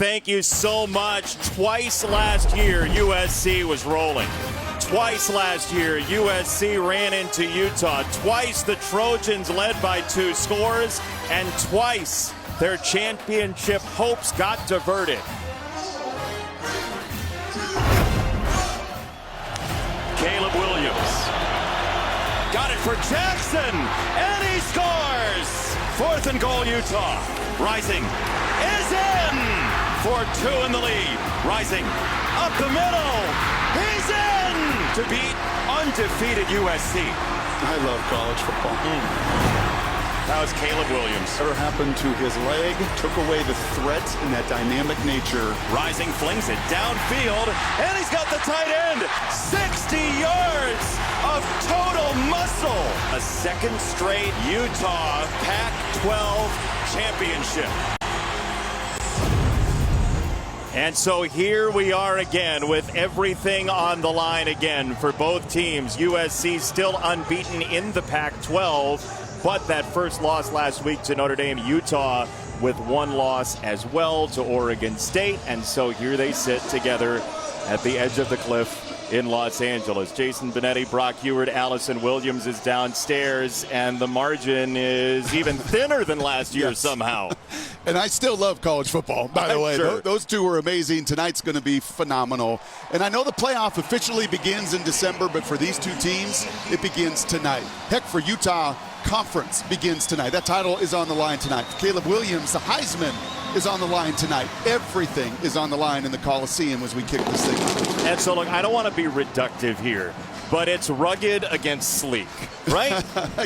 thank you so much. Twice last year, USC was rolling. Twice last year, USC ran into Utah. Twice the Trojans led by 2 scores, and twice their championship hopes got diverted. Caleb Williams got it for Jackson, and he scores! 4th and goal, Utah. Rising is in for 2 in the lead. Rising up the middle. He's in to beat undefeated USC. I love college football. How's Caleb Williams? Whatever happened to his leg took away the threat and that dynamic nature. Rising flings it downfield, and he's got the tight end. 60 yards of total muscle. A second straight Utah Pac-12 championship. And so here we are again with everything on the line again for both teams. USC still unbeaten in the Pac-12, but that first loss last week to Notre Dame, Utah with 1 loss as well to Oregon State. And so here they sit together at the edge of the cliff in Los Angeles. Jason Benetti, Brock Ewart, Allison Williams is downstairs, and the margin is even thinner than last year somehow. And I still love college football, by the way. Sure. Those two were amazing. Tonight's going to be phenomenal. And I know the playoff officially begins in December, but for these 2 teams, it begins tonight. Heck, for Utah, conference begins tonight. That title is on the line tonight. For Caleb Williams, the Heisman is on the line tonight. Everything is on the line in the Coliseum as we kick this thing off. And so, look, I don't want to be reductive here, but it's rugged against sleek, right?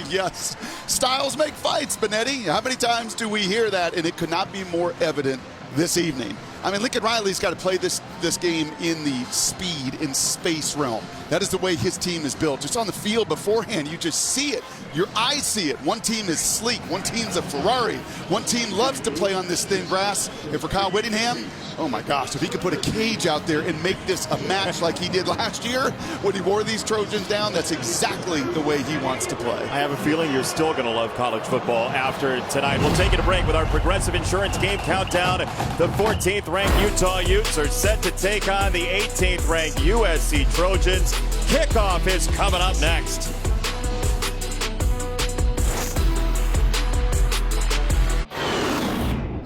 Yes. Styles make fights, Benetti. How many times do we hear that? And it could not be more evident this evening. I mean, Lincoln Riley's got to play this game in the speed and space realm. That is the way his team is built. Just on the field beforehand, you just see it. Your eyes see it. One team is sleek. One team's a Ferrari. One team loves to play on this thin grass. And for Kyle Whittingham, oh my gosh, if he could put a cage out there and make this a match like he did last year when he wore these Trojans down, that's exactly the way he wants to play. I have a feeling you're still going to love college football after tonight. We'll take it a break with our Progressive Insurance Game Countdown. The 14th-ranked Utah Utes are set to take on the 18th-ranked USC Trojans. Kickoff is coming up next.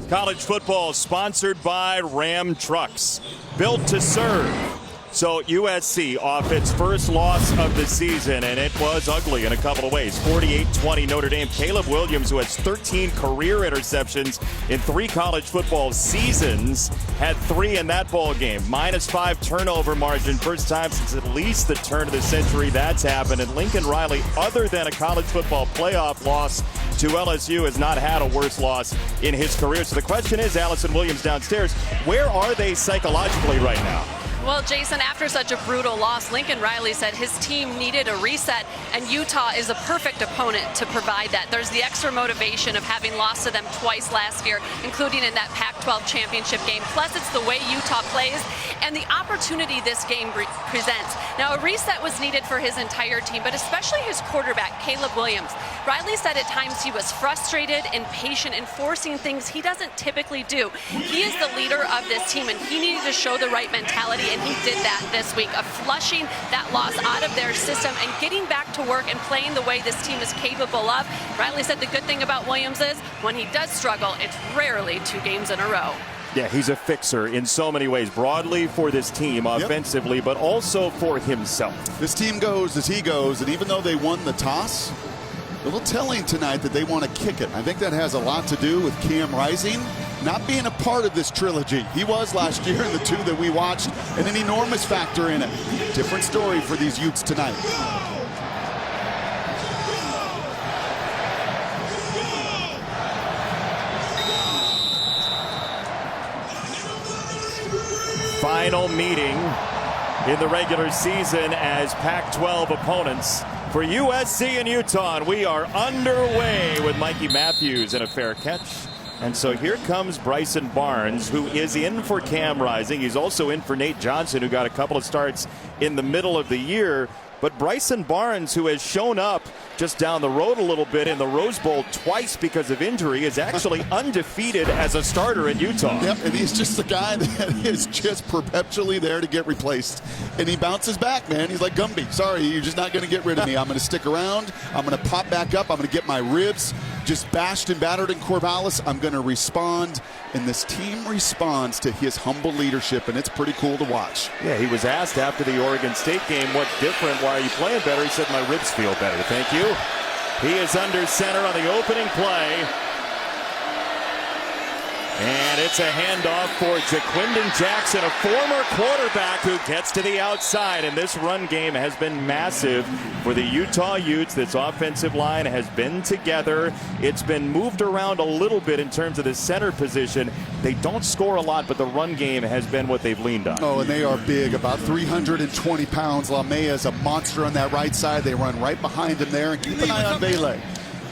College football sponsored by Ram Trucks, built to serve. So USC off its first loss of the season, and it was ugly in a couple of ways. 48-20 Notre Dame. Caleb Williams, who has 13 career interceptions in 3 college football seasons, had 3 in that ball game. -5 turnover margin. First time since at least the turn of the century that's happened. And Lincoln Riley, other than a college football playoff loss to LSU, has not had a worse loss in his career. So the question is, Allison Williams downstairs, where are they psychologically right now? Well, Jason, after such a brutal loss, Lincoln Riley said his team needed a reset, and Utah is a perfect opponent to provide that. There's the extra motivation of having lost to them twice last year, including in that Pac-12 championship game. Plus, it's the way Utah plays and the opportunity this game presents. Now, a reset was needed for his entire team, but especially his quarterback, Caleb Williams. Riley said at times he was frustrated, impatient, and forcing things he doesn't typically do. He is the leader of this team, and he needed to show the right mentality, and he did that this week, of flushing that loss out of their system and getting back to work and playing the way this team is capable of. Riley said the good thing about Williams is when he does struggle, it's rarely 2 games in a row. Yeah, he's a fixer in so many ways, broadly for this team offensively, but also for himself. This team goes as he goes, and even though they won the toss, a little telling tonight that they want to kick it. I think that has a lot to do with Cam Rising not being a part of this trilogy. He was last year in the 2 that we watched, and an enormous factor in it. Different story for these Utes tonight. Final meeting in the regular season as Pac-12 opponents for USC and Utah. And we are underway with Mikey Matthews and a fair catch. And so here comes Bryson Barnes, who is in for Cam Rising. He's also in for Nate Johnson, who got a couple of starts in the middle of the year. But Bryson Barnes, who has shown up just down the road a little bit in the Rose Bowl twice because of injury, is actually undefeated as a starter in Utah. Yep, and he's just the guy that is just perpetually there to get replaced. And he bounces back, man. He's like Gumby. Sorry, you're just not going to get rid of me. I'm going to stick around. I'm going to pop back up. I'm going to get my ribs just bashed and battered in Corvallis. I'm going to respond. And this team responds to his humble leadership, and it's pretty cool to watch. Yeah, he was asked after the Oregon State game, what's different? Why are you playing better? He said, my ribs feel better. Thank you. He is under center on the opening play. And it's a handoff for Jaquindon Jackson, a former quarterback who gets to the outside. And this run game has been massive for the Utah Utes. This offensive line has been together. It's been moved around a little bit in terms of the center position. They don't score a lot, but the run game has been what they've leaned on. Oh, and they are big, about 320 pounds. LaMea is a monster on that right side. They run right behind him there. And keep an eye on Vele.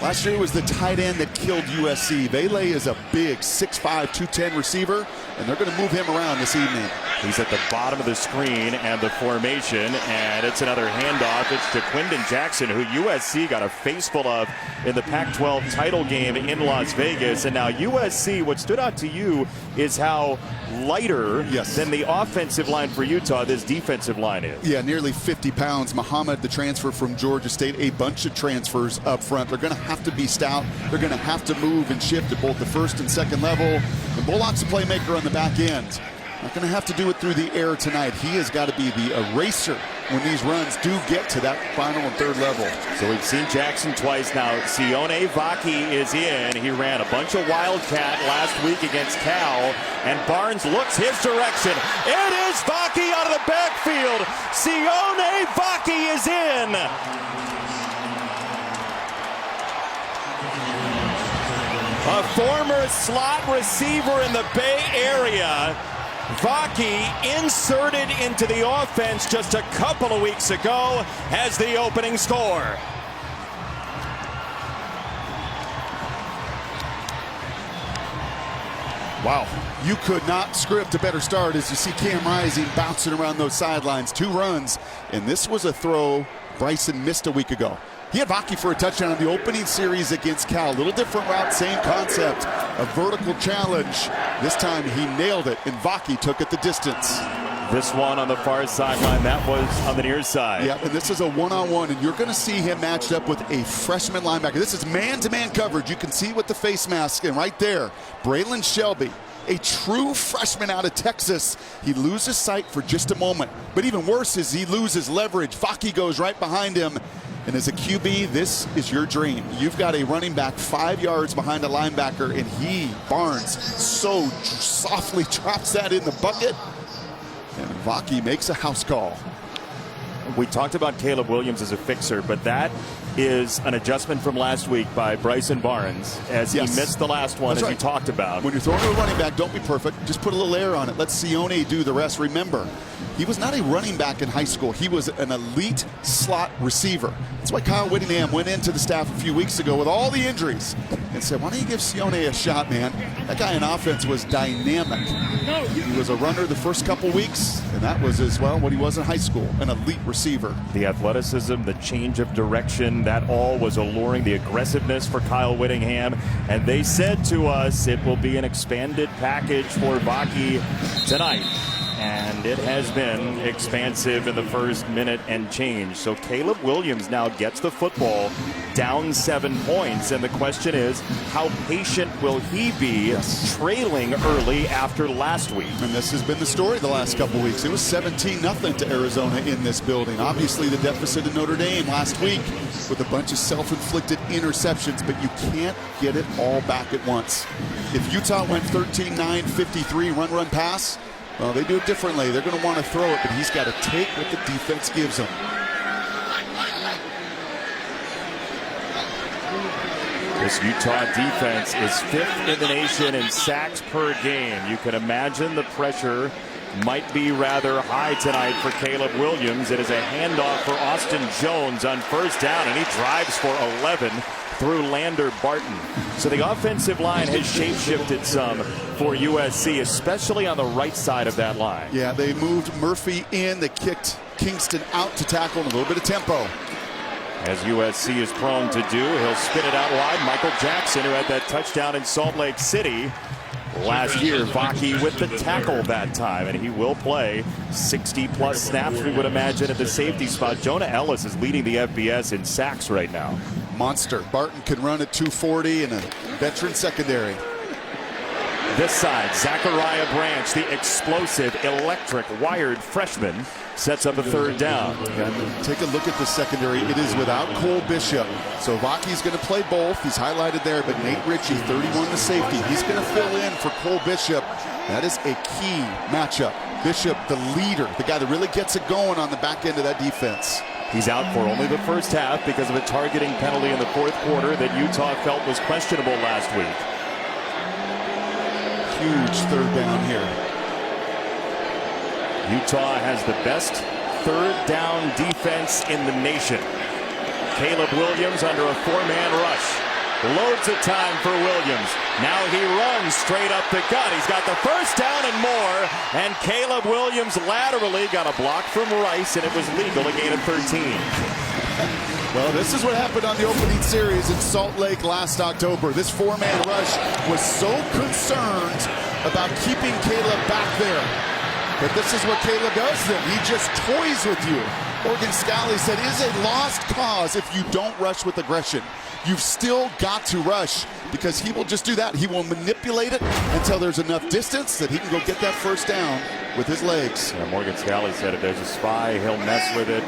Last year was the tight end that killed USC. Vele is a big 6'5", 210 receiver, and they're going to move him around this evening. He's at the bottom of the screen and the formation, and it's another handoff. It's Jaquindon Jackson, who USC got a face full of in the Pac-12 title game in Las Vegas. And now USC, what stood out to you is how lighter than the offensive line for Utah this defensive line is. Yeah, nearly 50 pounds. Muhammad, the transfer from Georgia State, a bunch of transfers up front. They're going to have to be stout. They're going to have to move and shift at both the first and second level. And Bullock's a playmaker on the back end. Not going to have to do it through the air tonight. He has got to be the eraser when these runs do get to that final and third level. So we've seen Jackson twice now. Sione Vaki is in. He ran a bunch of Wildcat last week against Cal, and Barnes looks his direction. It is Vaki out of the backfield. Sione Vaki is in. A former slot receiver in the Bay Area. Vaki, inserted into the offense just a couple of weeks ago, has the opening score. Wow. You could not script a better start as you see Cam Rising bouncing around those sidelines. 2 runs, and this was a throw Bryson missed a week ago. He had Vaki for a touchdown in the opening series against Cal. A little different route, same concept. A vertical challenge. This time he nailed it, and Vaki took it the distance. This one on the far sideline, that was on the near side. Yeah, and this is a one-on-one, and you're going to see him matched up with a freshman linebacker. This is man-to-man coverage. You can see with the face mask, and right there, Braylon Shelby, a true freshman out of Texas. He loses sight for just a moment. But even worse is he loses leverage. Vaki goes right behind him. And as a QB, this is your dream. You've got a running back 5 yards behind a linebacker, and he, Barnes, so softly drops that in the bucket. And Vaki makes a house call. We talked about Caleb Williams as a fixer, but that is an adjustment from last week by Bryson Barnes as he missed the last one. That's as right. You talked about. When you're throwing to a running back, don't be perfect. Just put a little air on it. Let Sione do the rest. Remember, he was not a running back in high school. He was an elite slot receiver. That's why Kyle Whittingham went into the staff a few weeks ago with all the injuries and said, why don't you give Sione a shot, man? That guy in offense was dynamic. He was a runner the first couple weeks, and that was as well what he was in high school, an elite receiver. The athleticism, the change of direction, that all was alluring, the aggressiveness for Kyle Whittingham. And they said to us it will be an expanded package for Vaki tonight. And it has been expansive in the first minute and change. So Caleb Williams now gets the football down 7 points. And the question is, how patient will he be trailing early after last week? And this has been the story the last couple weeks. It was 17-0 to Arizona in this building. Obviously the deficit in Notre Dame last week with a bunch of self-inflicted interceptions, but you can't get it all back at once. If Utah went 13-9, 53, run, pass, well, they do it differently. They're going to want to throw it, but he's got to take what the defense gives him. This Utah defense is 5th in the nation in sacks per game. You can imagine the pressure might be rather high tonight for Caleb Williams. It is a handoff for Austin Jones on first down, and he drives for 11 through Lander Barton. So the offensive line has shape-shifted some for USC, especially on the right side of that line. Yeah, they moved Murphy in. They kicked Kingston out to tackle and a little bit of tempo. As USC is prone to do, he'll spin it out wide. Michael Jackson, who had that touchdown in Salt Lake City last year. Vaki with the tackle that time, and he will play 60-plus snaps, we would imagine, at the safety spot. Jonah Ellis is leading the FBS in sacks right now. Monster. Barton can run at 240 and a veteran secondary. This side, Zachariah Branch, the explosive, electric, wired freshman, sets up a third down. And take a look at the secondary. It is without Cole Bishop. So Vaki's going to play both. He's highlighted there, but Nate Ritchie, 31 the safety. He's going to fill in for Cole Bishop. That is a key matchup. Bishop, the leader, the guy that really gets it going on the back end of that defense. He's out for only the first half because of a targeting penalty in the fourth quarter that Utah felt was questionable last week. Huge third down here. Utah has the best third down defense in the nation. Caleb Williams under a four-man rush. Loads of time for Williams. Now he runs straight up the gut. He's got the first down and more. And Caleb Williams laterally got a block from Rice, and it was legal, a gain of 13. Well, this is what happened on the opening series in Salt Lake last October. This four-man rush was so concerned about keeping Caleb back there. But this is what Caleb does then. He just toys with you. Morgan Scalley said, it is a lost cause if you don't rush with aggression. You've still got to rush because he will just do that. He will manipulate it until there's enough distance that he can go get that first down with his legs. Yeah, Morgan Scalley said if there's a spy, he'll mess with it.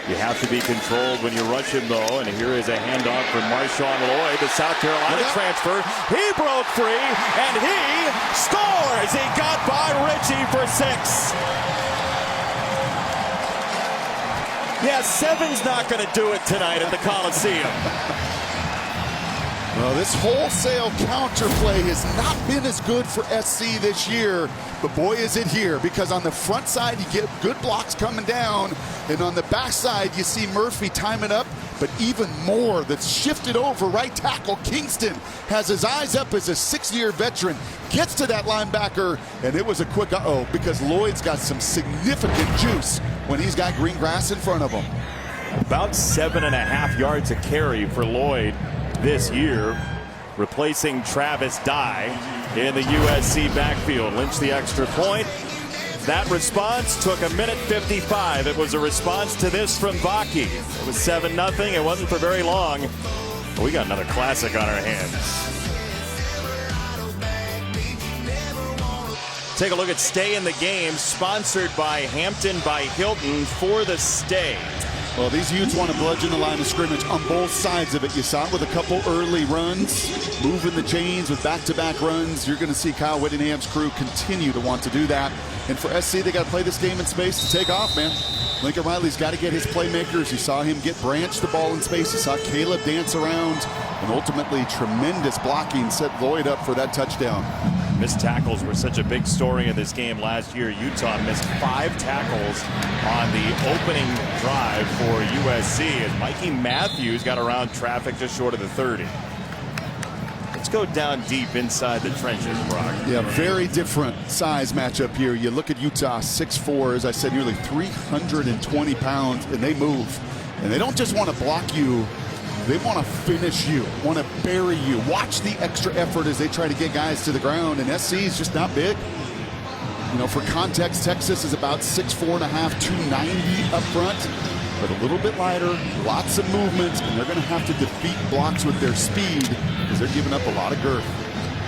You have to be controlled when you rush him, though. And here is a handoff from Marshawn Lloyd, the South Carolina transfer. He broke free, and he scores. He got by Ritchie for 6. Yeah, 7's not going to do it tonight at the Coliseum. Well, this wholesale counterplay has not been as good for SC this year, but boy is it here, because on the front side you get good blocks coming down, and on the back side you see Murphy time it up, but even more that's shifted over. Right tackle Kingston has his eyes up as a 6-year veteran, gets to that linebacker, and it was a quick uh-oh, because Lloyd's got some significant juice when he's got green grass in front of him. About 7.5 yards a carry for Lloyd this year, replacing Travis Dye in the USC backfield. Lynch the extra point. That response took 1:55. It was a response to this from Vaki. It was 7-0. It wasn't for very long. But we got another classic on our hands. Take a look at Stay in the Game, sponsored by Hampton by Hilton for the Stay. Well, these Utes want to bludgeon the line of scrimmage on both sides of it. You saw it with a couple early runs, moving the chains with back-to-back runs. You're going to see Kyle Whittingham's crew continue to want to do that. And for SC, they got to play this game in space to take off, man. Lincoln Riley's got to get his playmakers. You saw him get Branch the ball in space. You saw Caleb dance around. And ultimately, tremendous blocking set Lloyd up for that touchdown. Missed tackles were such a big story in this game last year. Utah missed 5 tackles on the opening drive for USC as Mikey Matthews got around traffic just short of the 30. Let's go down deep inside the trenches, Brock. Yeah, very different size matchup here. You look at Utah, 6'4", as I said, nearly 320 pounds, and they move. And they don't just want to block you. They want to finish you, want to bury you. Watch the extra effort as they try to get guys to the ground, and SC is just not big. You know, for context, Texas is about 6'4.5", 290 up front, but a little bit lighter, lots of movement, and they're going to have to defeat blocks with their speed because they're giving up a lot of girth.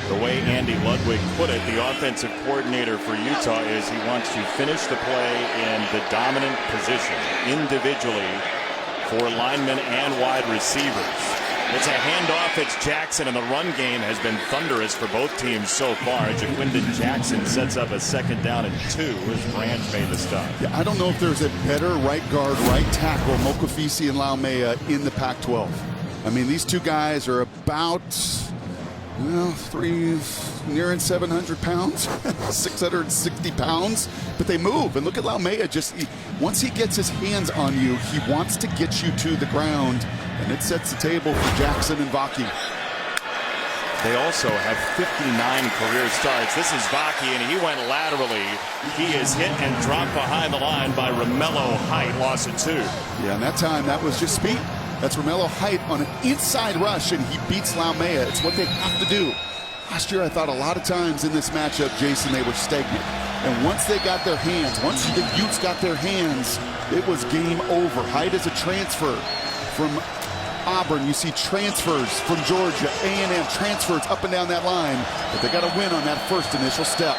The way Andy Ludwig put it, the offensive coordinator for Utah, is he wants to finish the play in the dominant position individually for linemen and wide receivers. It's a handoff. It's Jackson, and the run game has been thunderous for both teams so far. Jaquindon Jackson sets up a 2nd down and 2 as Branch made the stop. Yeah, I don't know if there's a better right guard, right tackle, Mokofisi and Laumea, in the Pac-12. I mean, these two guys are about, well, nearing 700 pounds, 660 pounds, but they move. And look at Laumea, once he gets his hands on you, he wants to get you to the ground, and it sets the table for Jackson and Vaki. They also have 59 career starts. This is Vaki, and he went laterally. He is hit and dropped behind the line by Romello Height, loss of 2. Yeah, and that time that was just speed. That's Romello Height on an inside rush, and he beats Laumea. It's what they have to do. Last year, I thought a lot of times in this matchup, Jason, they were stagnant. And once they got their hands, once the Utes got their hands, it was game over. Height is a transfer from Auburn. You see transfers from Georgia, A&M, transfers up and down that line. But they got to win on that first initial step.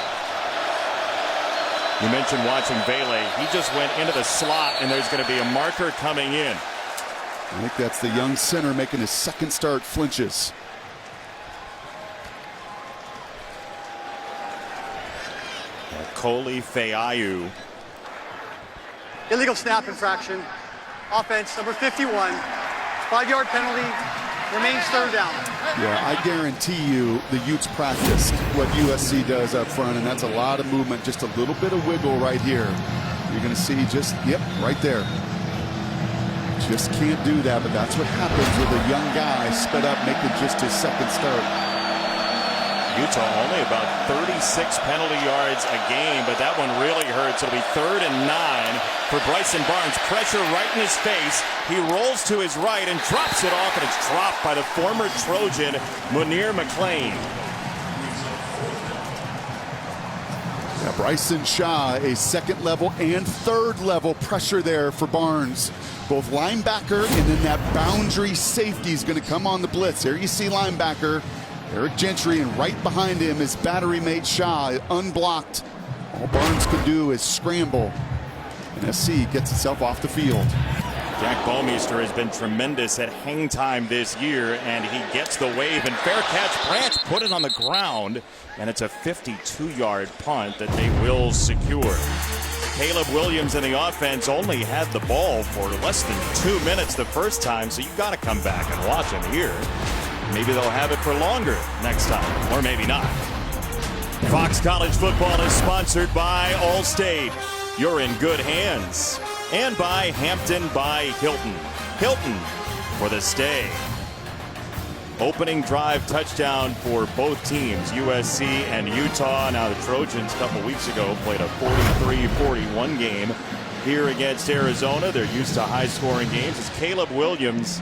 You mentioned watching Vele. He just went into the slot, and there's going to be a marker coming in. I think that's the young center making his second start, Flinches. Koli Feayu. Illegal snap infraction. Offense number 51. 5-yard penalty. Remains third down. Yeah, I guarantee you the Utes practiced what USC does up front, and that's a lot of movement, just a little bit of wiggle right here. You're going to see just, yep, right there. Just can't do that, but that's what happens with a young guy sped up making just his second start. Utah only about 36 penalty yards a game, but that one really hurts. It'll be 3rd and 9 for Bryson Barnes. Pressure right in his face. He rolls to his right and drops it off, and it's dropped by the former Trojan, Munir McClain. Yeah, Bryson Shaw, a second level and third level pressure there for Barnes. Both linebacker and then that boundary safety is going to come on the blitz. There you see linebacker Eric Gentry, and right behind him is battery mate Shaw, unblocked. All Barnes could do is scramble, and SC gets itself off the field. Jack Baumeister has been tremendous at hang time this year, and he gets the wave, and fair catch. Branch put it on the ground, and it's a 52-yard punt that they will secure. Caleb Williams in the offense only had the ball for less than 2 minutes the first time, so you've got to come back and watch him here. Maybe they'll have it for longer next time, or maybe not. Fox College Football is sponsored by Allstate. You're in good hands. And by Hampton by Hilton. Hilton for the stay. Opening drive touchdown for both teams, USC and Utah. Now the Trojans a couple weeks ago played a 43-41 game here against Arizona. They're used to high-scoring games as Caleb Williams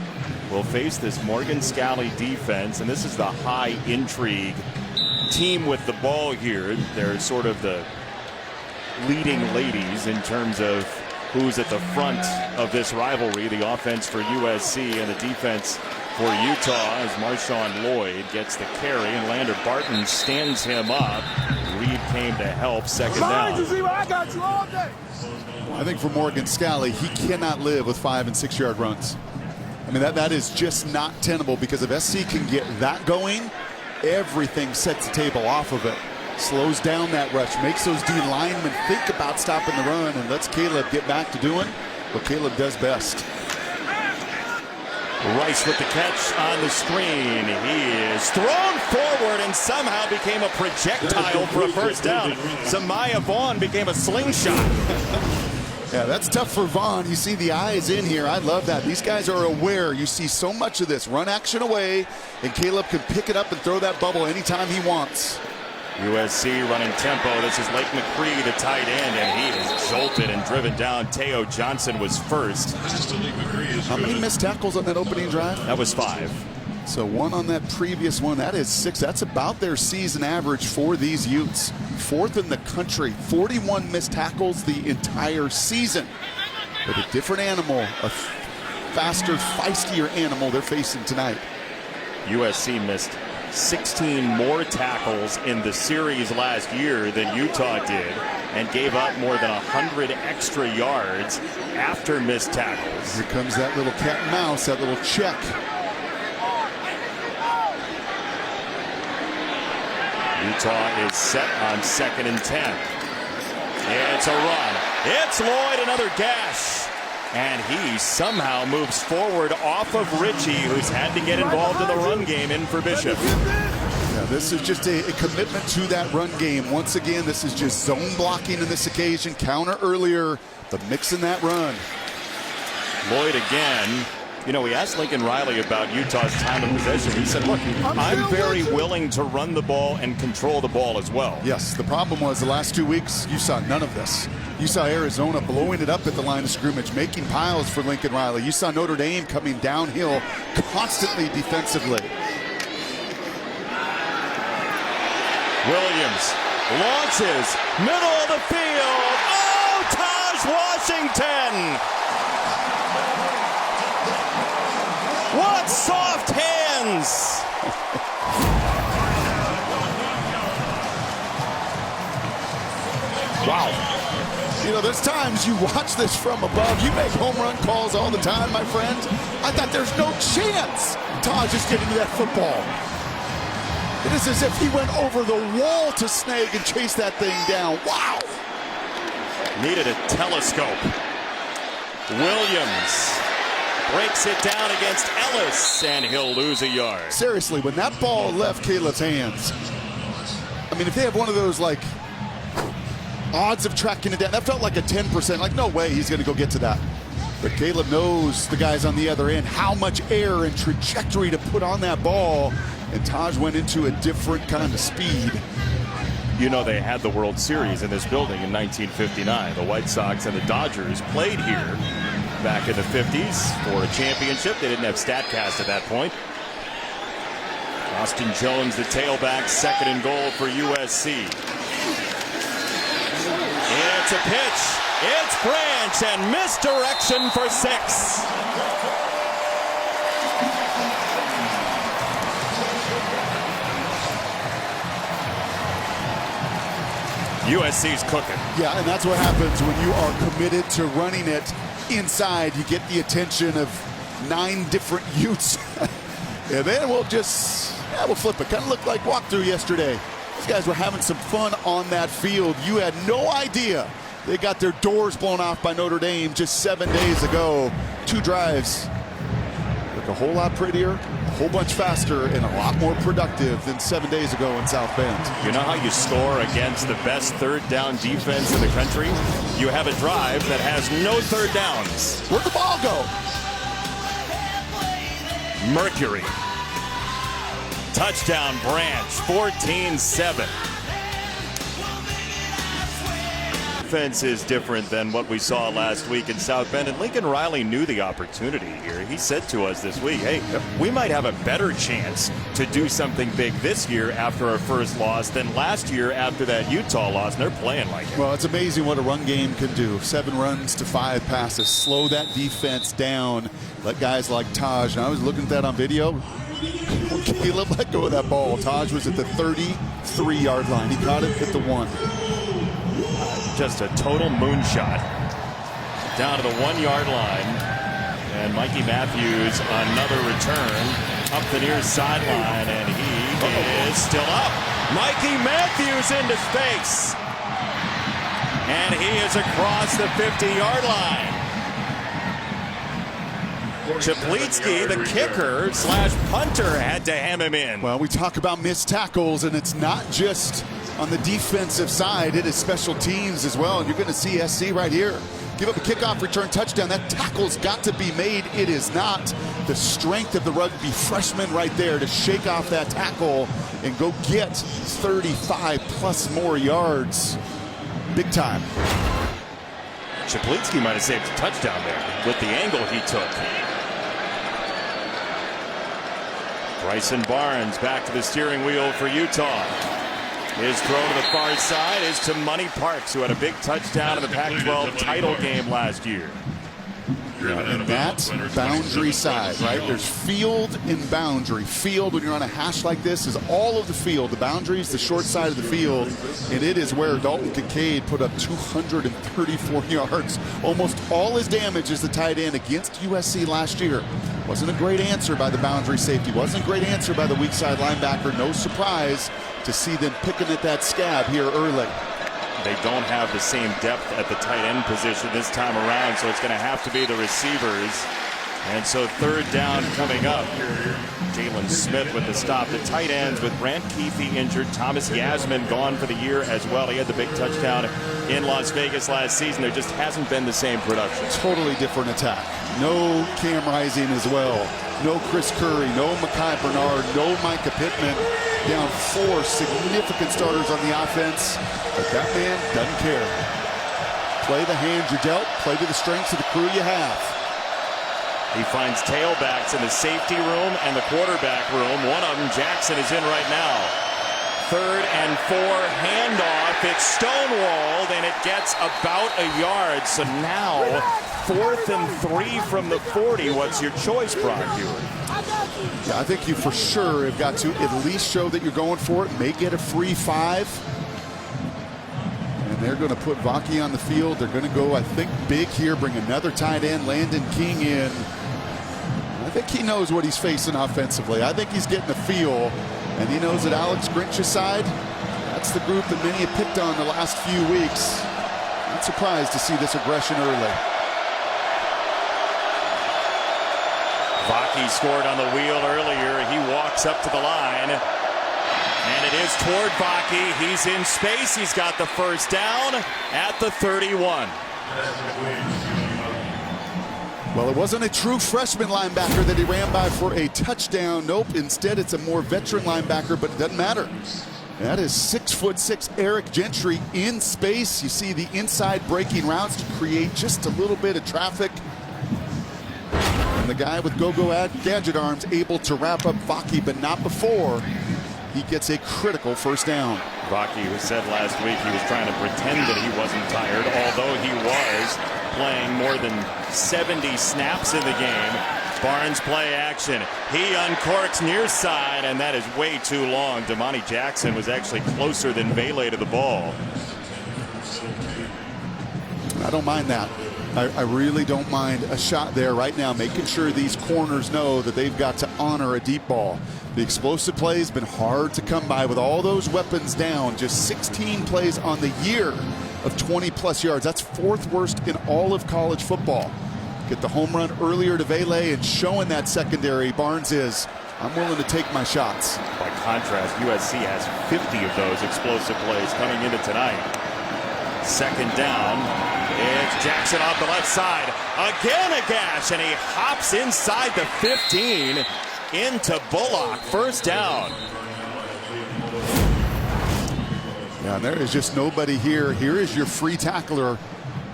will face this Morgan Scalley defense, and this is the high intrigue team with the ball here. They're sort of the leading ladies in terms of who's at the front of this rivalry. The offense for USC and the defense for Utah as Marshawn Lloyd gets the carry, and Lander Barton stands him up. Reed came to help, second down. I think for Morgan Scalley, he cannot live with 5- and 6-yard runs. I mean, that is just not tenable, because if SC can get that going, everything sets the table off of it. Slows down that rush, makes those D linemen think about stopping the run, and lets Caleb get back to doing what Caleb does best. Rice with the catch on the screen. He is thrown forward and somehow became a projectile for a first down. Samaya Vaughn became a slingshot. Yeah, that's tough for Vaughn. You see the eyes in here. I love that. These guys are aware. You see so much of this. Run action away, and Caleb can pick it up and throw that bubble anytime he wants. USC running tempo. This is Lake McCree, the tight end, and he is jolted and driven down. Teo Johnson was first. How many missed tackles on that opening drive? That was 5. So 1 on that previous one. That is 6. That's about their season average for these Utes. 4th in the country. 41 missed tackles the entire season. But a different animal, a faster, feistier animal they're facing tonight. USC missed 16 more tackles in the series last year than Utah did, and gave up more than 100 extra yards after missed tackles. Here comes that little cat and mouse, that little check. Utah is set on 2nd and 10. It's a run. It's Lloyd, another gash. And he somehow moves forward off of Ritchie, who's had to get involved in the run game, in for Bishop. Yeah, this is just a commitment to that run game. Once again, this is just zone blocking in this occasion. Counter earlier, but mixing that run. Lloyd again. You know, we asked Lincoln Riley about Utah's time of possession. He said, look, I'm very willing to run the ball and control the ball as well. Yes, the problem was the last 2 weeks, you saw none of this. You saw Arizona blowing it up at the line of scrimmage, making piles for Lincoln Riley. You saw Notre Dame coming downhill constantly defensively. Williams launches, middle of the field. Oh, Taj Washington! What soft hands! Wow. You know, there's times you watch this from above. You make home run calls all the time, my friend. I thought there's no chance Taj is getting to that football. It is as if he went over the wall to snag and chase that thing down. Wow. Needed a telescope. Williams breaks it down against Ellis, and he'll lose a yard. Seriously, when that ball left Caleb's hands, I mean, if they have one of those, like, odds of tracking it down, that felt like a 10%. Like, no way he's going to go get to that. But Caleb knows the guys on the other end, how much air and trajectory to put on that ball. And Taj went into a different kind of speed. You know, they had the World Series in this building in 1959. The White Sox and the Dodgers played here back in the 50s for a championship. They didn't have StatCast at that point. Austin Jones, the tailback, second and goal for USC. It's a pitch. It's Branch, and misdirection for 6. USC's cooking. Yeah, and that's what happens when you are committed to running it inside. You get the attention of 9 different Utes. And then we'll flip it. Kind of looked like walkthrough yesterday. These guys were having some fun on that field. You had no idea they got their doors blown off by Notre Dame just 7 days ago. 2 drives. Look a whole lot prettier, a whole bunch faster, and a lot more productive than 7 days ago in South Bend. You know how you score against the best third down defense in the country? You have a drive that has no third downs. Where'd the ball go? Mercury. Touchdown Branch, 14-7. Defense is different than what we saw last week in South Bend, and Lincoln Riley knew the opportunity here. He said to us this week, hey, we might have a better chance to do something big this year after our first loss than last year after that Utah loss, and they're playing like it. Well, it's amazing what a run game can do. 7 runs to 5 passes. Slow that defense down. Let guys like Taj, and I was looking at that on video. Caleb let go of that ball. Taj was at the 33-yard line. He caught it at the 1. Just a total moonshot down to the 1-yard line. And Mikey Matthews, another return up the near sideline, and he is still up. Mikey Matthews into space. And he is across the 50-yard line. Chaplitsky, the kicker / punter, had to ham him in. Well, we talk about missed tackles, and it's not just on the defensive side. It is special teams as well. And you're going to see SC right here give up a kickoff return touchdown. That tackle's got to be made. It is not. The strength of the rugby freshman right there to shake off that tackle and go get 35+ more yards. Big time. Chaplitsky might have saved a touchdown there with the angle he took. Bryson Barnes back to the steering wheel for Utah. His throw to the far side is to Money Parks, who had a big touchdown in the Pac-12 title game last year. And that's boundary side, right? There's field and boundary. Field, when you're on a hash like this, is all of the field. The boundary is the short side of the field, and it is where Dalton Kincaid put up 234 yards. Almost all his damage as the tight end against USC last year. Wasn't a great answer by the boundary safety. Wasn't a great answer by the weak side linebacker. No surprise to see them picking at that scab here early. They don't have the same depth at the tight end position this time around, so it's going to have to be the receivers. And so third down coming up. Jalen Smith with the stop. The tight ends with Brant Keefe injured. Thomas Yasmin gone for the year as well. He had the big touchdown in Las Vegas last season. There just hasn't been the same production. Totally different attack. No Cam Rising as well. No Chris Curry. No Mekhi Bernard. No Micah Pittman. Down 4 significant starters on the offense. But that man doesn't care. Play the hands you're dealt. Play to the strengths of the crew you have. He finds tailbacks in the safety room and the quarterback room. One of them, Jackson, is in right now. 3rd and 4, handoff. It's stonewalled, and it gets about a yard. So now, 4th and 3 from the 40. What's your choice, Brock Hewitt? Yeah, I think you for sure have got to at least show that you're going for it. May get a free 5. And they're going to put Vaki on the field. They're going to go, I think, big here. Bring another tight end, Landon King, in. I think he knows what he's facing offensively. I think he's getting a feel, and he knows that Alex Grinch's side, that's the group that many have picked on the last few weeks. Not surprised to see this aggression early. Vaki scored on the wheel earlier. He walks up to the line. And it is toward Vaki. He's in space. He's got the first down at the 31. Well, it wasn't a true freshman linebacker that he ran by for a touchdown. Nope. Instead, it's a more veteran linebacker, but it doesn't matter. That is 6'6" Eric Gentry in space. You see the inside breaking routes to create just a little bit of traffic. And the guy with go-go gadget arms able to wrap up Vaki, but not before he gets a critical first down. Vaki, who said last week he was trying to pretend that he wasn't tired, although he was playing more than 70 snaps in the game. Barnes play action. He uncorks near side, and that is way too long. Damani Jackson was actually closer than Vele to the ball. I don't mind that. I really don't mind a shot there right now, making sure these corners know that they've got to honor a deep ball. The explosive play has been hard to come by with all those weapons down. Just 16 plays on the year of 20-plus yards. That's 4th worst in all of college football. Get the home run earlier to Vele, and showing that secondary, Barnes is, I'm willing to take my shots. By contrast, USC has 50 of those explosive plays coming into tonight. 2nd down. It's Jackson off the left side. Again a gash, and he hops inside the 15 into Bullock. First down. Yeah, and there is just nobody here. Here is your free tackler.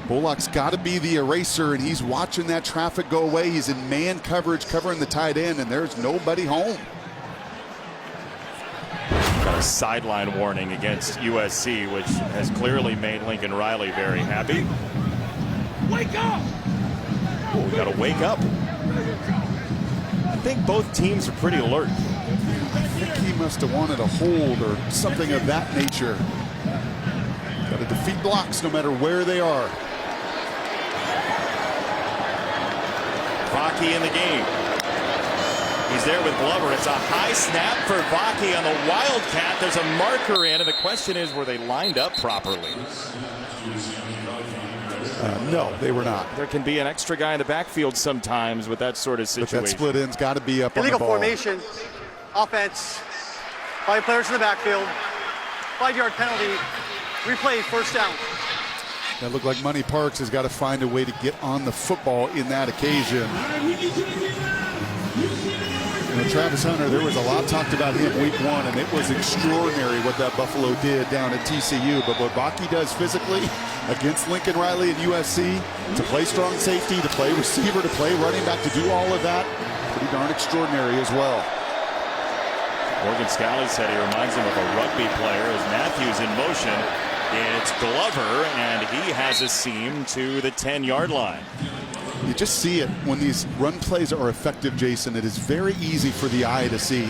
Bullock's got to be the eraser, and he's watching that traffic go away. He's in man coverage covering the tight end, and there's nobody home. Got a sideline warning against USC, which has clearly made Lincoln Riley very happy. Wake up! Oh, we got to wake up. I think both teams are pretty alert. I think he must have wanted a hold or something of that nature. Got to defeat blocks no matter where they are. Vaki in the game. He's there with Glover. It's a high snap for Vaki on the Wildcat. There's a marker in, and the question is, were they lined up properly? No, they were not. There can be an extra guy in the backfield sometimes with that sort of situation. But that split end's got to be up Illegal on the ball. formation, offense, 5 players in the backfield, 5-yard penalty, replay, first down. That looked like Money Parks has got to find a way to get on the football in that occasion. You know, Travis Hunter, there was a lot talked about him week 1, and it was extraordinary what that Buffalo did down at TCU. But what Vaki does physically against Lincoln Riley and USC, to play strong safety, to play receiver, to play running back, to do all of that, pretty darn extraordinary as well. Morgan Scally said he reminds him of a rugby player as Matthews in motion. It's Glover, and he has a seam to the 10-yard line. You just see it when these run plays are effective, Jason. It is very easy for the eye to see.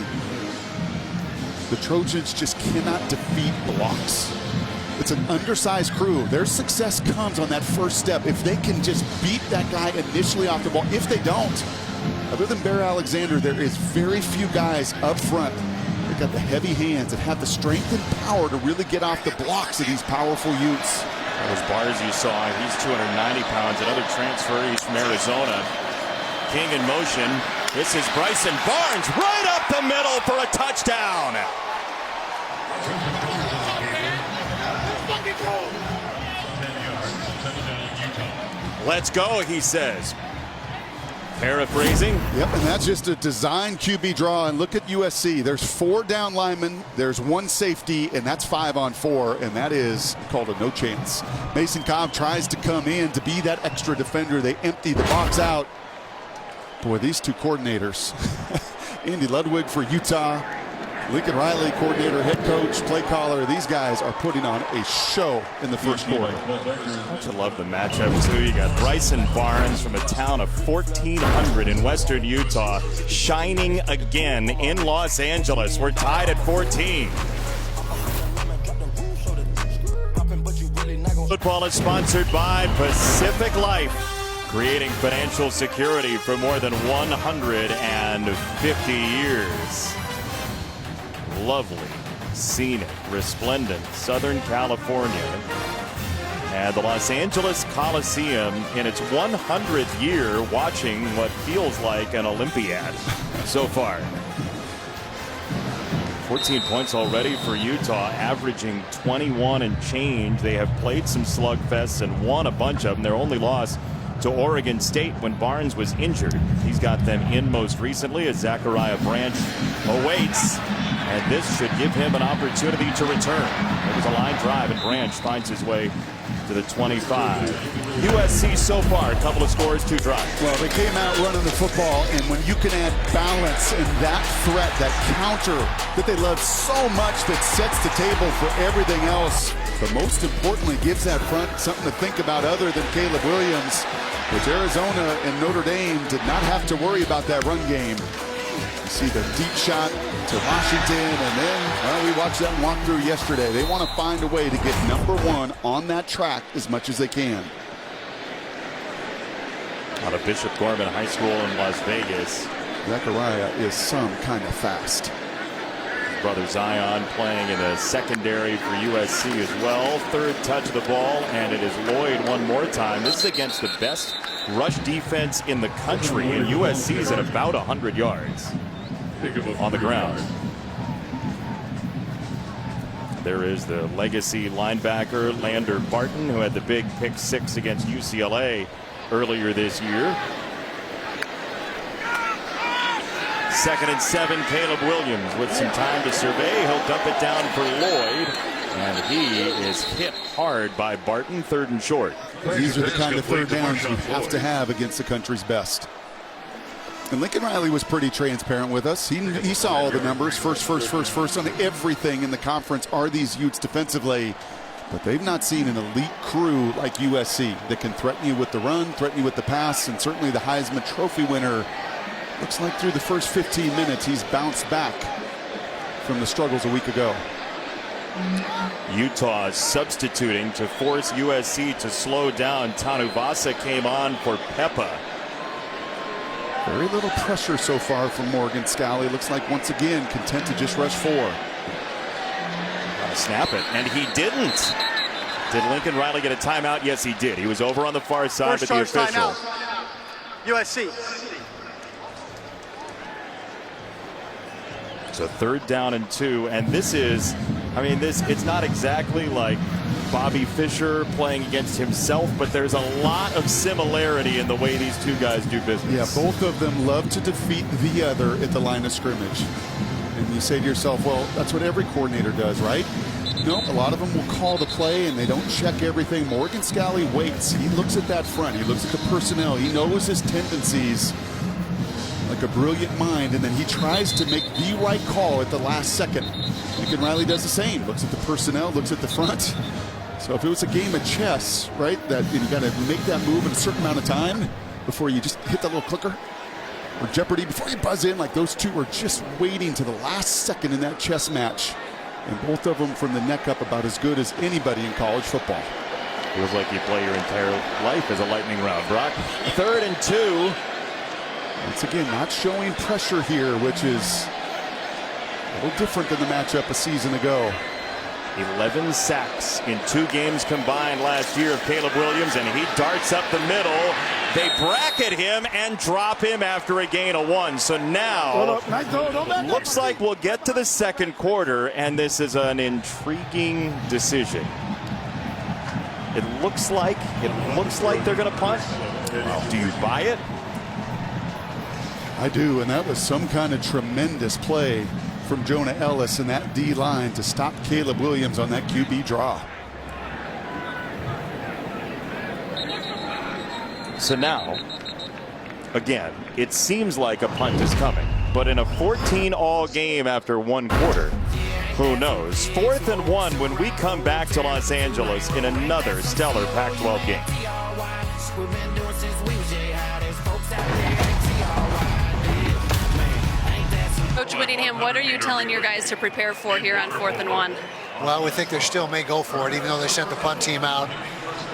The Trojans just cannot defeat blocks. It's an undersized crew. Their success comes on that first step. If they can just beat that guy initially off the ball. If they don't, other than Bear Alexander, there is very few guys up front that got the heavy hands and have the strength and power to really get off the blocks of these powerful youths. Those bars you saw, he's 290 pounds. Another transfer, he's from Arizona. King in motion. This is Bryson Barnes right up the middle for a touchdown. Let's go, he says. Paraphrasing. Yep, and that's just a design QB draw. And look at USC. There's 4 down linemen. There's 1 safety, and that's 5 on 4, and that is called a no chance. Mason Cobb tries to come in to be that extra defender. They empty the box out. Boy, these two coordinators. Andy Ludwig for Utah. Lincoln Riley, coordinator, head coach, play caller. These guys are putting on a show in the first quarter. I love the matchup, too. You got Bryson Barnes from a town of 1,400 in western Utah, shining again in Los Angeles. We're tied at 14. Football is sponsored by Pacific Life, creating financial security for more than 150 years. Lovely, scenic, resplendent Southern California. And the Los Angeles Coliseum in its 100th year, watching what feels like an Olympiad so far. 14 points already for Utah, averaging 21 and change. They have played some slugfests and won a bunch of them. Their only loss to Oregon State when Barnes was injured. He's got them in most recently as Zachariah Branch awaits. And this should give him an opportunity to return. It was a line drive, and Branch finds his way to the 25. USC so far, a couple of scores, 2 drives. Well, they came out running the football, and when you can add balance and that threat, that counter that they love so much that sets the table for everything else, but most importantly gives that front something to think about other than Caleb Williams, which Arizona and Notre Dame did not have to worry about that run game. You see the deep shot to Washington, and then, well, we watched that walkthrough yesterday. They want to find a way to get #1 on that track as much as they can. Out of Bishop Gorman High School in Las Vegas. Zachariah is some kind of fast. His brother Zion playing in the secondary for USC as well. 3rd touch of the ball, and it is Lloyd one more time. This is against the best rush defense in the country, and USC is at about 100 yards on the ground. There is the legacy linebacker Lander Barton, who had the big pick 6 against UCLA earlier this year. 2nd and 7, Caleb Williams with some time to survey. He'll dump it down for Lloyd, and he is hit hard by Barton. 3rd and short. These are the kind of 3rd downs you have to have against the country's best. And Lincoln Riley was pretty transparent with us. He saw all the numbers. First on everything in the conference are these Utes defensively. But they've not seen an elite crew like USC that can threaten you with the run, threaten you with the pass, and certainly the Heisman Trophy winner. Looks like through the first 15 minutes, he's bounced back from the struggles a week ago. Utah substituting to force USC to slow down. Tanuvasa came on for Peppa. Very little pressure so far from Morgan Scalley. Looks like once again content to just rush 4. Gotta snap it, and he didn't. Did Lincoln Riley get a timeout? Yes, he did. He was over on the far side, but the official. Timeout. USC. So 3rd down and 2, and this is, I mean, it's not exactly like Bobby Fischer playing against himself, but there's a lot of similarity in the way these two guys do business. Yeah, both of them love to defeat the other at the line of scrimmage. And you say to yourself, well, that's what every coordinator does, right? No, a lot of them will call the play and they don't check everything. Morgan Scalley waits. He looks at that front. He looks at the personnel. He knows his tendencies like a brilliant mind, and then he tries to make the right call at the last second. Lincoln Riley does the same. Looks at the personnel, looks at the front. So if it was a game of chess, right, that you got to make that move in a certain amount of time before you just hit that little clicker, or Jeopardy, before you buzz in, like those two were just waiting to the last second in that chess match. And both of them from the neck up about as good as anybody in college football. Feels like you play your entire life as a lightning round, Brock. 3rd and 2. Once again, not showing pressure here, which is a little different than the matchup a season ago. 11 sacks in 2 games combined last year of Caleb Williams, and he darts up the middle. They bracket him and drop him after a gain of 1. So now looks like we'll get to the second quarter, and this is an intriguing decision. It looks like they're going to punt. Do you buy it? I do, and that was some kind of tremendous play from Jonah Ellis in that D line to stop Caleb Williams on that QB draw. So now, again, it seems like a punt is coming, but in a 14-all game after 1 quarter, who knows? 4th and 1 when we come back to Los Angeles in another stellar Pac-12 game. Coach Whittingham, what are you telling your guys to prepare for here on 4th and 1? Well, we think they still may go for it, even though they sent the punt team out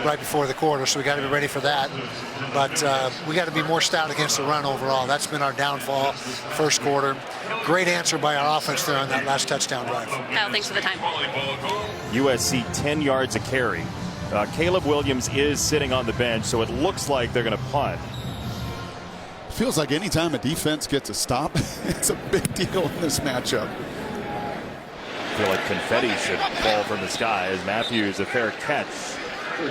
right before the quarter, so we got to be ready for that. But we got to be more stout against the run overall. That's been our downfall first quarter. Great answer by our offense there on that last touchdown drive. Kyle, thanks for the time. USC 10 yards a carry. Caleb Williams is sitting on the bench, so it looks like they're going to punt. Feels like anytime a defense gets a stop, it's a big deal in this matchup. I feel like confetti should fall from the sky as Matthews a fair catch.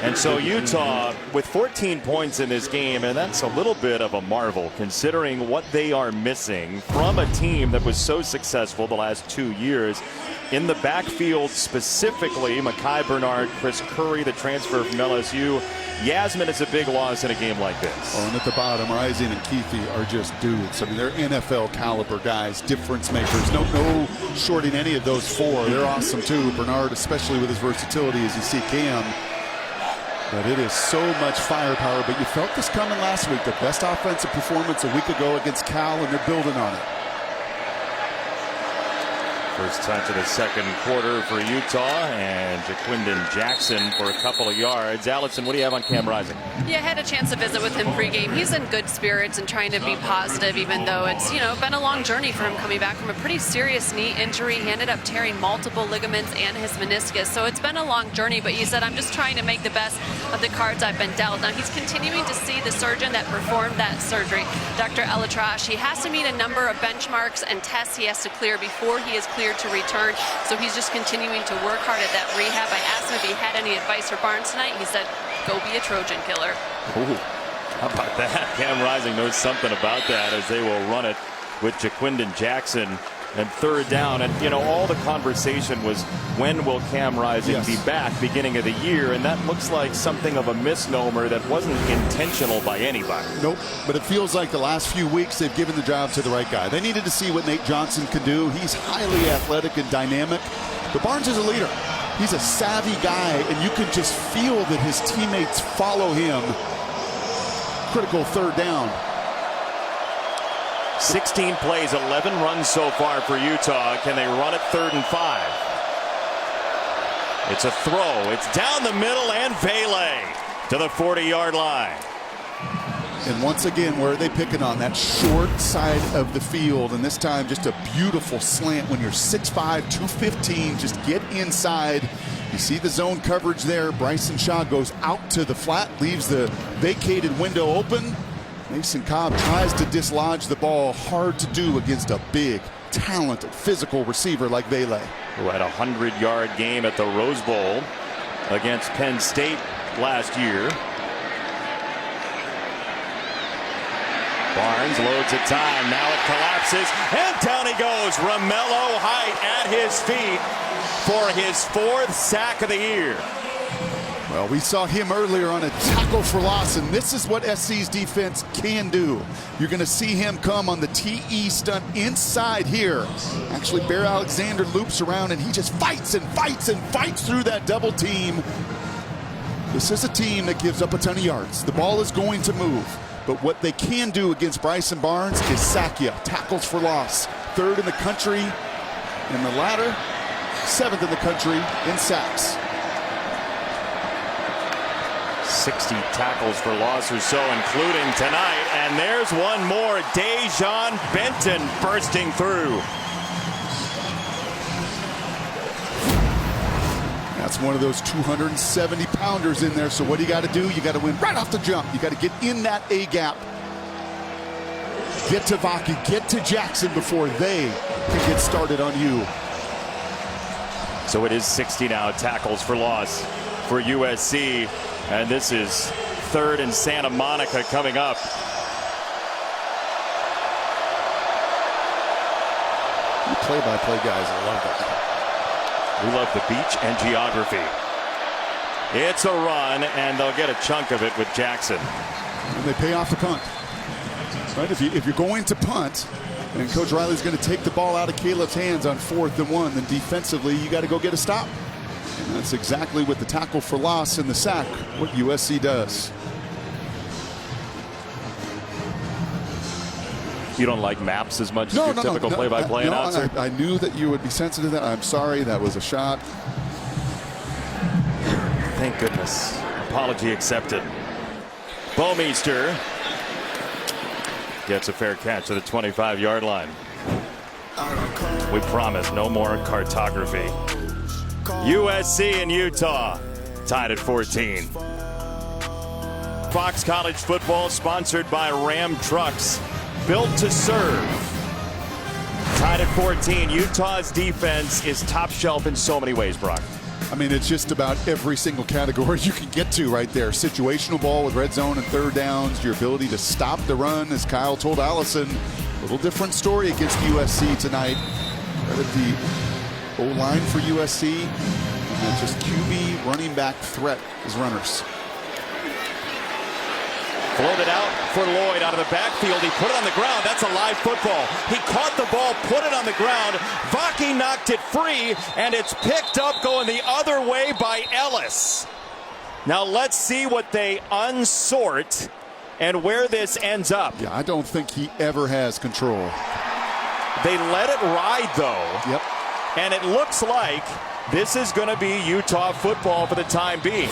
And so Utah with 14 points in this game, and that's a little bit of a marvel considering what they are missing from a team that was so successful the last 2 years. In the backfield specifically, Mekhi Bernard, Chris Curry, the transfer from LSU. Yasmin is a big loss in a game like this. Oh, and at the bottom, Rising and Keithy are just dudes. I mean, they're NFL caliber guys, difference makers. No shorting any of those 4. They're awesome too. Bernard, especially with his versatility as you see Cam. But it is so much firepower. But you felt this coming last week. The best offensive performance a week ago against Cal, and they're building on it. First touch of the second quarter for Utah, and Jaquindon Jackson for a couple of yards. Allison, what do you have on Cam Rising? Yeah, I had a chance to visit with him pregame. He's in good spirits and trying to be positive, even though it's, been a long journey for him coming back from a pretty serious knee injury. He ended up tearing multiple ligaments and his meniscus. So it's been a long journey, but he said, I'm just trying to make the best of the cards I've been dealt. Now, he's continuing to see the surgeon that performed that surgery, Dr. Elatrash. He has to meet a number of benchmarks and tests he has to clear before he is cleared to return. So he's just continuing to work hard at that rehab. I asked him if he had any advice for Barnes tonight. He said, go be a Trojan killer. Ooh, how about that? Cam Rising knows something about that as they will run it with Jaquindon Jackson and 3rd down. And, all the conversation was when will Cam Rising be back beginning of the year? And that looks like something of a misnomer that wasn't intentional by anybody. Nope, but it feels like the last few weeks they've given the job to the right guy. They needed to see what Nate Johnson could do. He's highly athletic and dynamic. But Barnes is a leader. He's a savvy guy, and you can just feel that his teammates follow him. Critical 3rd down. 16 plays, 11 runs so far for Utah. Can they run it 3rd and 5? It's a throw. It's down the middle, and Vele to the 40-yard line. And once again, where are they picking on? That short side of the field. And this time, just a beautiful slant when you're 6'5", 215. Just get inside. You see the zone coverage there. Bryson Shaw goes out to the flat, leaves the vacated window open. Mason Cobb tries to dislodge the ball. Hard to do against a big, talented, physical receiver like Vele. Who had a 100-yard game at the Rose Bowl against Penn State last year. Barnes loads at time. Now it collapses, and down he goes. Romello Height at his feet for his 4th sack of the year. Well, we saw him earlier on a tackle for loss, and this is what SC's defense can do. You're going to see him come on the TE stunt inside here. Actually, Bear Alexander loops around, and he just fights and fights and fights through that double team. This is a team that gives up a ton of yards. The ball is going to move. But what they can do against Bryson Barnes is sack you. Tackles for loss. 3rd in the country in the ladder. 7th in the country in sacks. 60 tackles for loss or so, including tonight. And there's one more. Dejon Benton bursting through. That's one of those 270-pounders in there. So what do you got to do? You got to win right off the jump. You got to get in that A gap. Get to Vaki, get to Jackson before they can get started on you. So it is 60 now tackles for loss for USC. And this is 3rd and Santa Monica coming up. You play-by-play guys, I love that. We love the beach and geography. It's a run, and they'll get a chunk of it with Jackson. And they pay off the punt. Right? If you're going to punt, and Coach Riley's going to take the ball out of Caleb's hands on 4th and 1, then defensively you got to go get a stop. And that's exactly what the tackle for loss and the sack, what USC does. You don't like maps as much as your typical play-by-play announcer? I knew that you would be sensitive to that. I'm sorry, that was a shot. Thank goodness. Apology accepted. Bomeister gets a fair catch at the 25-yard line. We promise no more cartography. USC and Utah tied at 14. Fox College football sponsored by Ram Trucks. Built to serve. Tied at 14. Utah's defense is top shelf in so many ways, Brock. I mean, it's just about every single category you can get to right there. Situational ball with red zone and 3rd downs. Your ability to stop the run, as Kyle told Allison. A little different story against USC tonight. Right at the O-line for USC. And just QB running back threat as runners. Floated out for Lloyd out of the backfield. He put it on the ground. That's a live football. He caught the ball, put it on the ground. Vaki knocked it free, and it's picked up going the other way by Ellis. Now let's see what they unsort and where this ends up. Yeah, I don't think he ever has control. They let it ride, though. Yep. And it looks like this is going to be Utah football for the time being.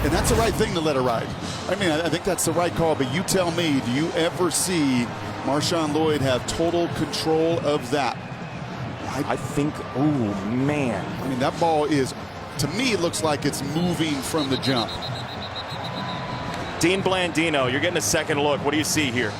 And that's the right thing to let it ride. I mean, I think that's the right call, but you tell me, do you ever see Marshawn Lloyd have total control of that? I think, oh, man. I mean, that ball is, to me, it looks like it's moving from the jump. Dean Blandino, you're getting a second look. What do you see here?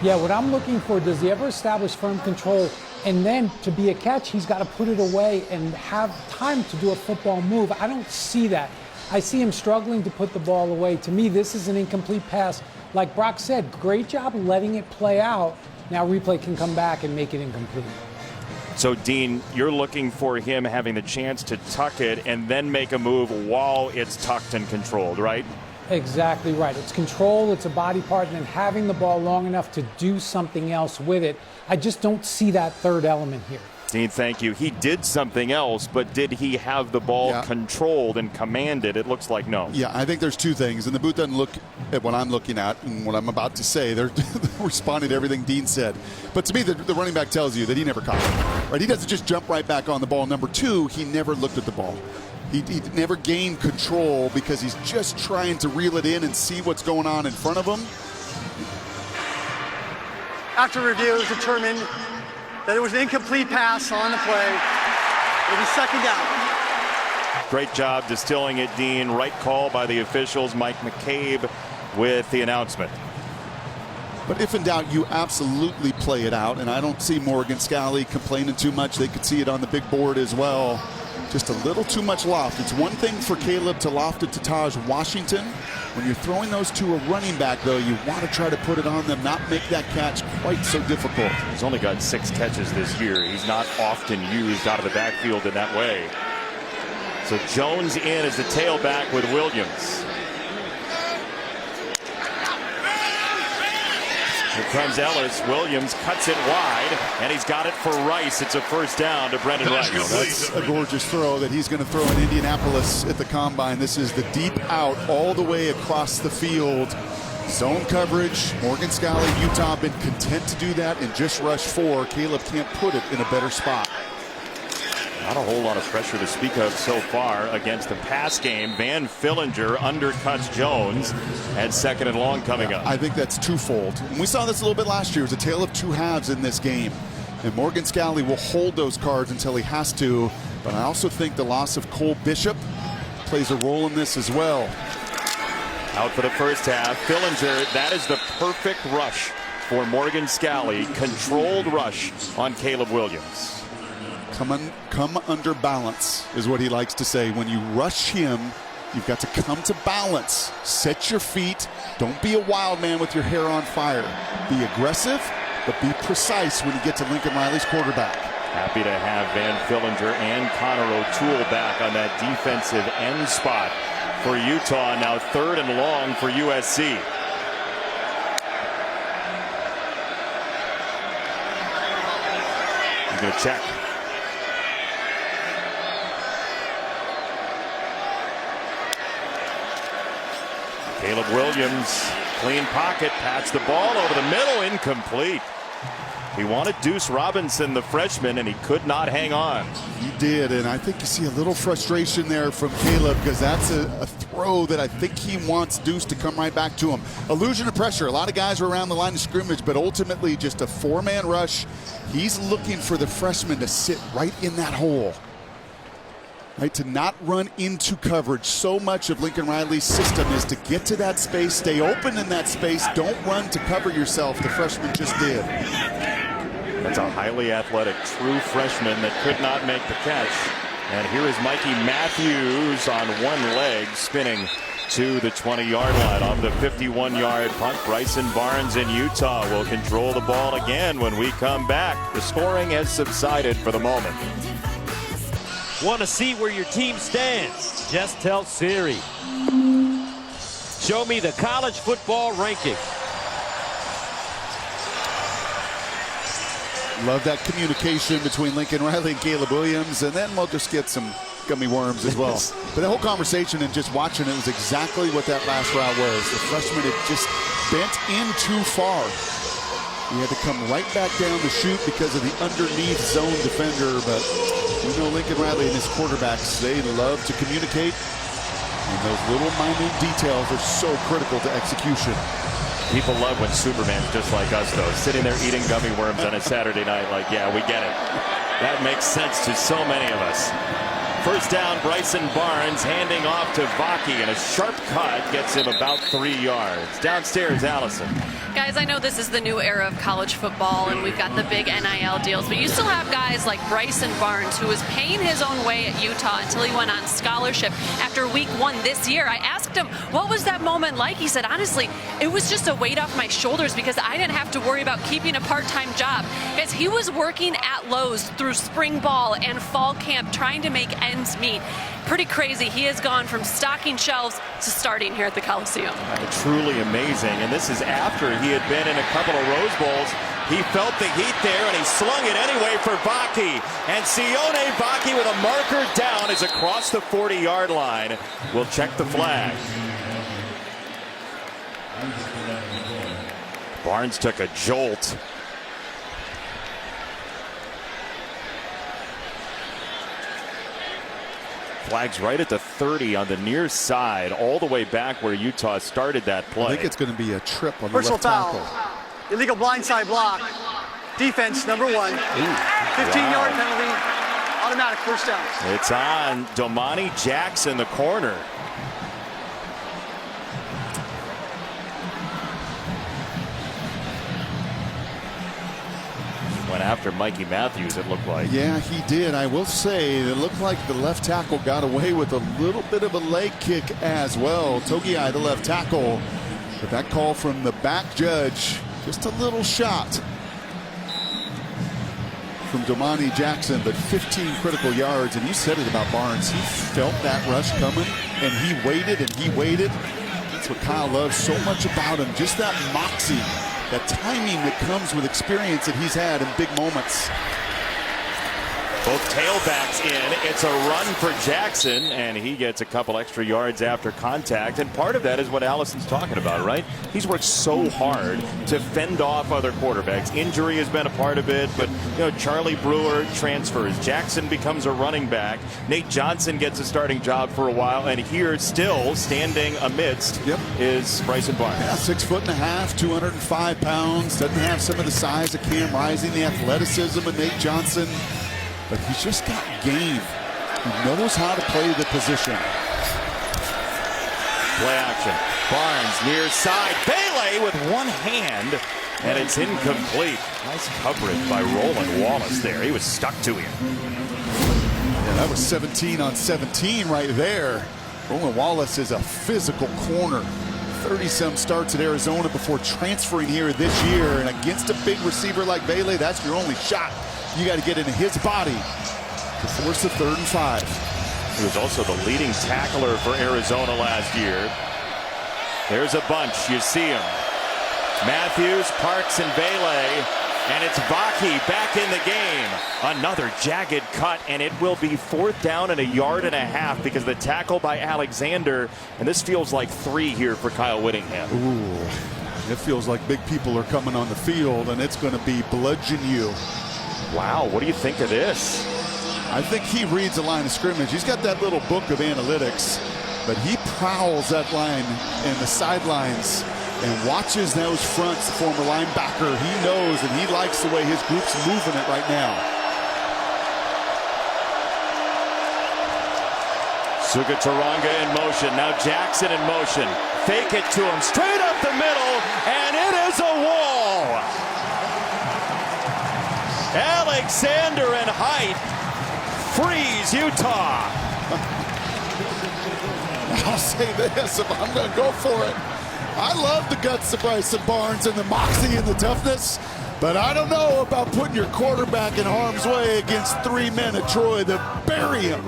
Yeah, what I'm looking for, does he ever establish firm control? And then to be a catch, he's got to put it away and have time to do a football move. I don't see that. I see him struggling to put the ball away. To me, this is an incomplete pass. Like Brock said, great job letting it play out. Now replay can come back and make it incomplete. So, Dean, you're looking for him having the chance to tuck it and then make a move while it's tucked and controlled, right? Exactly right. It's control, it's a body part, and then having the ball long enough to do something else with it. I just don't see that third element here. Dean, thank you. He did something else, but did he have the ball controlled and commanded? It looks like no. Yeah, I think there's two things, and the booth doesn't look at what I'm looking at and what I'm about to say. They're responding to everything Dean said. But to me, the running back tells you that he never caught it. Right? He doesn't just jump right back on the ball. Number two, he never looked at the ball. He never gained control because he's just trying to reel it in and see what's going on in front of him. After review, it was determined that it was an incomplete pass on the play. It was 2nd down. Great job distilling it, Dean. Right call by the officials. Mike McCabe with the announcement. But if in doubt, you absolutely play it out. And I don't see Morgan Scalley complaining too much. They could see it on the big board as well. Just a little too much loft. It's one thing for Caleb to loft it to Taj Washington. When you're throwing those to a running back, though, you want to try to put it on them, not make that catch quite so difficult. He's only got 6 catches this year. He's not often used out of the backfield in that way. So Jones in as the tailback with Williams. Here comes Ellis. Williams cuts it wide, and he's got it for Rice. It's a first down to Brendan Rice. That's a gorgeous throw that he's going to throw in Indianapolis at the Combine. This is the deep out all the way across the field. Zone coverage. Morgan Scalley, Utah, been content to do that and just rush 4. Caleb can't put it in a better spot. Not a whole lot of pressure to speak of so far against the pass game. Van Fillinger undercuts Jones, and 2nd and long coming up. I think that's twofold. And we saw this a little bit last year. It was a tale of two halves in this game. And Morgan Scalley will hold those cards until he has to. But I also think the loss of Cole Bishop plays a role in this as well. Out for the first half. Fillinger, that is the perfect rush for Morgan Scalley. Controlled rush on Caleb Williams. Come under balance is what he likes to say. When you rush him, you've got to come to balance. Set your feet. Don't be a wild man with your hair on fire. Be aggressive, but be precise when you get to Lincoln Riley's quarterback. Happy to have Van Fillinger and Connor O'Toole back on that defensive end spot for Utah. Now 3rd and long for USC. He's going to check. Caleb Williams, clean pocket, pats the ball over the middle, incomplete. He wanted Deuce Robinson, the freshman, and he could not hang on. He did, and I think you see a little frustration there from Caleb because that's a throw that I think he wants Deuce to come right back to him. Illusion of pressure. A lot of guys were around the line of scrimmage, but ultimately just a 4-man rush. He's looking for the freshman to sit right in that hole. Right, to not run into coverage. So much of Lincoln Riley's system is to get to that space, stay open in that space, don't run to cover yourself. The freshman just did. That's a highly athletic true freshman that could not make the catch. And here is Mikey Matthews on one leg, spinning to the 20-yard line off the 51-yard punt. Bryson Barnes in Utah will control the ball again when we come back. The scoring has subsided for the moment. Want to see where your team stands? Just tell Siri. Show me the college football ranking. Love that communication between Lincoln Riley and Caleb Williams, and then we'll just get some gummy worms as well. But the whole conversation and just watching it was exactly what that last route was. The freshman had just bent in too far. He had to come right back down the chute because of the underneath zone defender. But we know Lincoln Riley and his quarterbacks, they love to communicate. And those little minute details are so critical to execution. People love when Superman's just like us, though, sitting there eating gummy worms on a Saturday night like, yeah, we get it. That makes sense to so many of us. First down, Bryson Barnes handing off to Vaki, and a sharp cut gets him about 3 yards. Downstairs, Allison. Guys, I know this is the new era of college football, and we've got the big NIL deals, but you still have guys like Bryson Barnes, who was paying his own way at Utah until he went on scholarship after week 1 this year. I asked him, what was that moment like? He said, honestly, it was just a weight off my shoulders because I didn't have to worry about keeping a part-time job. Guys, he was working at Lowe's through spring ball and fall camp trying to make ends meet. Pretty crazy. He has gone from stocking shelves to starting here at the Coliseum. Truly amazing. And this is after he had been in a couple of Rose Bowls. He felt the heat there, and he slung it anyway for Vaki. And Sione Vaki with a marker down is across the 40-yard line. We'll check the flag. Barnes took a jolt. Flags right at the 30 on the near side, all the way back where Utah started that play. I think it's going to be a trip on the Personal left tackle. foul. Illegal blindside block. Defense, number 1. 15-yard penalty. Automatic first down. It's on Domani Jackson, the corner. Went after Mikey Matthews, it looked like. Yeah, he did. I will say it looked like the left tackle got away with a little bit of a leg kick as well. Togiai, the left tackle. But that call from the back judge, just a little shot from Domani Jackson, but 15 critical yards. And you said it about Barnes. He felt that rush coming, and he waited and he waited. That's what Kyle loves so much about him, just that moxie. That timing that comes with experience that he's had in big moments. Both tailbacks in. It's a run for Jackson, and he gets a couple extra yards after contact. And part of that is what Allison's talking about, right? He's worked so hard to fend off other quarterbacks. Injury has been a part of it, but you know, Charlie Brewer transfers. Jackson becomes a running back. Nate Johnson gets a starting job for a while, and here still standing amidst is Bryson Barnes. Yeah, 6'1.5", 205 pounds. Doesn't have some of the size of Cam Rising, the athleticism of Nate Johnson. But he's just got game. He knows how to play the position. Play action. Barnes near side. Bailey with one hand, and it's incomplete. Nice coverage by Roland Wallace there. He was stuck to him. Yeah, that was 17 on 17 right there. Roland Wallace is a physical corner. 30-some starts at Arizona before transferring here this year. And against a big receiver like Bailey, that's your only shot. You got to get into his body to force a 3rd and 5. He was also the leading tackler for Arizona last year. There's a bunch. You see him. Matthews, Parks, and Bailey. And it's Vaki back in the game. Another jagged cut, and it will be 4th down and 1.5 yards because of the tackle by Alexander. And this feels like 3 here for Kyle Whittingham. Ooh, it feels like big people are coming on the field, and it's going to be bludgeon you. Wow, what do you think of this? I think he reads a line of scrimmage. He's got that little book of analytics, but he prowls that line in the sidelines and watches those fronts. The former linebacker, he knows and he likes the way his group's moving it right now. Sugataranga in motion. Now Jackson in motion. Fake it to him. Straight up the middle, and it is a wall. Alexander and Height freeze Utah. I'll say this, if I'm going to go for it, I love the guts of Bryson Barnes and the moxie and the toughness, but I don't know about putting your quarterback in harm's way against 3 men at Troy that bury him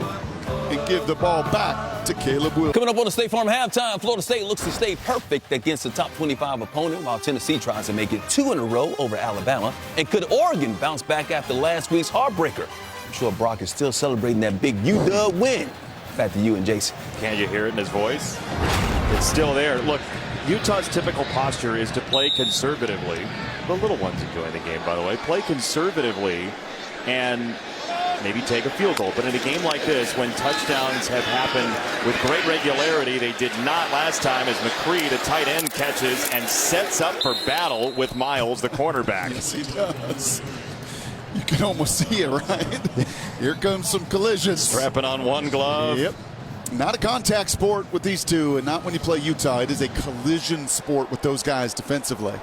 and give the ball back to Caleb Williams. Coming up on the State Farm halftime, Florida State looks to stay perfect against a top 25 opponent, while Tennessee tries to make it 2 in a row over Alabama. And could Oregon bounce back after last week's heartbreaker? I'm sure Brock is still celebrating that big UW win. Back to you and Jason. Can't you hear it in his voice? It's still there. Look, Utah's typical posture is to play conservatively. The little ones enjoying the game, by the way. Play conservatively and maybe take a field goal. But in a game like this, when touchdowns have happened with great regularity, they did not last time, as McCree, the tight end, catches and sets up for battle with Miles, the cornerback. Yes, he does. You can almost see it, right? Here comes some collisions. Strapping on one glove. Yep. Not a contact sport with these two, and not when you play Utah. It is a collision sport with those guys defensively.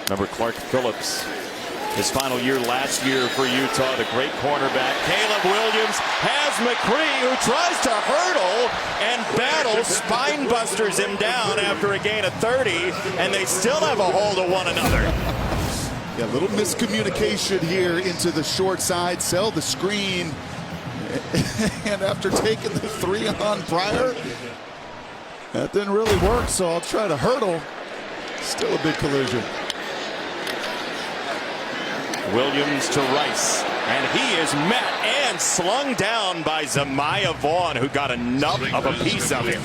Remember Clark Phillips, his final year last year for Utah, the great cornerback. Caleb Williams has McCree, who tries to hurdle and battle, spine busters him down after a gain of 30, and they still have a hold of one another. Yeah, a little miscommunication here into the short side. Sell the screen. And after taking the 3 on prior, that didn't really work, so I'll try to hurdle. Still a big collision. Williams to Rice, and he is met and slung down by Zamiah Vaughn, who got enough of a piece of him.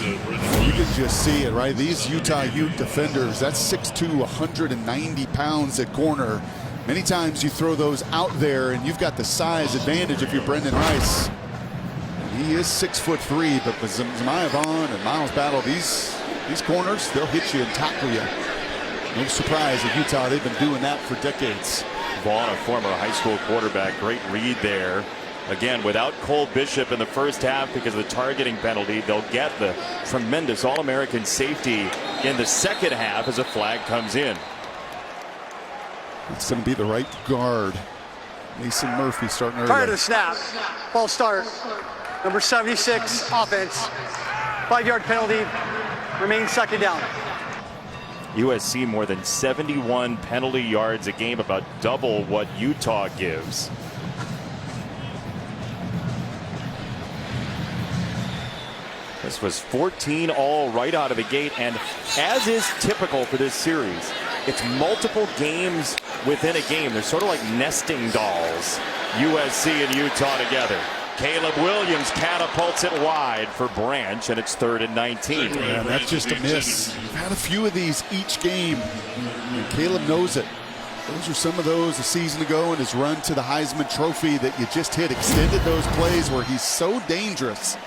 You can just see it, right? These Utah Ute defenders, that's 6'2", 190 pounds at corner. Many times you throw those out there, and you've got the size advantage if you're Brendan Rice. He is 6'3", but with Zamiah Vaughn and Miles Battle, these corners, they'll hit you and tackle you. No surprise at Utah, they've been doing that for decades. Vaughn, a former high school quarterback, great read there. Again, without Cole Bishop in the first half because of the targeting penalty, they'll get the tremendous All-American safety in the second half as a flag comes in. It's going to be the right guard. Mason Murphy starting early. Prior to the snap, ball start, number 76, offense, 5-yard penalty, remains 2nd down. USC more than 71 penalty yards a game, about double what Utah gives. This was 14 all right out of the gate, and as is typical for this series, it's multiple games within a game. They're sort of like nesting dolls, USC and Utah together. Caleb Williams catapults it wide for Branch, and it's 3rd and 19. Yeah, that's just a miss. We've had a few of these each game, and Caleb knows it. Those are some of those a season ago in his run to the Heisman Trophy that you just hit. Extended those plays where he's so dangerous,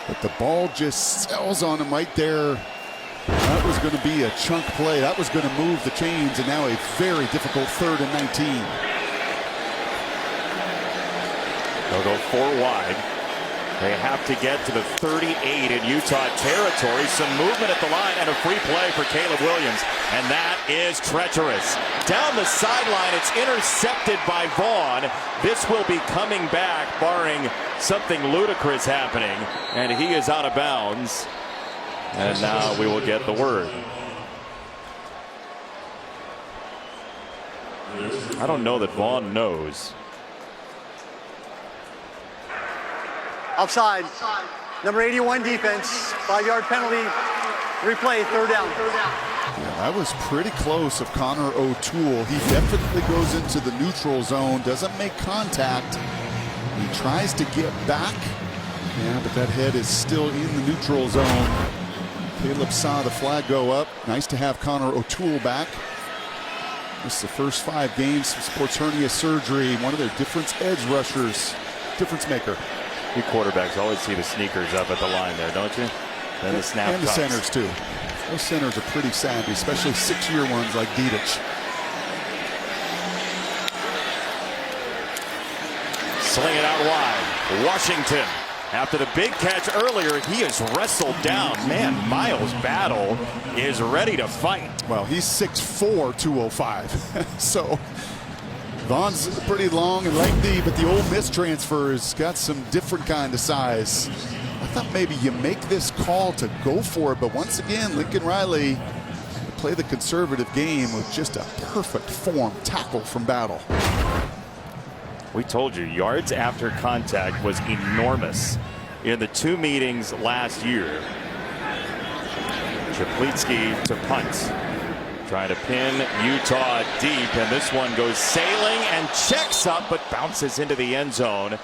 but the ball just sells on him right there. That was going to be a chunk play. That was going to move the chains, and now a very difficult 3rd and 19. They'll go 4 wide. They have to get to the 38 in Utah territory. Some movement at the line and a free play for Caleb Williams. And that is treacherous. Down the sideline, it's intercepted by Vaughn. This will be coming back, barring something ludicrous happening. And he is out of bounds. And now we will get the word. I don't know that Vaughn knows. Offside. Number 81 defense. 5-yard penalty. Replay. Third down. Yeah, that was pretty close of Connor O'Toole. He definitely goes into the neutral zone, doesn't make contact. He tries to get back. Yeah, but that head is still in the neutral zone. Caleb saw the flag go up. Nice to have Connor O'Toole back. This is the first 5 games from sports hernia surgery. One of their difference maker. You quarterbacks always see the sneakers up at the line there, don't you? Then the snap and the centers too. Those centers are pretty savvy, especially 6-year ones like Dedich. Sling it out wide. Washington. After the big catch earlier, he is wrestled down. Man, Miles Battle is ready to fight. Well, he's 6'4", 205. So Vaughn's pretty long and lengthy, but the Ole Miss transfer has got some different kind of size. I thought maybe you make this call to go for it, but once again, Lincoln Riley play the conservative game with just a perfect form tackle from Battle. We told you, yards after contact was enormous in the 2 meetings last year. Chaplitsky to punt. Trying to pin Utah deep, and this one goes sailing and checks up, but bounces into the end zone.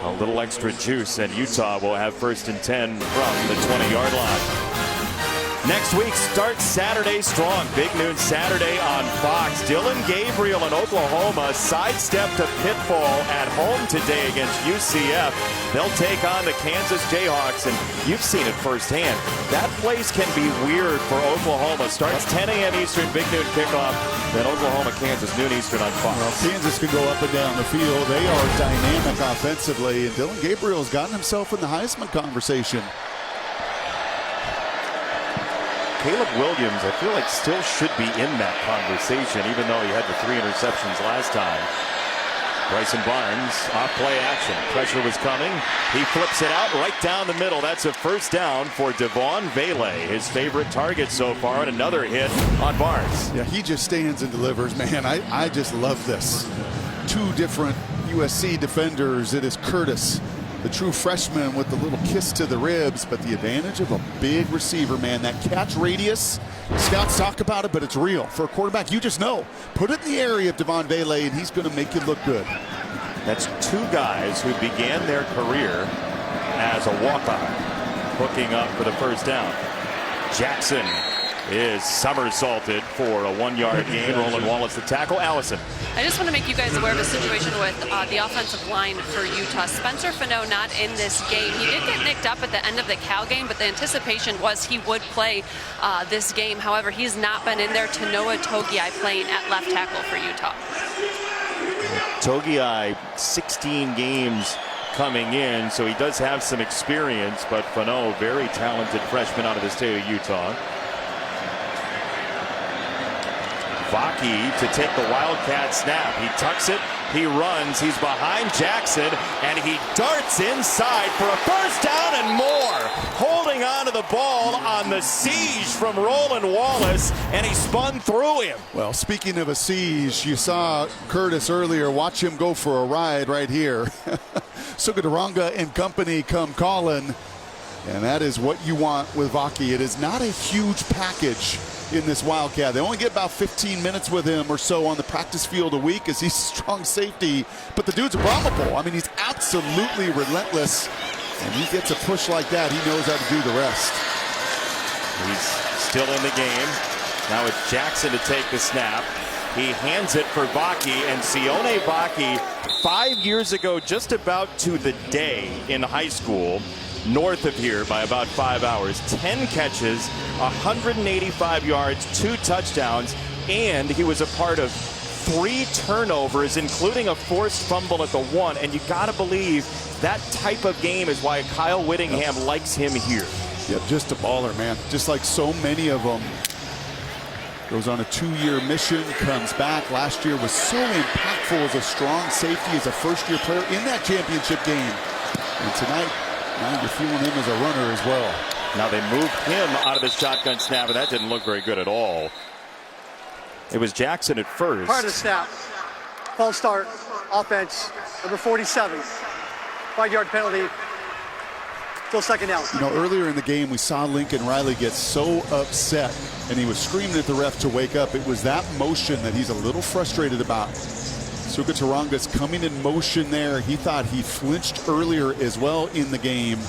A little extra juice, and Utah will have 1st and 10 from the 20-yard line. Next week starts Saturday strong. Big noon Saturday on Fox. Dylan Gabriel in Oklahoma sidestepped a pitfall at home today against UCF. They'll take on the Kansas Jayhawks, and you've seen it firsthand. That place can be weird for Oklahoma. Starts 10 a.m. Eastern, big noon kickoff. Then Oklahoma, Kansas, noon Eastern on Fox. Well, Kansas can go up and down the field. They are dynamic offensively, and Dylan Gabriel's gotten himself in the Heisman conversation. Caleb Williams, I feel like still should be in that conversation, even though he had the 3 interceptions last time. Bryson Barnes, off play action. Pressure was coming. He flips it out right down the middle. That's a 1st down for Devon Vele, his favorite target so far, and another hit on Barnes. Yeah, he just stands and delivers, man. I just love this. 2 different USC defenders. It is Curtis, the true freshman, with the little kiss to the ribs, but the advantage of a big receiver, man. That catch radius, scouts talk about it, but it's real. For a quarterback, you just know. Put it in the area of Devon Vele, and he's going to make you look good. That's 2 guys who began their career as a walk-on, hooking up for the 1st down. Jackson is somersaulted for a 1-yard gain. Roland Wallace the tackle. Allison. I just want to make you guys aware of a situation with the offensive line for Utah. Spencer Fano not in this game. He did get nicked up at the end of the Cal game, but the anticipation was he would play this game. However, he's not been in there. Tanoa Togiai playing at left tackle for Utah. Togiai, 16 games coming in, so he does have some experience, but Fano, very talented freshman out of the state of Utah. Vaki to take the Wildcat snap. He tucks it, he runs, he's behind Jackson, and he darts inside for a 1st down and more. Holding on to the ball on the siege from Roland Wallace, and he spun through him. Well, speaking of a siege, you saw Curtis earlier. Watch him go for a ride right here. Sugadaranga and company come calling, and that is what you want with Vaki. It is not a huge package in this Wildcat. They only get about 15 minutes with him or so on the practice field a week as he's strong safety, but the dude's probable. I mean, he's absolutely relentless, and he gets a push like that, he knows how to do the rest. He's still in the game. Now it's Jackson to take the snap. He hands it for Vaki, and Sione Vaki, 5 years ago, just about to the day in high school, north of here by about 5 hours, 10 catches, 185 yards, 2 touchdowns, and he was a part of 3 turnovers, including a forced fumble at the 1. And you got to believe that type of game is why Kyle Whittingham likes him here. Yeah, just a baller, man. Just like so many of them. Goes on a 2-year mission, comes back. Last year was so impactful as a strong safety, as a first-year player in that championship game. And tonight, now you're feeling him as a runner as well. Now they moved him out of the shotgun snap, and that didn't look very good at all. It was Jackson at first. Part of the snap. False start. Offense. Number 47. 5-yard penalty. Still second down. You know, earlier in the game, we saw Lincoln Riley get so upset, and he was screaming at the ref to wake up. It was that motion that he's a little frustrated about. Suka Taranga's coming in motion there. He thought he flinched earlier as well in the game.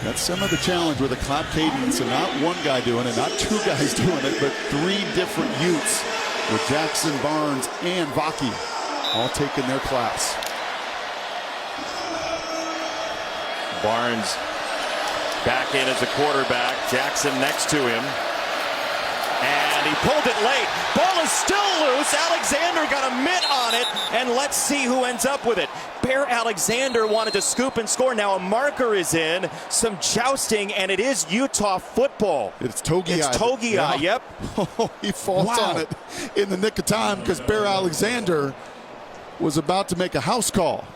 That's some of the challenge with a clap cadence, and not one guy doing it, not 2 guys doing it, but 3 different Utes with Jackson, Barnes, and Vaki all taking their claps. Barnes back in as a quarterback. Jackson next to him. And he pulled it late. Ball is still loose. Alexander got a mitt on it. And let's see who ends up with it. Bear Alexander wanted to scoop and score. Now a marker is in. Some jousting, and it is Utah football. It's Togiai. It's Togiai, yep. He falls on it in the nick of time because Bear Alexander was about to make a house call.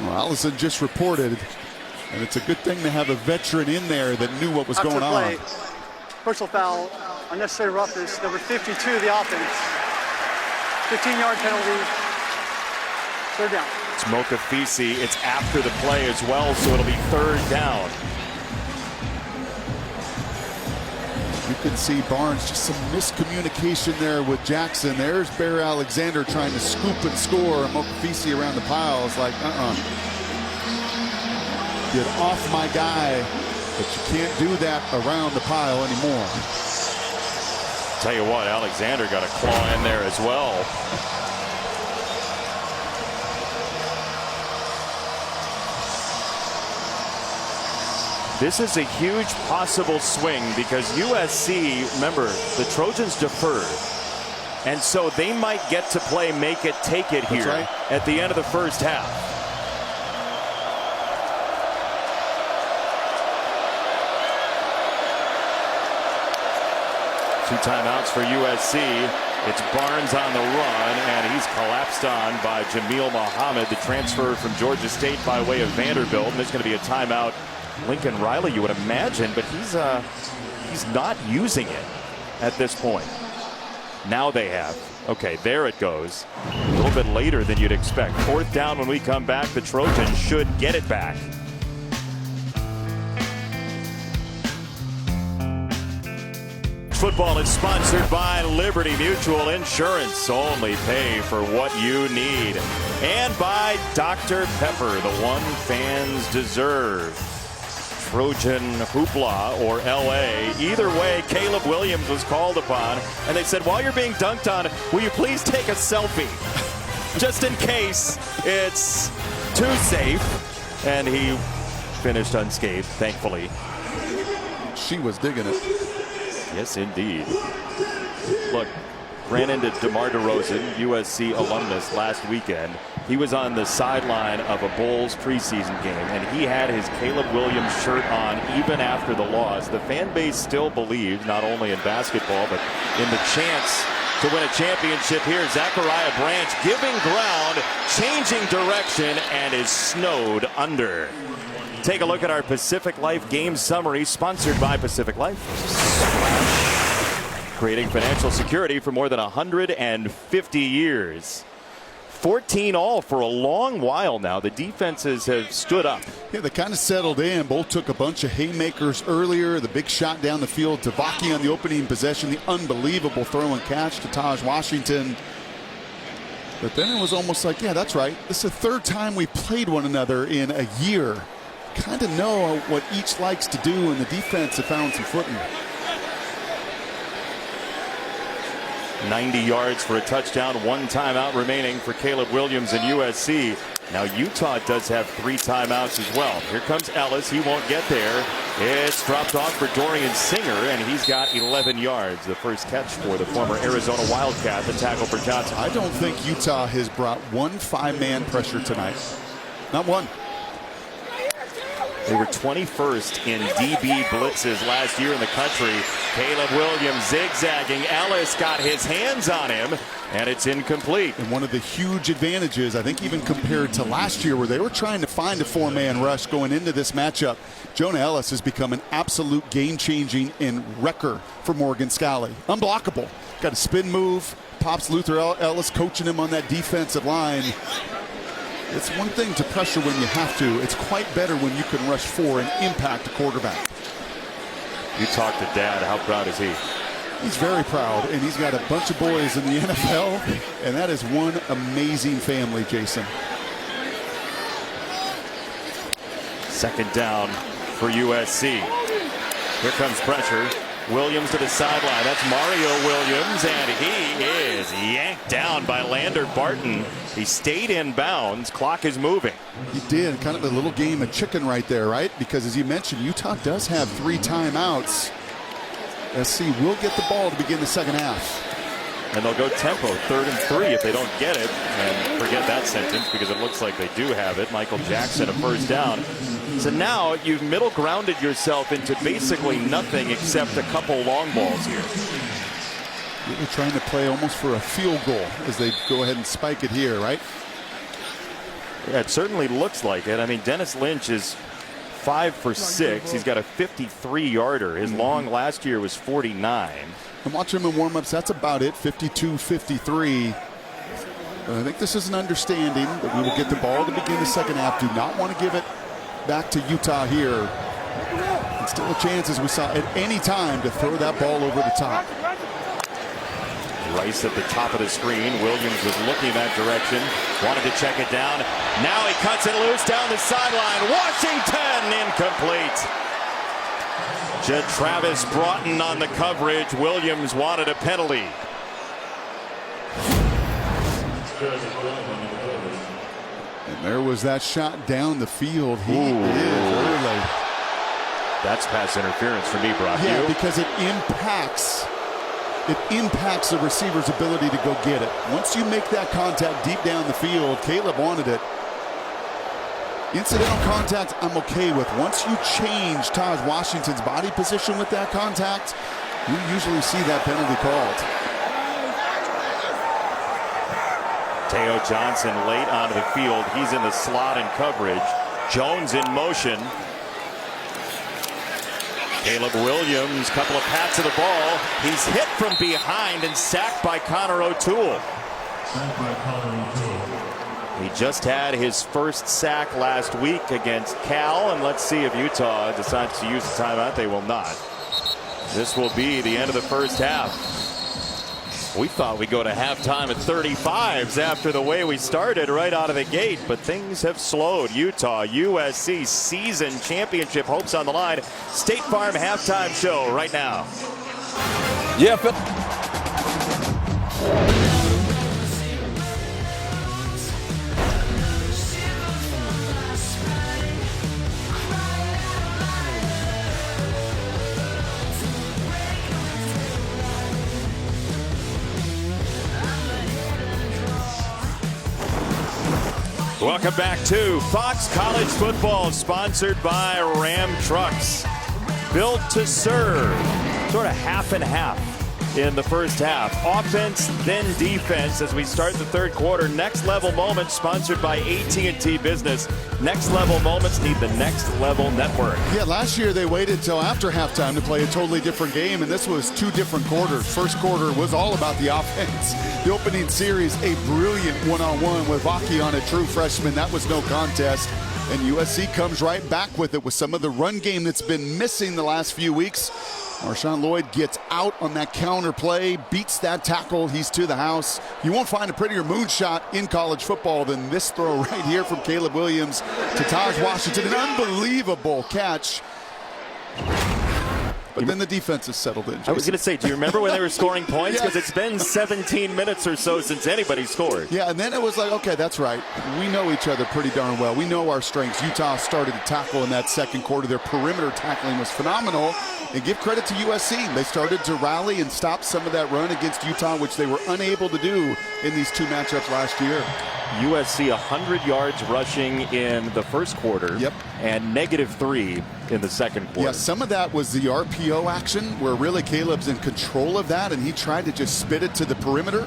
Well, Allison just reported, and it's a good thing to have a veteran in there that knew what was going on. Personal foul, unnecessary roughness, number 52 of the offense. 15-yard penalty, 3rd down. It's Mokafisi. It's after the play as well, so it'll be 3rd down. You can see Barnes, just some miscommunication there with Jackson. There's Bear Alexander trying to scoop and score. Mokafisi around the pile is like, get off my guy. But you can't do that around the pile anymore. Tell you what, Alexander got a claw in there as well. This is a huge possible swing because USC, remember, the Trojans deferred. And so they might get to play make it, take it here at the end of the first half. Two timeouts for USC. It's Barnes on the run, and he's collapsed on by Jameel Muhammad, the transfer from Georgia State by way of Vanderbilt. And there's going to be a timeout. Lincoln Riley, you would imagine, but he's not using it at this point. Now they have. Okay, there it goes. A little bit later than you'd expect. 4th down when we come back. The Trojans should get it back. Football is sponsored by Liberty Mutual Insurance. Only pay for what you need. And by Dr. Pepper, the one fans deserve. Trojan hoopla or LA. Either way, Caleb Williams was called upon, and they said, while you're being dunked on, will you please take a selfie? Just in case it's too safe. And he finished unscathed, thankfully. She was digging it. Yes, indeed. Look, ran into DeMar DeRozan, USC alumnus, last weekend. He was on the sideline of a Bulls preseason game, and he had his Caleb Williams shirt on even after the loss. The fan base still believes, not only in basketball, but in the chance to win a championship here. Zachariah Branch giving ground, changing direction, and is snowed under. Take a look at our Pacific Life game summary, sponsored by Pacific Life. Creating financial security for more than 150 years. 14 all for a long while now. The defenses have stood up. Yeah, they kind of settled in. Both took a bunch of haymakers earlier. The big shot down the field to Vaki on the opening possession. The unbelievable throw and catch to Taj Washington. But then it was almost like, yeah, that's right. This is the 3rd time we played one another in a year. Kind of know what each likes to do, and the defense have found some footing. 90 yards for a touchdown, 1 timeout remaining for Caleb Williams and USC. Now Utah does have 3 timeouts as well. Here comes Ellis. He won't get there. It's dropped off for Dorian Singer, and he's got 11 yards. The first catch for the former Arizona Wildcat, the tackle for Johnson. I don't think Utah has brought one 5-man pressure tonight. Not one. They were 21st in DB blitzes last year in the country. Caleb Williams zigzagging. Ellis got his hands on him, and it's incomplete. And one of the huge advantages, I think even compared to last year where they were trying to find a 4-man rush going into this matchup, Jonah Ellis has become an absolute game-changing and wrecker for Morgan Scalley. Unblockable. Got a spin move. Pops Luther Ellis coaching him on that defensive line. It's one thing to pressure when you have to. It's quite better when you can rush 4 and impact a quarterback. You talk to Dad. How proud is he? He's very proud, and he's got a bunch of boys in the NFL, and that is one amazing family, Jason. Second down for USC. Here comes pressure. Williams to the sideline. That's Mario Williams, and he is yanked down by Lander Barton. He stayed in bounds. Clock is moving. He did. Kind of a little game of chicken right there, right? Because as you mentioned, Utah does have 3 timeouts. SC will get the ball to begin the second half. And they'll go tempo, 3rd and 3 if they don't get it. And forget that sentence because it looks like they do have it. Michael Jackson, a first down. So now you've middle grounded yourself into basically nothing except a couple long balls here. They're trying to play almost for a field goal as they go ahead and spike it here, right? Yeah, it certainly looks like it. I mean, Dennis Lynch is 5 for 6. He's got a 53-yarder. His long last year was 49. I'm watching him in warm-ups. That's about it, 52-53. But I think this is an understanding that we will get the ball to begin the second half. Do not want to give it back to Utah here. And still a chance, as we saw, at any time to throw that ball over the top. Rice at the top of the screen. Williams was looking that direction. Wanted to check it down. Now he cuts it loose down the sideline. Washington incomplete. Travis Broughton on the coverage. Williams wanted a penalty. And there was that shot down the field. He is early. That's pass interference for me, Brock. Yeah, because it impacts the receiver's ability to go get it. Once you make that contact deep down the field, Caleb wanted it. Incidental contact, I'm okay with. Once you change Taj Washington's body position with that contact, you usually see that penalty called. Teo Johnson late onto the field. He's in the slot in coverage. Jones in motion. Caleb Williams, couple of pats of the ball. He's hit from behind and sacked by Connor O'Toole. He just had his first sack last week against Cal, and let's see if Utah decides to use the timeout. They will not. This will be the end of the first half. We thought we'd go to halftime at 35s after the way we started right out of the gate, but things have slowed. Utah, USC season championship hopes on the line. State Farm halftime show right now. Yeah, Phil. Welcome back to Fox College Football, sponsored by Ram Trucks. Built to serve, sort of half and half in the first half. Offense, then defense as we start the third quarter. Next level moments sponsored by AT&T Business. Next level moments need the next level network. Yeah, last year they waited till after halftime to play a totally different game, and this was 2 different quarters. First quarter was all about the offense. The opening series, a brilliant one-on-one with Vaki on a true freshman. That was no contest. And USC comes right back with it with some of the run game that's been missing the last few weeks. Marshawn Lloyd gets out on that counter play, beats that tackle. He's to the house. You won't find a prettier moonshot in college football than this throw right here from Caleb Williams to Taj Washington. An unbelievable catch. But then the defense has settled in. Jason. I was going to say, do you remember when they were scoring points? Because it's been 17 minutes or so since anybody scored. Yeah, and then it was like, okay, that's right. We know each other pretty darn well. We know our strengths. Utah started to tackle in that second quarter. Their perimeter tackling was phenomenal. And give credit to USC. They started to rally and stop some of that run against Utah, which they were unable to do in these two matchups last year. USC 100 yards rushing in the first quarter. Yep. And -3 in the second quarter. Yeah, some of that was the RPO action where really Caleb's in control of that, and he tried to just spit it to the perimeter.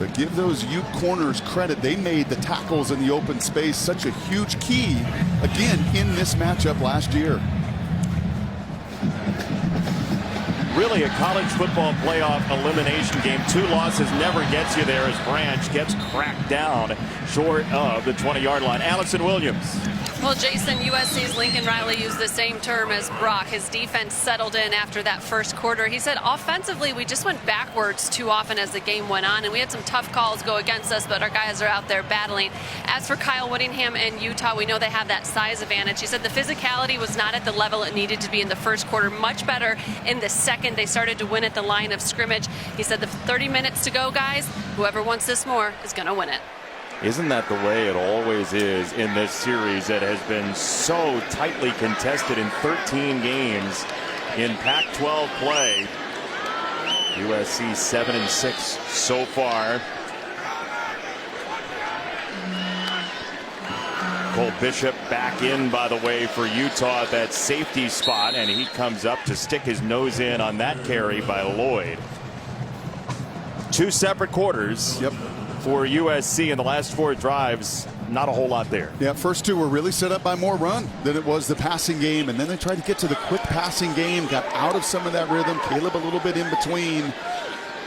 But give those Ute corners credit. They made the tackles in the open space such a huge key, again, in this matchup last year. Really a college football playoff elimination game. 2 losses never gets you there as Branch gets cracked down short of the 20-yard line. Allison Williams. Well, Jason, USC's Lincoln Riley used the same term as Brock. His defense settled in after that first quarter. He said offensively, we just went backwards too often as the game went on, and we had some tough calls go against us, but our guys are out there battling. As for Kyle Whittingham and Utah, we know they have that size advantage. He said the physicality was not at the level it needed to be in the first quarter. Much better in the second. They started to win at the line of scrimmage. He said the 30 minutes to go, guys, whoever wants this more is going to win it. Isn't that the way it always is in this series that has been so tightly contested in 13 games in Pac-12 play? USC 7-6 so far. Cole Bishop back in, by the way, for Utah at that safety spot, and he comes up to stick his nose in on that carry by Lloyd. 2 separate quarters. Yep. For USC in the last 4 drives, not a whole lot there. Yeah, first 2 were really set up by more run than it was the passing game, and then they tried to get to the quick passing game, got out of some of that rhythm. Caleb a little bit in between,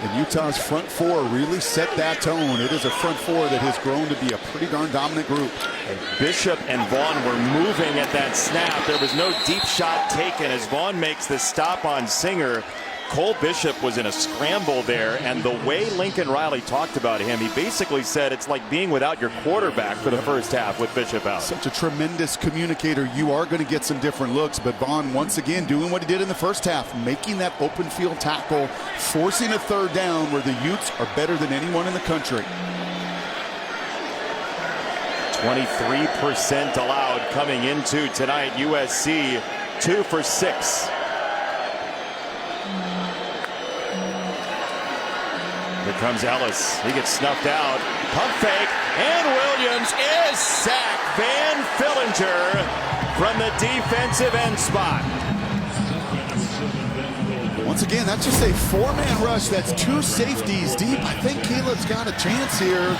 and Utah's front 4 really set that tone. It is a front 4 that has grown to be a pretty darn dominant group. Bishop and Vaughn were moving at that snap. There was no deep shot taken as Vaughn makes the stop on Singer. Cole Bishop was in a scramble there, and the way Lincoln Riley talked about him, he basically said it's like being without your quarterback for the first half with Bishop out. Such a tremendous communicator. You are going to get some different looks, but Vaughn once again doing what he did in the first half, making that open field tackle, forcing a 3rd down where the Utes are better than anyone in the country. 23% allowed coming into tonight. USC 2 for 6. Here comes Ellis. He gets snuffed out. Pump fake. And Williams is sacked. Van Fillinger from the defensive end spot. Once again, that's just a 4-man rush. That's 2 safeties deep. I think Caleb's got a chance here.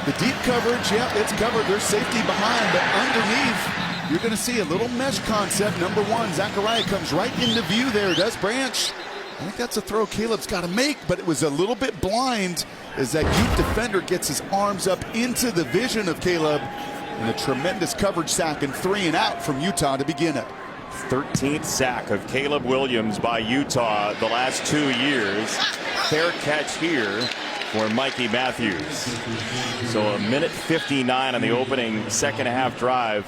The deep coverage, yep, it's covered. There's safety behind, but underneath, you're going to see a little mesh concept. Number 1, Zachariah comes right into view there. Does Branch. I think that's a throw Caleb's got to make, but it was a little bit blind as that Ute defender gets his arms up into the vision of Caleb. And a tremendous coverage sack and 3 and out from Utah to begin it. 13th sack of Caleb Williams by Utah the last 2 years. Fair catch here for Mikey Matthews. So a minute 59 on the opening second half drive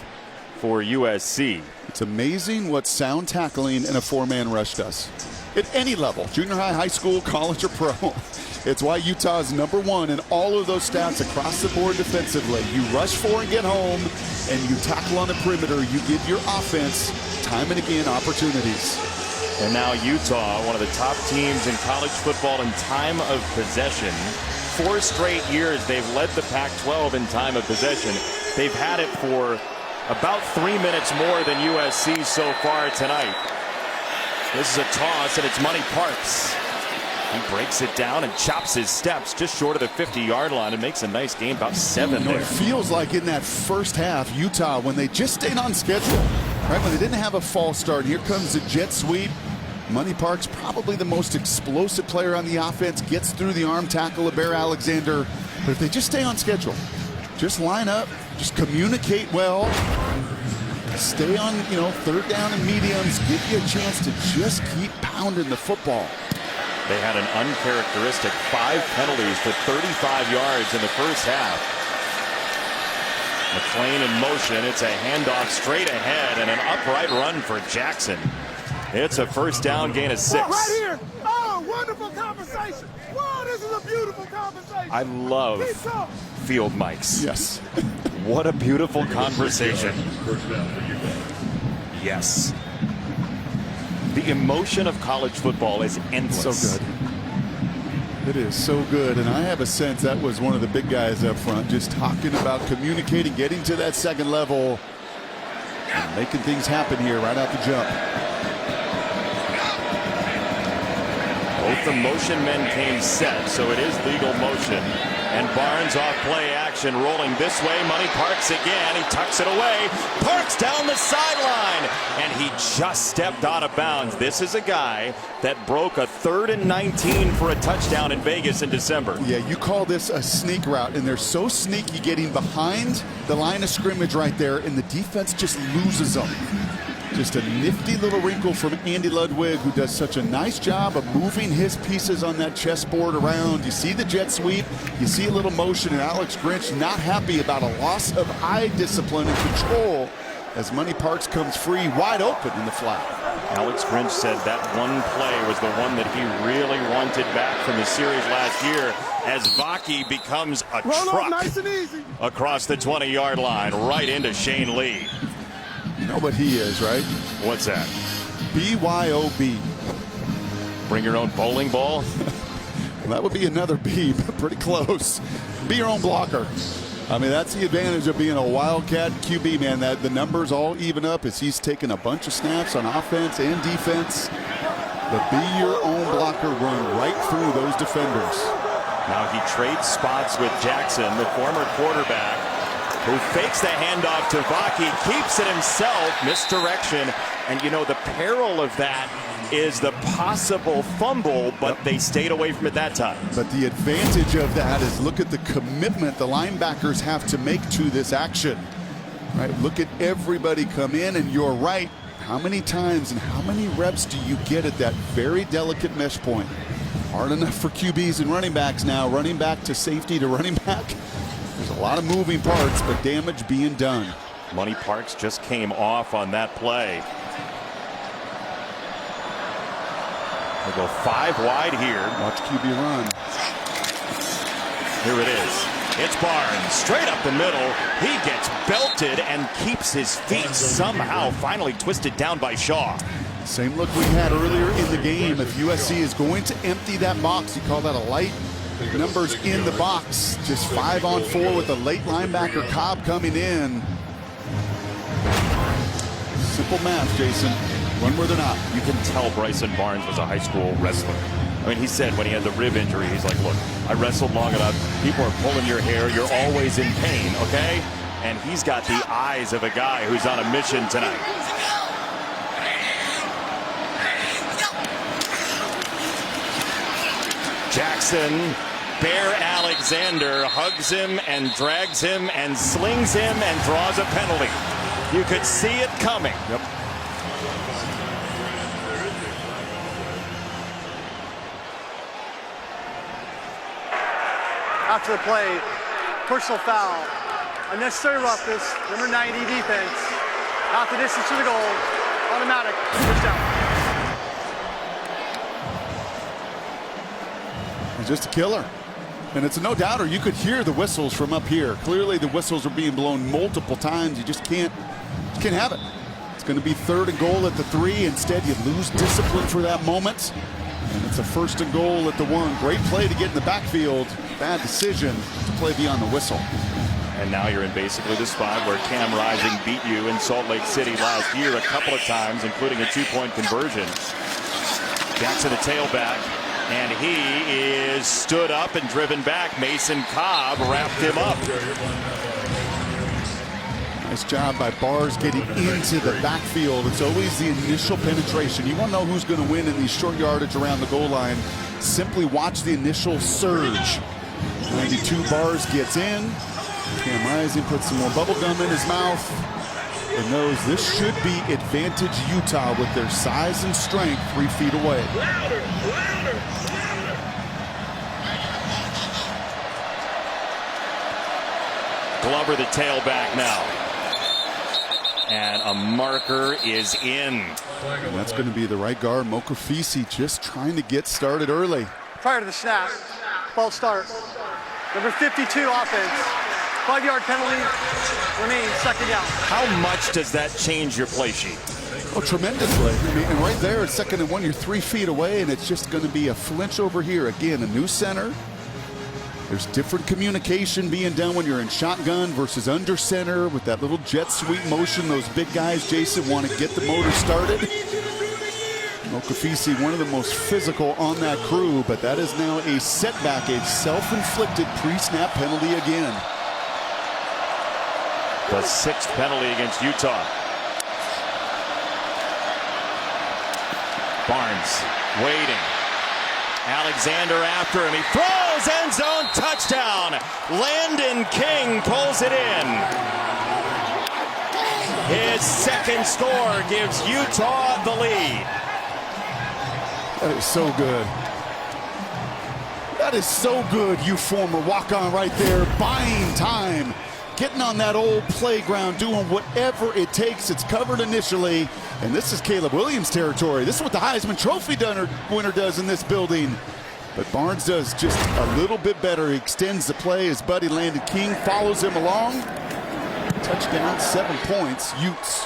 for USC. It's amazing what sound tackling in a 4-man rush does. At any level, junior high, high school, college, or pro. It's why Utah is number 1 in all of those stats across the board defensively. You rush 4 and get home, and you tackle on the perimeter. You give your offense, time and again, opportunities. And now Utah, one of the top teams in college football in time of possession. 4 straight years they've led the Pac-12 in time of possession. They've had it for about 3 minutes more than USC so far tonight. This is a toss, and it's Money Parks. He breaks it down and chops his steps just short of the 50-yard line and makes a nice gain, about 7 there. It feels like in that first half, Utah, when they just stayed on schedule, right, when they didn't have a false start, here comes the jet sweep. Money Parks, probably the most explosive player on the offense, gets through the arm tackle of Bear Alexander. But if they just stay on schedule, just line up, just communicate well, stay on, 3rd down and mediums, give you a chance to just keep pounding the football. They had an uncharacteristic 5 penalties for 35 yards in the first half. McClain in motion. It's a handoff straight ahead and an upright run for Jackson. It's a first down, gain of 6. Right here. Oh, wonderful conversation. Wow, this is a beautiful conversation. I love field mics. Yes. What a beautiful conversation. Yes. The emotion of college football is endless. So good. It is so good, and I have a sense that was one of the big guys up front, just talking about communicating, getting to that second level, and making things happen here right out the jump. Both the motion men came set, so it is legal motion. And Barnes off play action, rolling this way. Money Parks again. He tucks it away. Parks down the sideline. And he just stepped out of bounds. This is a guy that broke a 3rd and 19 for a touchdown in Vegas in December. Yeah, you call this a sneak route, and they're so sneaky getting behind the line of scrimmage right there, and the defense just loses them. Just a nifty little wrinkle from Andy Ludwig, who does such a nice job of moving his pieces on that chessboard around. You see the jet sweep, you see a little motion, and Alex Grinch not happy about a loss of eye discipline and control as Money Parks comes free, wide open in the flat. Alex Grinch said that one play was the one that he really wanted back from the series last year, as Vaki becomes a truck nice and easy across the 20-yard line right into Shane Lee. You know what he is, right? What's that? BYOB. Bring your own bowling ball? Well, that would be another B, but pretty close. Be your own blocker. I mean, that's the advantage of being a Wildcat QB, man. That the numbers all even up as he's taking a bunch of snaps on offense and defense. But be your own blocker, run right through those defenders. Now he trades spots with Jackson, the former quarterback, who fakes the handoff to Vaki, keeps it himself, misdirection. And, you know, the peril of that is the possible fumble, but they stayed away from it that time. But the advantage of that is look at the commitment the linebackers have to make to this action. Right? Look at everybody come in, and you're right. How many times and how many reps do you get at that very delicate mesh point? Hard enough for QBs and running backs now, running back to safety to running back. There's a lot of moving parts, but damage being done. Money Parks just came off on that play. They go 5 wide here. Watch QB run. Here it is. It's Barnes, straight up the middle. He gets belted and keeps his feet somehow finally twisted down by Shaw. Same look we had earlier in the game. If USC is going to empty that box, you call that a light numbers in the box. Just 5 on 4 with a late linebacker Cobb coming in. Simple math, Jason. Run where they're not. You can tell Bryson Barnes was a high school wrestler. I mean, he said when he had the rib injury, he's like, look, I wrestled long enough. People are pulling your hair. You're always in pain, okay? And he's got the eyes of a guy who's on a mission tonight. Jackson, Bear Alexander hugs him and drags him and slings him and draws a penalty. You could see it coming. Yep. After the play, personal foul, unnecessary roughness, number 90 defense, out the distance to the goal, automatic, first down. He's just a killer. And it's a no doubter. You could hear the whistles from up here. Clearly the whistles are being blown multiple times. You just can't have it. It's going to be 3rd and goal at the 3. Instead, you lose discipline for that moment. And it's a 1st and goal at the 1. Great play to get in the backfield. Bad decision to play beyond the whistle. And now you're in basically the spot where Cam Rising beat you in Salt Lake City last year a couple of times, including a 2-point conversion. Jackson, a tailback, and he is stood up and driven back. Mason Cobb wrapped him up. Nice job by Bars getting into the backfield. It's always the initial penetration. You want to know who's going to win in these short yardage around the goal line. Simply watch the initial surge. 92 Bars gets in. Cam Rising puts some more bubble gum in his mouth and knows this should be advantage Utah with their size and strength 3 feet away. Glover, the tailback now. And a marker is in. And that's going to be the right guard, Mokafisi, just trying to get started early. Prior to the snap, false start. Number 52 offense. 5-yard penalty, remains second down. How much does that change your play sheet? Oh, tremendously. I mean, and right there, it's 2nd and 1, you're 3 feet away, and it's just going to be a flinch over here. Again, a new center. There's different communication being done when you're in shotgun versus under center with that little jet sweep motion. Those big guys, Jason, want to get the motor started. Mokafisi, one of the most physical on that crew, but that is now a setback, a self-inflicted pre-snap penalty again. The 6th penalty against Utah. Barnes waiting. Alexander after him. He throws, end zone, touchdown. Landon King pulls it in. His 2nd score gives Utah the lead. That is so good. That is so good, you former walk-on right there, buying time. Getting on that old playground, doing whatever it takes. It's covered initially, and this is Caleb Williams territory. This is what the Heisman Trophy winner does in this building. But Barnes does just a little bit better. He extends the play. His buddy Landon King follows him along. Touchdown, 7 points, Utes.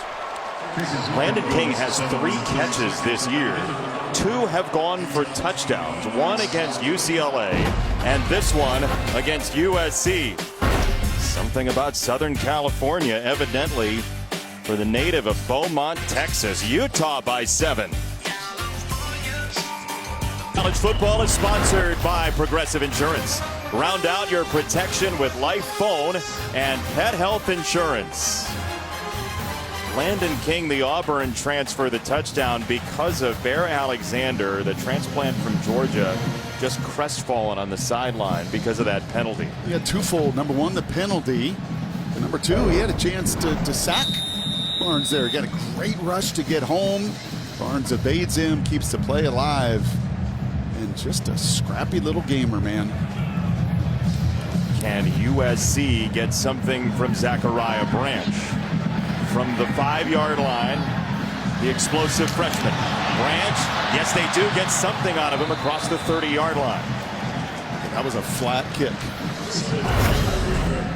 Landon King has 3 catches this year. 2 have gone for touchdowns. 1 against UCLA, and this one against USC. Something about Southern California, evidently, for the native of Beaumont, Texas. Utah by 7. College football is sponsored by Progressive Insurance. Round out your protection with Life Phone and Pet Health Insurance. Landon King, the Auburn transfer, the touchdown because of Bear Alexander, the transplant from Georgia, just crestfallen on the sideline because of that penalty. He had twofold. Number 1, the penalty. And number 2, he had a chance to sack Barnes there. He got a great rush to get home. Barnes evades him, keeps the play alive. And just a scrappy little gamer, man. Can USC get something from Zachariah Branch? From the 5-yard line, the explosive freshman. Branch, yes, they do get something out of him across the 30-yard line. That was a flat kick.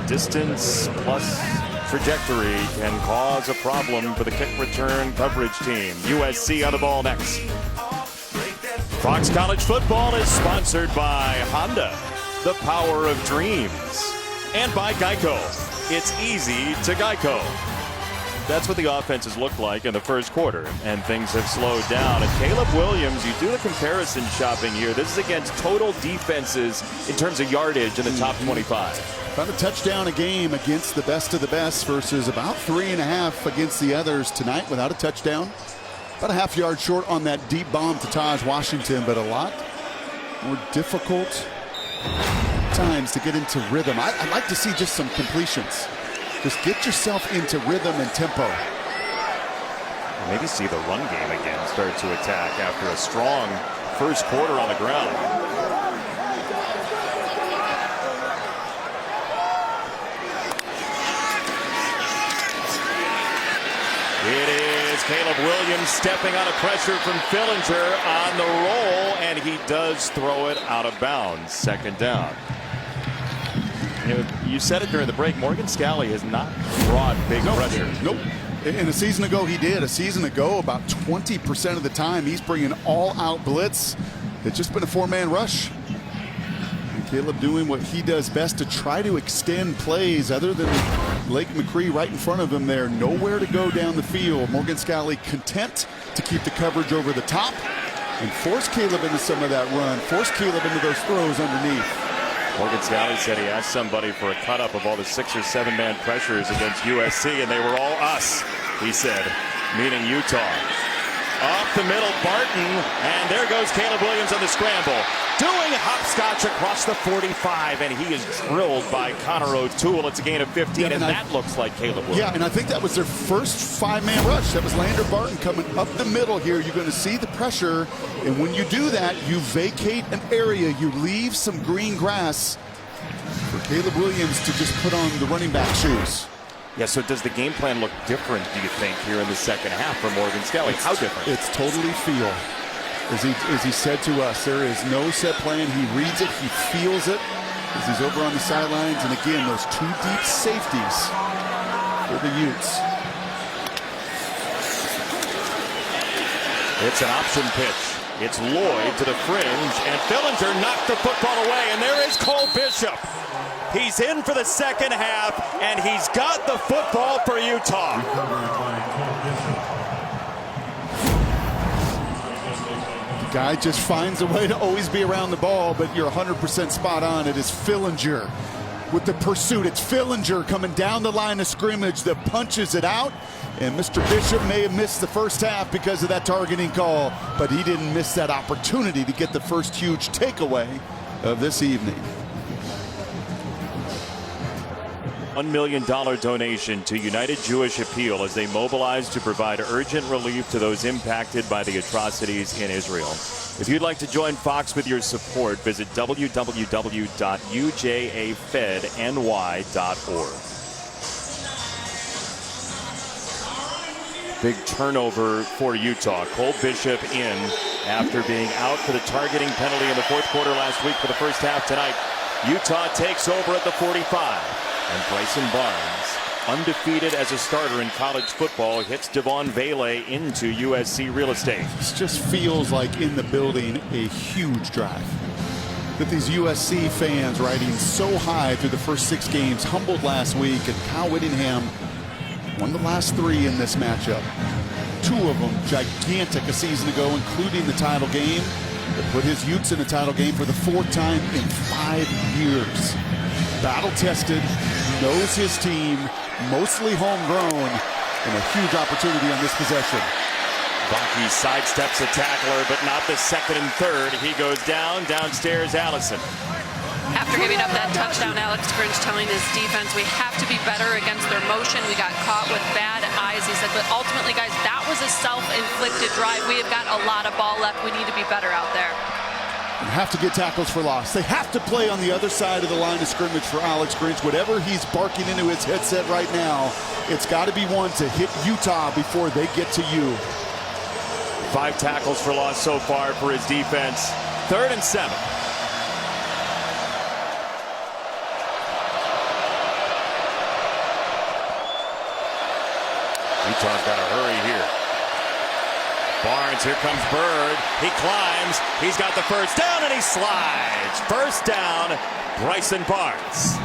Distance plus trajectory can cause a problem for the kick return coverage team. USC on the ball next. Fox College Football is sponsored by Honda, the power of dreams, and by Geico. It's easy to Geico. That's what the offenses looked like in the first quarter, and things have slowed down. And Caleb Williams, you do the comparison shopping here. This is against total defenses in terms of yardage in the top 25. About a touchdown a game against the best of the best versus about 3.5 against the others tonight without a touchdown. About a half-yard short on that deep bomb to Taj Washington, but a lot more difficult times to get into rhythm. I'd like to see just some completions. Just get yourself into rhythm and tempo. Maybe see the run game again start to attack after a strong first quarter on the ground. It is Caleb Williams stepping out of pressure from Fillinger on the roll, and he does throw it out of bounds. 2nd down. You said it during the break. Morgan Scalley has not brought big pressure. Nope. And a season ago he did. A season ago, about 20% of the time, he's bringing all-out blitz. It's just been a 4-man rush. And Caleb doing what he does best to try to extend plays other than Lake McCree right in front of him there. Nowhere to go down the field. Morgan Scalley content to keep the coverage over the top and force Caleb into some of that run. Force Caleb into those throws underneath. Morgan Scalley said he asked somebody for a cut-up of all the 6- or 7-man pressures against USC, and they were all us, he said, meaning Utah. Up the middle, Barton, and there goes Caleb Williams on the scramble. Doing hopscotch across the 45, and he is drilled by Connor O'Toole. It's a gain of 15, and that looks like Caleb Williams. Yeah, and I think that was their first 5-man rush. That was Lander Barton coming up the middle here. You're going to see the pressure, and when you do that, you vacate an area. You leave some green grass for Caleb Williams to just put on the running back shoes. Yeah, so does the game plan look different, do you think, here in the second half for Morgan Skelly? How different? It's totally feel. As he said to us, there is no set plan. He reads it, he feels it as he's over on the sidelines. And again, those two deep safeties for the Utes. It's an option pitch. It's Lloyd to the fringe, and Fillinger knocked the football away, and there is Cole Bishop. He's in for the second half, and he's got the football for Utah. The guy just finds a way to always be around the ball, but you're 100% spot on. It is Fillinger with the pursuit. It's Fillinger coming down the line of scrimmage that punches it out. And Mr. Bishop may have missed the first half because of that targeting call, but he didn't miss that opportunity to get the first huge takeaway of this evening. $1 million donation to United Jewish Appeal as they mobilize to provide urgent relief to those impacted by the atrocities in Israel. If you'd like to join Fox with your support, visit www.ujafedny.org. Big turnover for Utah. Cole Bishop in after being out for the targeting penalty in the fourth quarter last week for the first half tonight. Utah takes over at the 45. And Bryson Barnes, undefeated as a starter in college football, hits Devon Vele into USC real estate. This just feels like in the building a huge drive. That these USC fans riding so high through the first 6 games, humbled last week, and Kyle Whittingham won the last 3 in this matchup. 2 of them gigantic a season ago, including the title game. That put his Utes in the title game for the 4th time in 5 years. Battle-tested, knows his team, mostly homegrown, and a huge opportunity on this possession. Baki sidesteps a tackler, but not the second and third. He goes downstairs Allison. After giving up that touchdown, Alex Grinch telling his defense, we have to be better against their motion. We got caught with bad eyes, he said, but ultimately, guys, that was a self-inflicted drive. We have got a lot of ball left. We need to be better out there. You have to get tackles for loss. They have to play on the other side of the line of scrimmage for Alex Grinch. Whatever he's barking into his headset right now, it's got to be one to hit Utah before they get to you. 5 tackles for loss so far for his defense. 3rd and 7. Utah's got to hurry here. Barnes, here comes Bird. He climbs. He's got the first down, and he slides. First down, Bryson Barnes.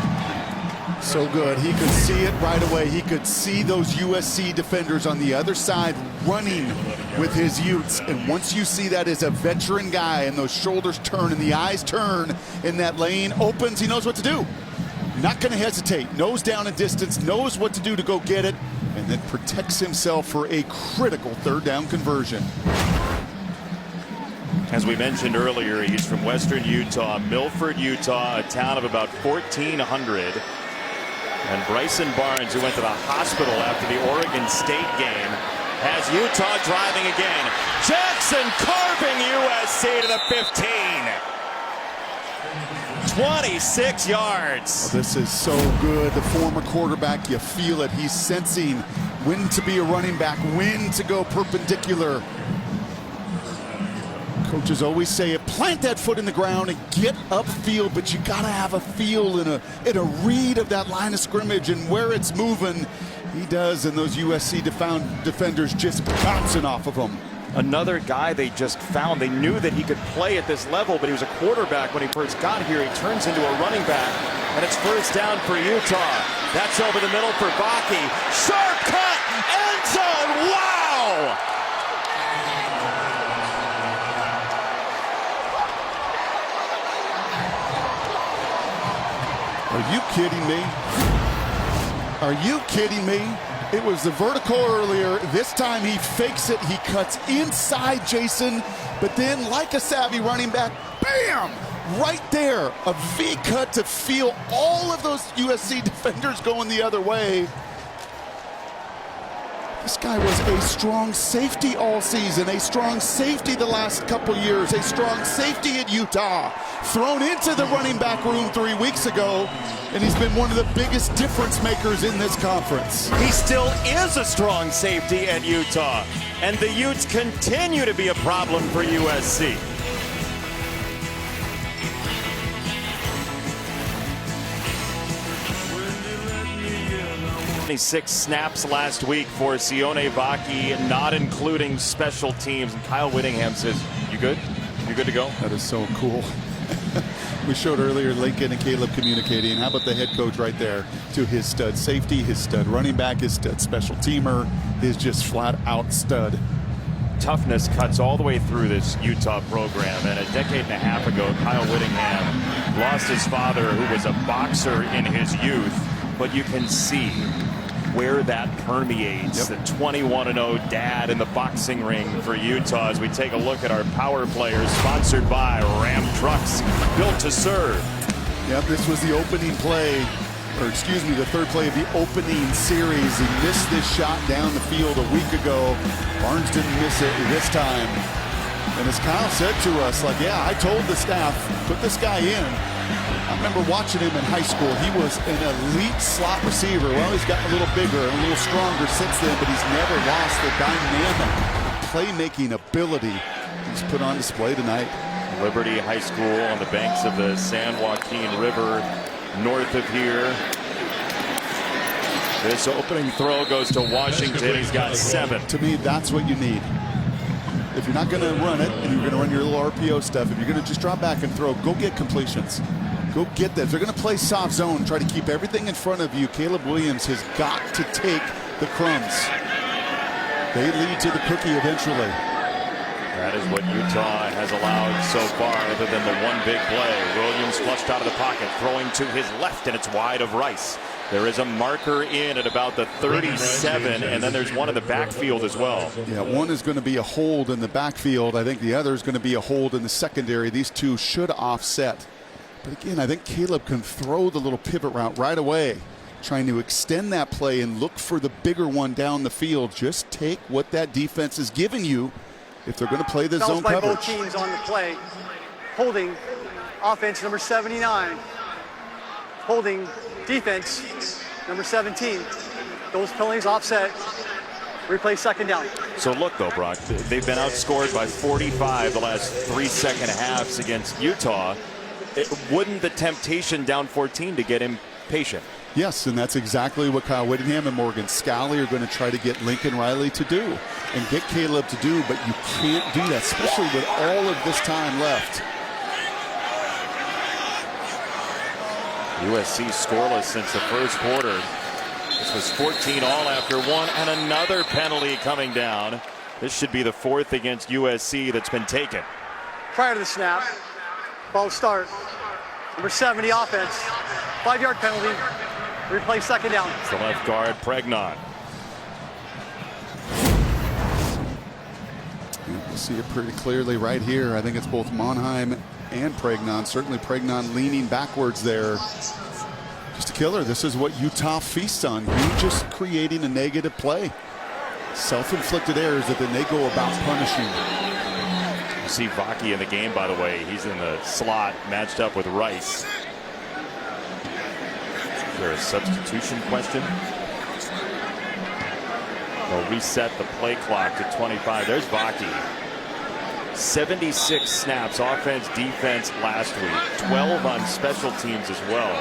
So good. He could see it right away. He could see those USC defenders on the other side running with his Utes. And once you see that as a veteran guy and those shoulders turn and the eyes turn in that lane opens, he knows what to do. Not going to hesitate. Nose down in distance, knows what to do to go get it, and then protects himself for a critical 3rd down conversion. As we mentioned earlier, he's from western Utah, Milford, Utah, a town of about 1,400. And Bryson Barnes, who went to the hospital after the Oregon State game, has Utah driving again. Jackson carving USC to the 15. 26 yards. Oh, this is so good. The former quarterback, you feel it. He's sensing when to be a running back, when to go perpendicular. Coaches always say it, plant that foot in the ground and get upfield, but you got to have a feel and a read of that line of scrimmage and where it's moving. He does, and those USC defenders just bouncing off of him. Another guy they just found. They knew that he could play at this level, but he was a quarterback when he first got here. He turns into a running back, and it's first down for Utah. That's over the middle for Baki. Sharp cut, end zone, wow! Are you kidding me? Are you kidding me? It was the vertical earlier. This time he fakes it. He cuts inside Jason, but then like a savvy running back, bam! Right there, a V cut to feel all of those USC defenders going the other way. This guy was a strong safety all season, a strong safety the last couple years, a strong safety at Utah. Thrown into the running back room 3 weeks ago, and he's been one of the biggest difference makers in this conference. He still is a strong safety at Utah, and the Utes continue to be a problem for USC. 26 snaps last week for Sione Vaki, not including special teams. And Kyle Whittingham says, "You good? You good to go?" That is so cool. We showed earlier Lincoln and Caleb communicating. How about the head coach right there to his stud safety, his stud running back, his stud special teamer, his just flat out stud. Toughness cuts all the way through this Utah program, and a decade and a half ago, Kyle Whittingham lost his father, who was a boxer in his youth, but you can see where that permeates. The 21-0 dad in the boxing ring for Utah as we take a look at our power players, sponsored by Ram Trucks, built to serve. Yep, this was the opening play, or excuse me, the third play of the opening series. He missed this shot down the field a week ago. Barnes didn't miss it this time. And as Kyle said to us, like, yeah, I told the staff, put this guy in. I remember watching him in high school. He was an elite slot receiver. Well, he's gotten a little bigger and a little stronger since then, but he's never lost the dynamic playmaking ability he's put on display tonight. Liberty High School on the banks of the San Joaquin River, north of here. This opening throw goes to Washington. He's got 7. To me, that's what you need. If you're not going to run it and you're going to run your little RPO stuff, if you're going to just drop back and throw, go get completions. Go get that. If they're going to play soft zone, try to keep everything in front of you. Caleb Williams has got to take the crumbs. They lead to the cookie eventually. That is what Utah has allowed so far, other than the one big play. Williams flushed out of the pocket, throwing to his left, and it's wide of Rice. There is a marker in at about the 37, and then there's one in the backfield as well. Yeah, one is going to be a hold in the backfield. I think the other is going to be a hold in the secondary. These two should offset. But again, I think Caleb can throw the little pivot route right away, trying to extend that play and look for the bigger one down the field. Just take what that defense is giving you if they're going to play the zone coverage. Both teams on the play. Holding offense number 79. Holding defense number 17. Those penalties offset. Replay second down. So look though, Brock, they've been outscored by 45 the last 3 second halves against Utah. Wouldn't the temptation down 14 to get impatient? Yes, and that's exactly what Kyle Whittingham and Morgan Scalley are going to try to get Lincoln Riley to do and get Caleb to do, but you can't do that, especially with all of this time left. USC scoreless since the first quarter. This was 14 all after one, and another penalty coming down. This should be the 4th against USC that's been taken. Prior to the snap, ball start. Number 70 offense. 5-yard penalty. Replay second down. It's the left guard, Pregnon. We'll see it pretty clearly right here. I think it's both Monheim and Pregnon. Certainly Pregnon leaning backwards there. Just a killer. This is what Utah feasts on. You just creating a negative play. Self-inflicted errors that then they go about punishing. You see Vaki in the game, by the way. He's in the slot, matched up with Rice. Is there a substitution question? They'll reset the play clock to 25. There's Vaki. 76 snaps, offense, defense last week. 12 on special teams as well.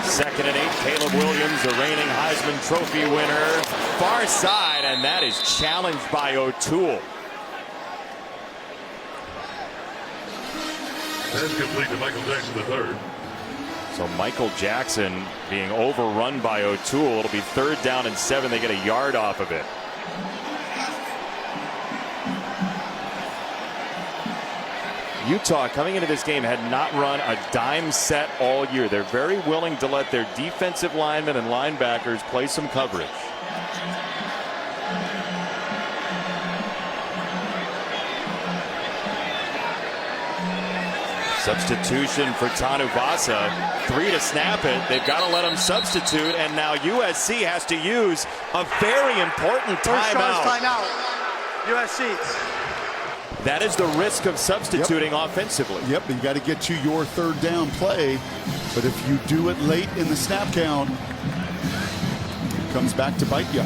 Second and 8, Caleb Williams, the reigning Heisman Trophy winner. Far side, and that is challenged by O'Toole. That's complete to Michael Jackson III. So Michael Jackson being overrun by O'Toole. It'll be 3rd down and 7. They get a yard off of it. Utah, coming into this game, had not run a dime set all year. They're very willing to let their defensive linemen and linebackers play some coverage. Substitution for Tanuvasa. 3 to snap it. They've got to let him substitute, and now USC has to use a very important timeout. Timeout. USC. That is the risk of substituting offensively. Yep, but you got to get to your third down play. But if you do it late in the snap count, it comes back to bite you.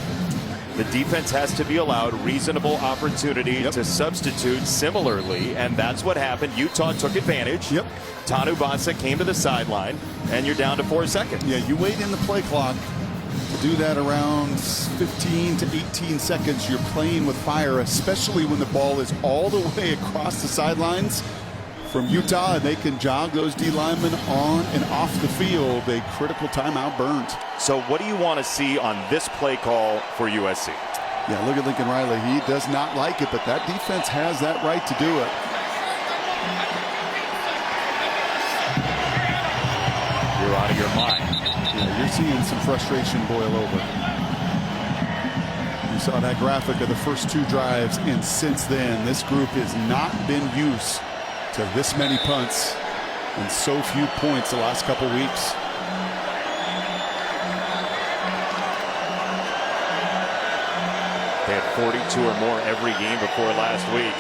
The defense has to be allowed reasonable opportunity to substitute similarly, and that's what happened. Utah took advantage. Yep. Tanuvasa came to the sideline, and you're down to 4 seconds. Yeah, you wait in the play clock. To do that around 15 to 18 seconds, you're playing with fire, especially when the ball is all the way across the sidelines from Utah, and they can jog those D linemen on and off the field. A critical timeout burnt. So what do you want to see on this play call for USC? Yeah, look at Lincoln Riley. He does not like it, but that defense has that right to do it. You're out of your mind. Yeah, you're seeing some frustration boil over. You saw that graphic of the first 2 drives, and since then, this group has not been used to this many punts and so few points the last couple weeks. They had 42 or more every game before last week.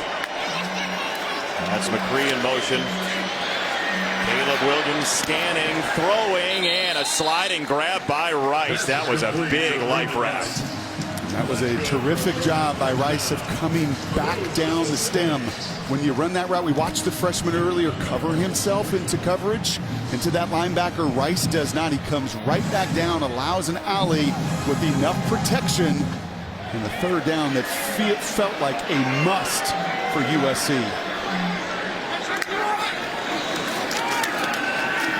That's McCree in motion. Caleb Williams scanning, throwing, and a sliding grab by Rice. That was a big life raft. That was a terrific job by Rice of coming back down the stem. When you run that route, we watched the freshman earlier cover himself into coverage, into that linebacker. Rice does not. He comes right back down, allows an alley with enough protection, and the third down that felt like a must for USC.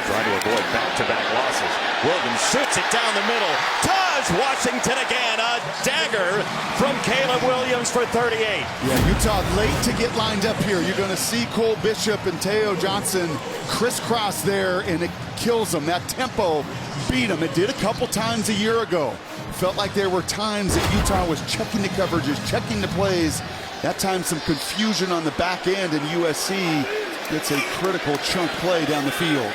Trying to avoid back-to-back losses. Williams shoots it down the middle. Does Washington again. A dagger from Caleb Williams for 38. Yeah, Utah late to get lined up here. You're going to see Cole Bishop and Teo Johnson crisscross there, and it kills them. That tempo beat them. It did a couple times a year ago. Felt like there were times that Utah was checking the coverages, checking the plays. That time some confusion on the back end, and USC gets a critical chunk play down the field.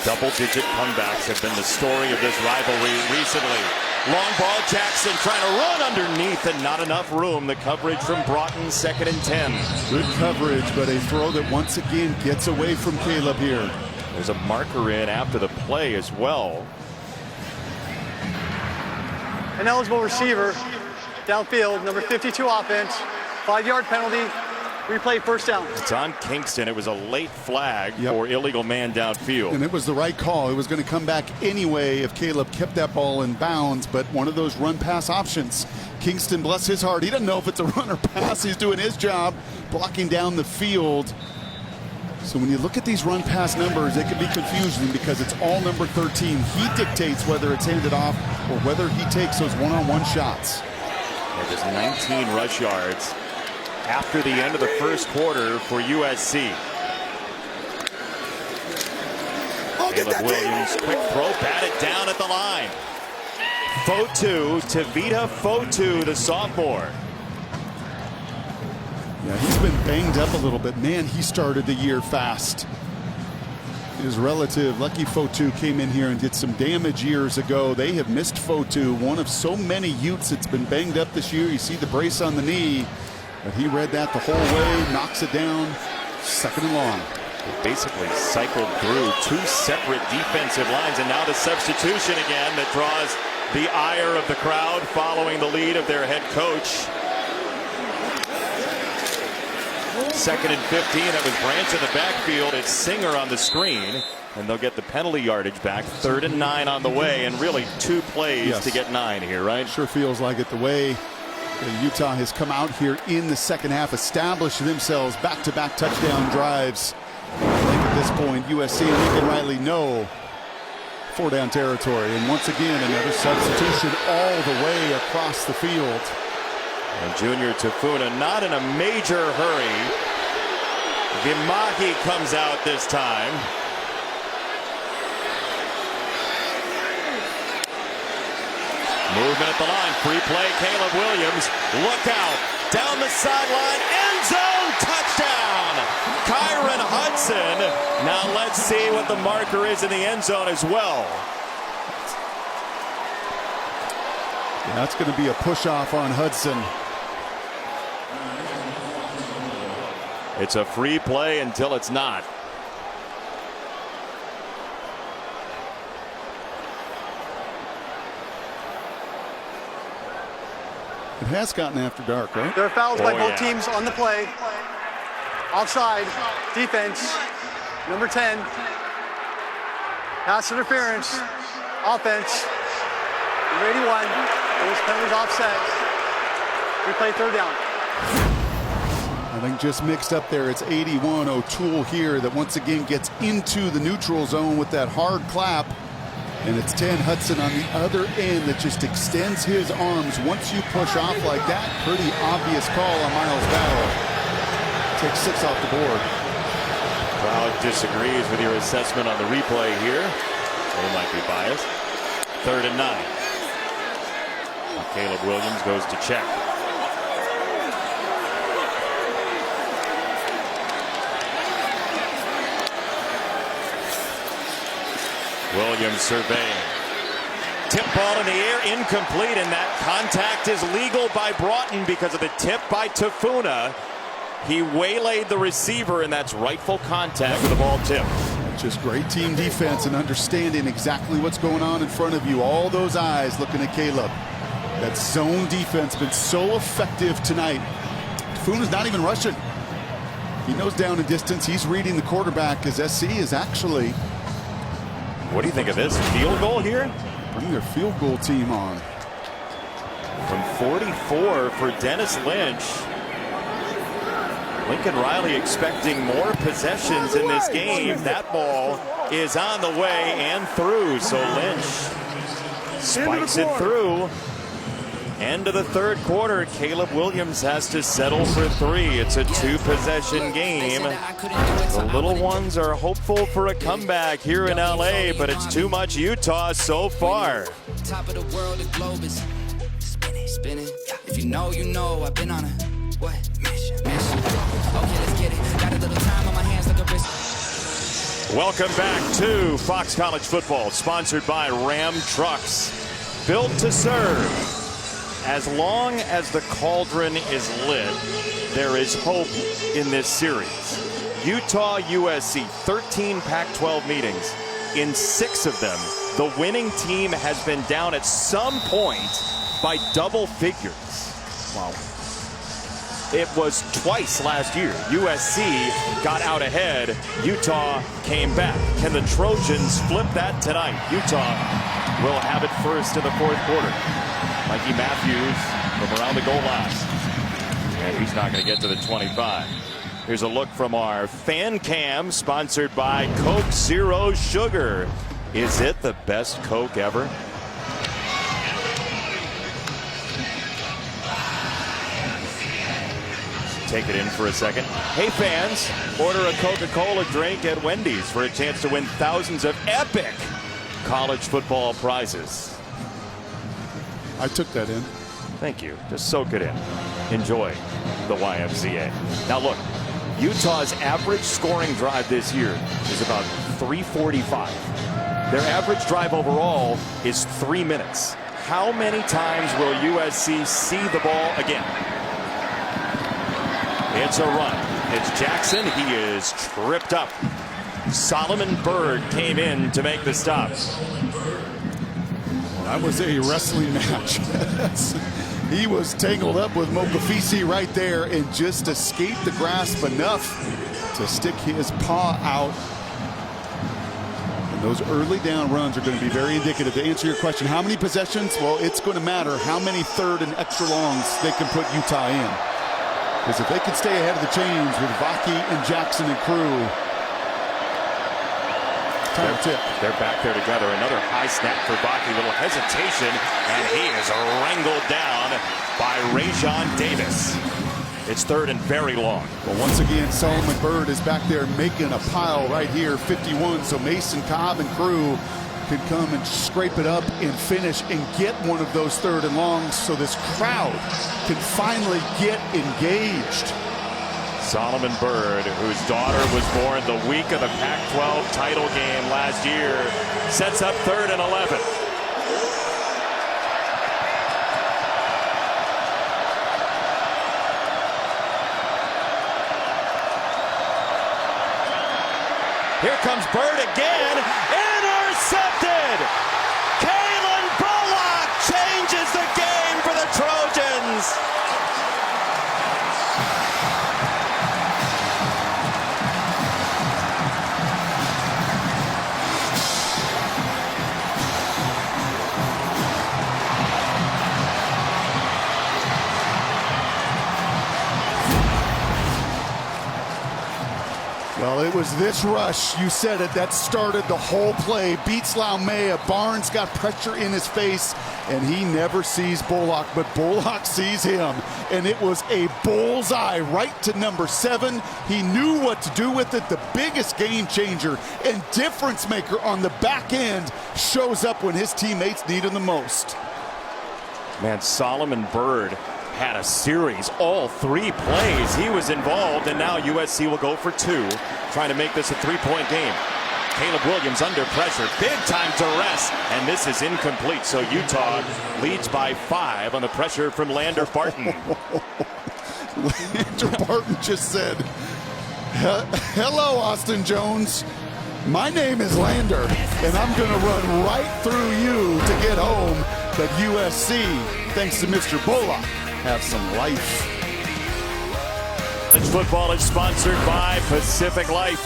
Double-digit comebacks have been the story of this rivalry recently. Long ball, Jackson trying to run underneath and not enough room. The coverage from Broughton, 2nd and 10. Good coverage, but a throw that once again gets away from Caleb here. There's a marker in after the play as well. An eligible receiver downfield, number 52 offense, 5-yard penalty, replay first down. It's on Kingston. It was a late flag for illegal man downfield. And it was the right call. It was going to come back anyway if Caleb kept that ball in bounds, but one of those run-pass options. Kingston, bless his heart, he doesn't know if it's a run or pass. He's doing his job, blocking down the field. So when you look at these run-pass numbers, it can be confusing because it's all number 13. He dictates whether it's handed off or whether he takes those one-on-one shots. Yeah, just 19 rush yards after the end of the first quarter for USC. Caleb Williams, quick throw, batted down at the line. Fotu, Tavita Fotu, the sophomore. Yeah, he's been banged up a little bit. Man, he started the year fast. His relative, Lucky Fotu, came in here and did some damage years ago. They have missed Fotu, one of so many Utes that's been banged up this year. You see the brace on the knee, but he read that the whole way, knocks it down, 2nd and long. They basically cycled through 2 separate defensive lines, and now the substitution again that draws the ire of the crowd following the lead of their head coach. 2nd and 15. That was Branch in the backfield. It's Singer on the screen, and they'll get the penalty yardage back. 3rd and 9 on the way, and really 2 plays to get 9 here, right? Sure feels like it. The way Utah has come out here in the second half, established themselves back-to-back touchdown drives. I think at this point, USC and Lincoln Riley know 4-down territory. And once again, another substitution all the way across the field. And Junior Tafuna not in a major hurry. Vimahi comes out this time. Movement at the line. Free play, Caleb Williams. Look out. Down the sideline. End what the marker is in the end zone as well. Yeah, that's going to be a push-off on Hudson. It's a free play until it's not. It has gotten after dark, right? There are fouls by both teams on the play. Offside, defense, number 10. Pass interference, offense, number 81. Those penalties offset. Replay third down. I think just mixed up there. It's 81 O'Toole here that once again gets into the neutral zone with that hard clap. And it's 10 Hudson on the other end that just extends his arms. Once you push off like that, pretty obvious call on Miles Battle. Takes 6 off the board. Crowd disagrees with your assessment on the replay here. They might be biased. 3rd and 9. Caleb Williams goes to check. Williams surveying. Tip ball in the air, incomplete, and that contact is legal by Broughton because of the tip by Tafuna. He waylaid the receiver, and that's rightful contact with the ball tip. Just great team defense and understanding exactly what's going on in front of you. All those eyes looking at Caleb. That zone defense been so effective tonight. Tafuna's not even rushing. He knows down and distance. He's reading the quarterback as SC is actually. What do you think of this field goal here? Bring their field goal team on. From 44 for Dennis Lynch. Lincoln Riley expecting more possessions in this game. That ball is on the way and through. So Lynch spikes it through. End of the 3rd quarter. Caleb Williams has to settle for 3. It's a 2-possession game. The little ones are hopeful for a comeback here in LA, but it's too much Utah so far. Top of the world, the globe is spinning, spinning. If you know, you know. I've been on a what mission? Okay, let's get it. Got a little time on my hands like a wrist. Welcome back to Fox College Football, sponsored by Ram Trucks. Built to serve. As long as the cauldron is lit, there is hope in this series. Utah, USC, 13 Pac-12 meetings. In 6 of them, the winning team has been down at some point by double figures. Wow. It was twice last year. USC got out ahead. Utah came back. Can the Trojans flip that tonight? Utah will have it first in the 4th quarter. Mikey Matthews from around the goal line. And he's not going to get to the 25. Here's a look from our fan cam, sponsored by Coke Zero Sugar. Is it the best Coke ever? Take it in for a second. Hey fans, order a Coca-Cola drink at Wendy's for a chance to win thousands of epic college football prizes. I took that in. Thank you. Just soak it in. Enjoy the YMCA. Now look, Utah's average scoring drive this year is about 3:45. Their average drive overall is 3 minutes. How many times will USC see the ball again? It's a run. It's Jackson. He is tripped up. Solomon Byrd came in to make the stop. That was a wrestling match. He was tangled up with Mokafisi right there and just escaped the grasp enough to stick his paw out. And those early down runs are going to be very indicative. To answer your question, how many possessions? Well, it's going to matter how many 3rd and extra longs they can put Utah in. Because if they can stay ahead of the chains with Vaki and Jackson and crew, they're back there together. Another high snap for Vaki. Little hesitation, and he is wrangled down by Rajon Davis. It's 3rd and very long. Well, once again, Solomon Byrd is back there making a pile right here, 51. So Mason Cobb and crew can come and scrape it up and finish and get one of those 3rd and longs so this crowd can finally get engaged. Solomon Byrd, whose daughter was born the week of the Pac-12 title game last year, sets up 3rd and 11. Here comes Byrd again. Intercepted! Kalen Bullock changes the game for the Trojans. Well, it was this rush, you said it, that started the whole play. Beats Laumea. Barnes got pressure in his face, and he never sees Bullock, but Bullock sees him. And it was a bullseye right to number 7. He knew what to do with it. The biggest game changer and difference maker on the back end shows up when his teammates need him the most. Man, Solomon Byrd had a series, all 3 plays. He was involved, and now USC will go for 2, trying to make this a 3-point game. Caleb Williams under pressure, big time duress, and this is incomplete. So Utah leads by 5 on the pressure from Lander Barton. Lander Barton just said, "Hello, Austin Jones. My name is Lander, and I'm going to run right through you to get home." But USC, thanks to Mr. Bullock, have some life. College football is sponsored by Pacific Life,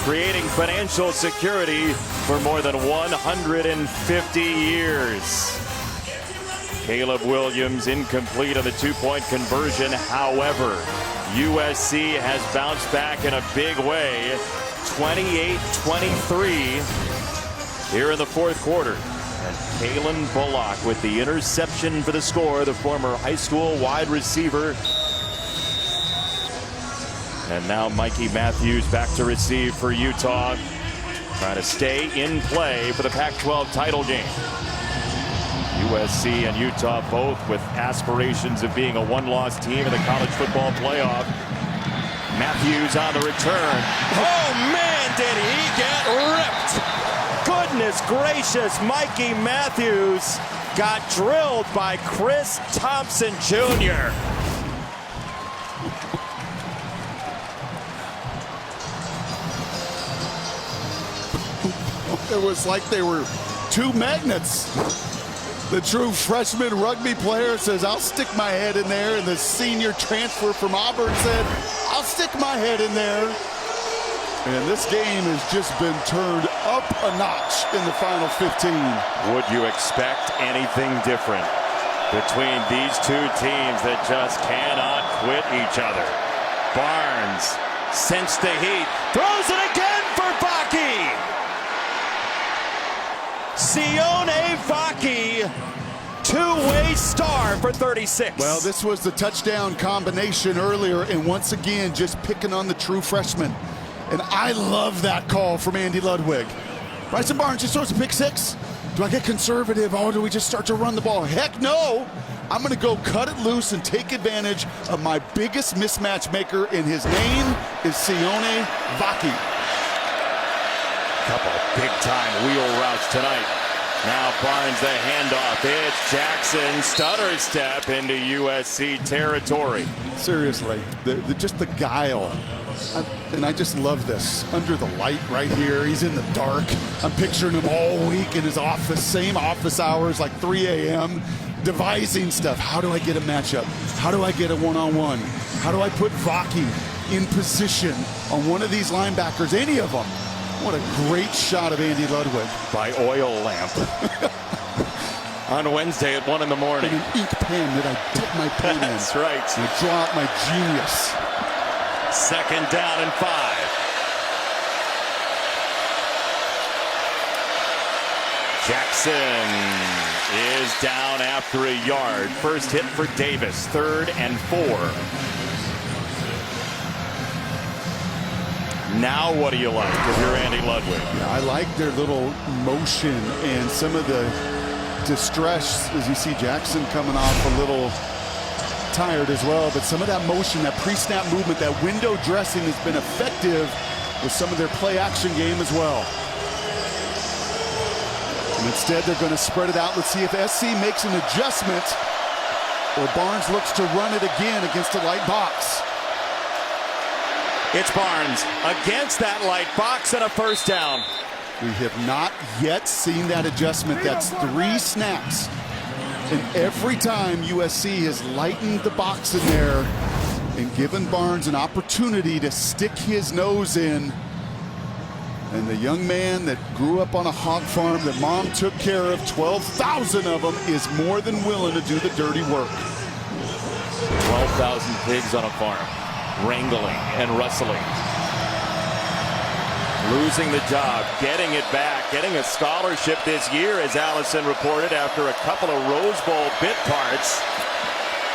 creating financial security for more than 150 years. Caleb Williams incomplete on the 2-point conversion. However, USC has bounced back in a big way, 28-23 here in the 4th quarter. And Kalen Bullock with the interception for the score, the former high school wide receiver. And now Mikey Matthews back to receive for Utah, trying to stay in play for the Pac-12 title game. USC and Utah both with aspirations of being a 1-loss team in the college football playoff. Matthews on the return. Oh man, did he get ripped! Goodness gracious, Mikey Matthews got drilled by Chris Thompson Jr. It was like they were 2 magnets. The true freshman rugby player says, "I'll stick my head in there." And the senior transfer from Auburn said, "I'll stick my head in there." And this game has just been turned up a notch in the final 15. Would you expect anything different between these 2 teams that just cannot quit each other? Barnes sensed the heat, throws it again for Vaki. Sione Vaki, 2-way star for 36. Well, this was the touchdown combination earlier, and once again, just picking on the true freshman. And I love that call from Andy Ludwig. Bryson Barnes just throws a pick 6. Do I get conservative, or do we just start to run the ball? Heck no! I'm going to go cut it loose and take advantage of my biggest mismatch maker, and his name is Sione Vaki. Couple big-time wheel routes tonight. Now Barnes the handoff. It's Jackson stutter step into USC territory. Seriously, just the guile. And I just love this. Under the light right here, he's in the dark. I'm picturing him all week in his office, same office hours, like 3 a.m., devising stuff. How do I get a matchup? How do I get a one-on-one? How do I put Vaki in position on one of these linebackers, any of them? What a great shot of Andy Ludwig. By oil lamp. On Wednesday at 1 in the morning. Like an ink pen that I dip my pen in. That's right. And I draw out my genius. 2nd down and 5. Jackson is down after a yard. First hit for Davis. 3rd and 4. Now what do you like if you're Andy Ludwig? I like their little motion and some of the distress as you see Jackson coming off a little tired as well, but some of that motion, that pre-snap movement, that window dressing has been effective with some of their play-action game as well. And instead, they're going to spread it out. Let's see if SC makes an adjustment or Barnes looks to run it again against a light box. It's Barnes against that light box and a first down. We have not yet seen that adjustment. That's 3 snaps. And every time USC has lightened the box in there and given Barnes an opportunity to stick his nose in. And the young man that grew up on a hog farm that mom took care of, 12,000 of them, is more than willing to do the dirty work. 12,000 pigs on a farm, wrangling and rustling. Losing the job, getting it back, getting a scholarship this year, as Allison reported, after a couple of Rose Bowl bit parts.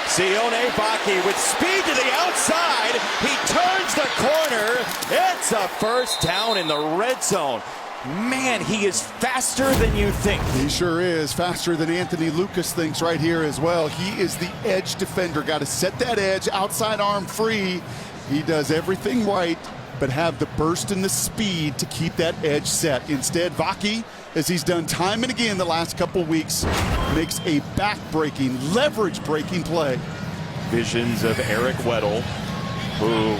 Sione Vaki with speed to the outside. He turns the corner. It's a first down in the red zone. Man, he is faster than you think. He sure is. Faster than Anthony Lucas thinks right here as well. He is the edge defender. Got to set that edge, outside arm free. He does everything right, but have the burst and the speed to keep that edge set. Instead, Vaki, as he's done time and again the last couple weeks, makes a back-breaking, leverage-breaking play. Visions of Eric Weddle, who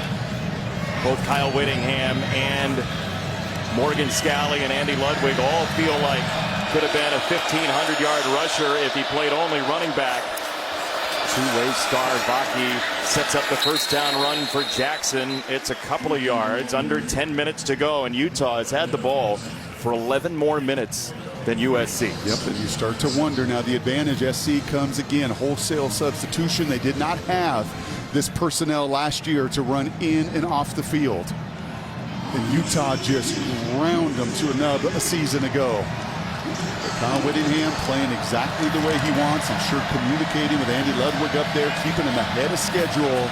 both Kyle Whittingham and Morgan Scalley and Andy Ludwig all feel like could have been a 1,500-yard rusher if he played only running back. Two-way star Vaki sets up the first down run for Jackson. It's a couple of yards, under 10 minutes to go, and Utah has had the ball for 11 more minutes than USC. Yep, and you start to wonder now. The advantage, SC comes again, wholesale substitution. They did not have this personnel last year to run in and off the field. And Utah just ground them to a nub a season ago. Kyle Whittingham playing exactly the way he wants. I'm sure communicating with Andy Ludwig up there, keeping him ahead of schedule.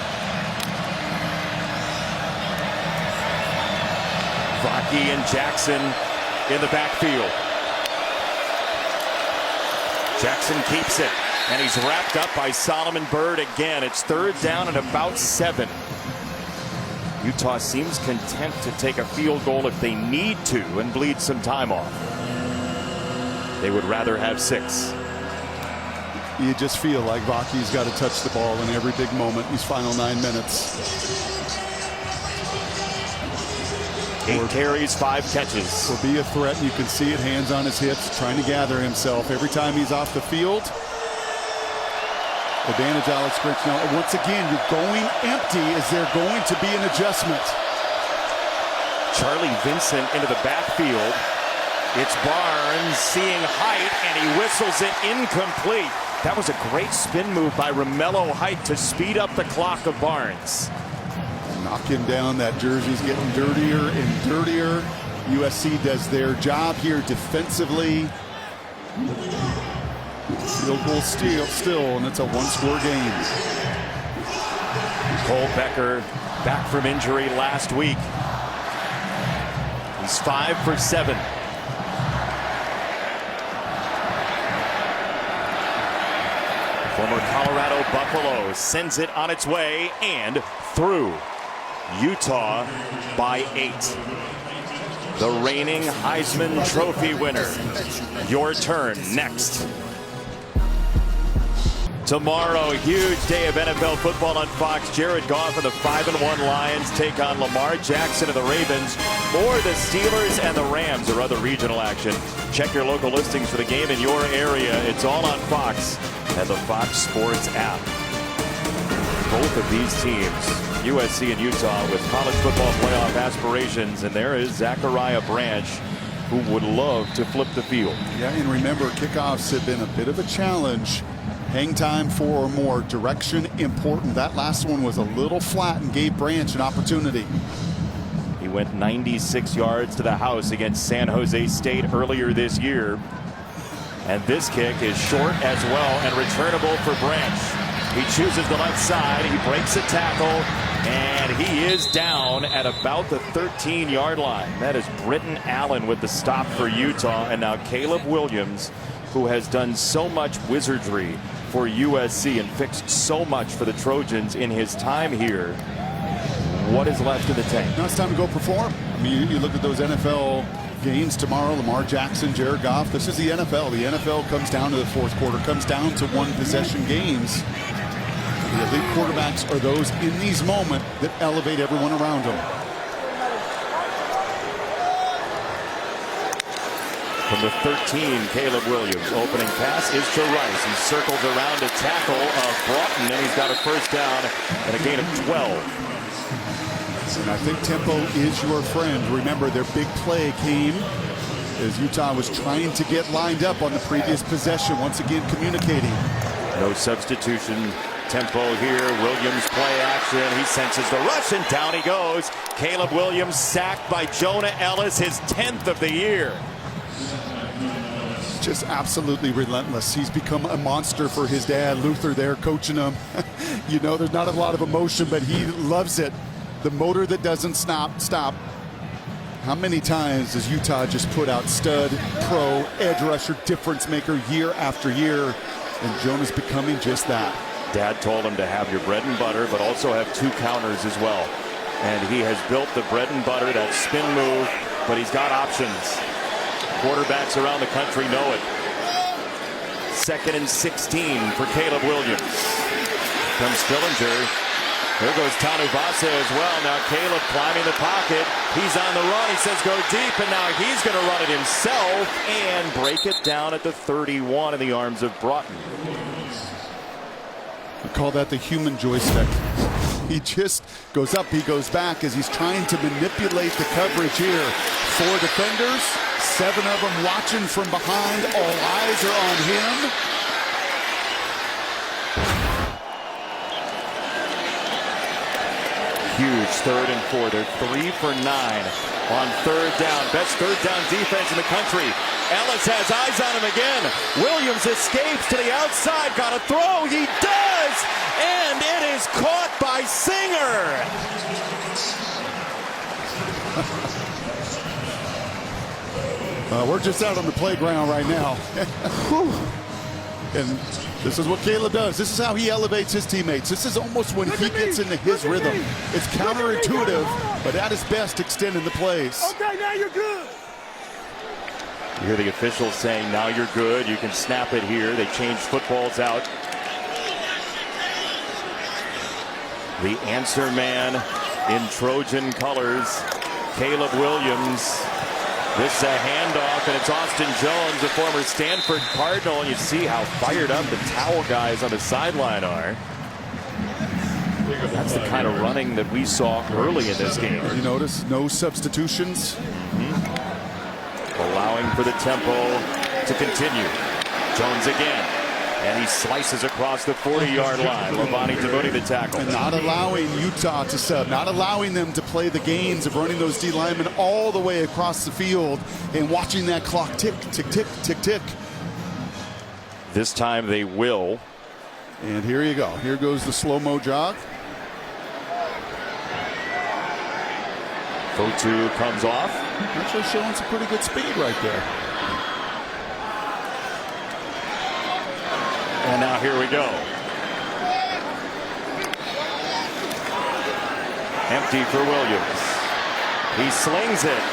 Vaki and Jackson in the backfield. Jackson keeps it, and he's wrapped up by Solomon Byrd again. It's third down and about 7. Utah seems content to take a field goal if they need to and bleed some time off. They would rather have 6. You just feel like Vaki's got to touch the ball in every big moment these final 9 minutes. 8 carries, 5 catches. Will be a threat. You can see it, hands on his hips, trying to gather himself. Every time he's off the field, advantage Alex Grinch. Now, once again, you're going empty. Is there going to be an adjustment? Charlie Vincent into the backfield. It's Barnes seeing height, and he whistles it incomplete. That was a great spin move by Romello Height to speed up the clock of Barnes. Knocking down that jersey's getting dirtier and dirtier. USC does their job here defensively. Field goal still, and it's a 1-score game. Cole Becker back from injury last week. He's 5 for 7. Former Colorado Buffalo sends it on its way and through. Utah by 8. The reigning Heisman Trophy winner. Your turn next. Tomorrow, huge day of NFL football on Fox. Jared Goff and the 5-1 Lions take on Lamar Jackson and the Ravens, or the Steelers and the Rams, or other regional action. Check your local listings for the game in your area. It's all on Fox and the Fox Sports app. Both of these teams, USC and Utah, with college football playoff aspirations, and there is Zachariah Branch, who would love to flip the field. Yeah, and remember, kickoffs have been a bit of a challenge. Hang time 4 or more. Direction important. That last one was a little flat and gave Branch an opportunity. He went 96 yards to the house against San Jose State earlier this year. And this kick is short as well and returnable for Branch. He chooses the left side. He breaks a tackle, and he is down at about the 13-yard line. That is Britton Allen with the stop for Utah, and now Caleb Williams, who has done so much wizardry for USC and fixed so much for the Trojans in his time here. What is left in the tank? Now it's time to go perform. I mean, you look at those NFL games tomorrow, Lamar Jackson, Jared Goff. This is the NFL. The NFL comes down to the fourth quarter, comes down to one-possession games. The elite quarterbacks are those in these moments that elevate everyone around them. From the 13, Caleb Williams. Opening pass is to Rice. He circles around a tackle of Broughton, and he's got a first down and a gain of 12. And I think tempo is your friend. Remember, their big play came as Utah was trying to get lined up on the previous possession. Once again, communicating. No substitution. Tempo here. Williams play action. He senses the rush, and down he goes. Caleb Williams sacked by Jonah Ellis, his 10th of the year. Just absolutely relentless. He's become a monster for his dad, Luther, there coaching him. You know, there's not a lot of emotion, but he loves it. The motor that doesn't stop. How many times does Utah just put out stud, pro, edge rusher, difference maker year after year? And Jonah's becoming just that. Dad told him to have your bread and butter, but also have 2 counters as well. And he has built the bread and butter, that spin move, but he's got options. Quarterbacks around the country know it. 2nd and 16 for Caleb Williams. Comes Fillinger. There goes Tanuvasa as well. Now Caleb climbing the pocket. He's on the run. He says go deep, and now he's going to run it himself and break it down at the 31 in the arms of Broughton. We call that the human joystick. He just goes up, he goes back as he's trying to manipulate the coverage here. 4 defenders, 7 of them watching from behind. All eyes are on him. Huge 3rd and 4. They're 3 for 9 on 3rd down. Best 3rd down defense in the country. Ellis has eyes on him again. Williams escapes to the outside. Got a throw. He does. And it is caught by Singer. We're just out on the playground right now. And this is what Caleb does. This is how he elevates his teammates. This is almost when he gets into his rhythm. It's counterintuitive, but at his best, extending the plays. Okay, now you're good. You hear the officials saying, now you're good. You can snap it here. They changed footballs out. The answer man in Trojan colors, Caleb Williams. This is a handoff, and it's Austin Jones, a former Stanford Cardinal, and you see how fired up the towel guys on the sideline are. That's the kind of running that we saw early in this game. You notice no substitutions. Allowing for the tempo to continue. Jones again. And he slices across the 40-yard line. Levani Tabuni the tackle. And not allowing Utah to sub, not allowing them to play the games of running those D linemen all the way across the field and watching that clock tick, tick, tick, tick, tick. This time they will. And here you go. Here goes the slow-mo jog. Fotu comes off. Actually showing some pretty good speed right there. And now here we go. Empty for Williams. He slings it.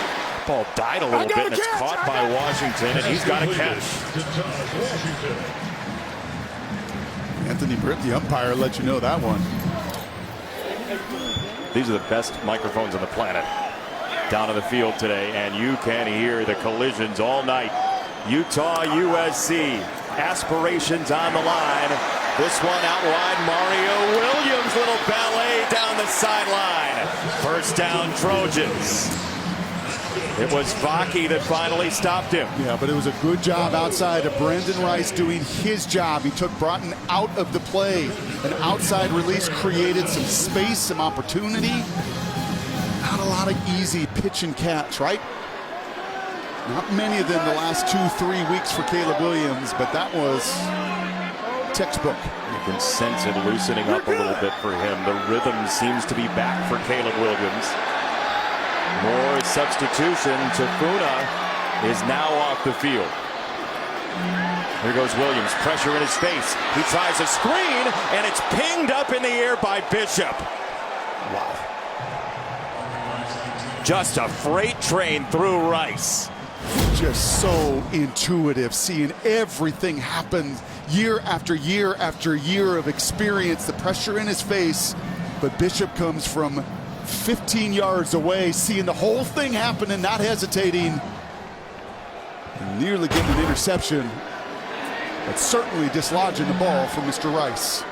Ball died a little bit, and it's caught by Washington, and he's got a catch. Anthony Britt, the umpire, let you know that one. These are the best microphones on the planet down on the field today, and you can hear the collisions all night. Utah, USC, aspirations on the line. This one out wide, Mario Williams, little ballet down the sideline. First down, Trojans. It was Vaki that finally stopped him. Yeah, but it was a good job outside of Brendan Rice doing his job. He took Broughton out of the play. An outside release created some space, some opportunity. Not a lot of easy pitch and catch, right? Not many of them the last 2-3 weeks for Caleb Williams, but that was textbook. You can sense it loosening up a little bit for him. The rhythm seems to be back for Caleb Williams. More substitution. Tafuna is now off the field. Here goes Williams, pressure in his face. He tries a screen, and it's pinged up in the air by Bishop. Wow. Just a freight train through Rice. Just so intuitive, seeing everything happen year after year after year of experience, the pressure in his face. But Bishop comes from 15 yards away, seeing the whole thing happen and not hesitating. And nearly getting an interception, but certainly dislodging the ball from Mr. Rice.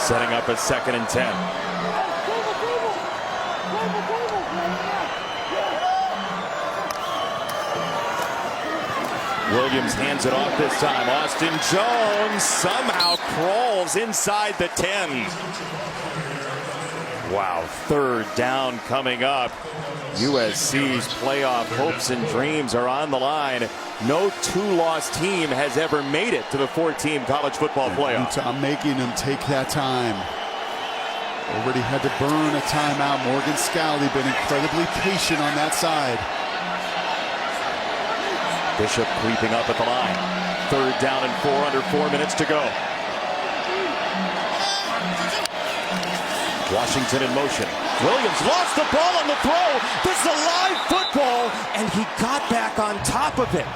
Setting up a 2nd and 10. Williams hands it off this time. Austin Jones somehow crawls inside the 10. Wow, 3rd down coming up. USC's playoff hopes and dreams are on the line. No 2-loss team has ever made it to the 4-team college football playoff. I'm making them take that time. Already had to burn a timeout. Morgan Scally been incredibly patient on that side. Bishop creeping up at the line. 3rd down and 4 under 4 minutes to go. Washington in motion. Williams lost the ball on the throw. This is a live football, and he got back on top of it.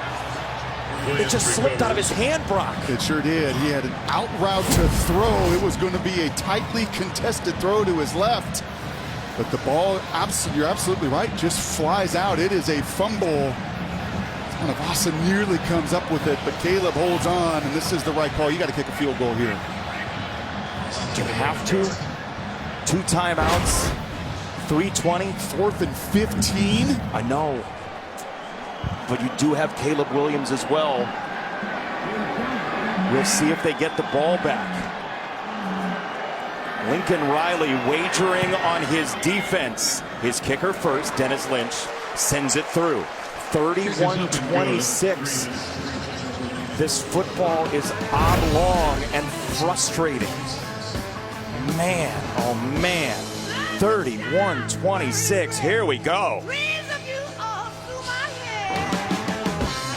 It just slipped out of his hand, Brock. It sure did. He had an out route to throw. It was going to be a tightly contested throw to his left. But the ball, you're absolutely right, just flies out. It is a fumble. Austin nearly comes up with it, but Caleb holds on, and this is the right call. You got to kick a field goal here. Do you have to? 2 timeouts, 3:20, 4th and 15. I know, but you do have Caleb Williams as well. We'll see if they get the ball back. Lincoln Riley wagering on his defense. His kicker first, Dennis Lynch, sends it through. 31-26. This football is oblong and frustrating. Man, oh man. 31-26. Here we go.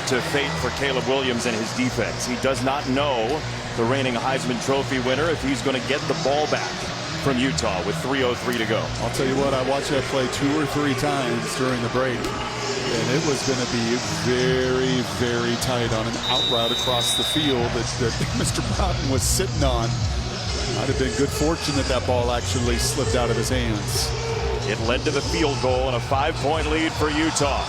To fate for Caleb Williams and his defense. He does not know, the reigning Heisman Trophy winner, if he's going to get the ball back from Utah with 3:03 to go. I'll tell you what, I watched that play 2 or 3 times during the break. And it was going to be very, very tight on an out route across the field that Mr. Broughton was sitting on. Might have been good fortune that that ball actually slipped out of his hands. It led to the field goal and a 5-point lead for Utah.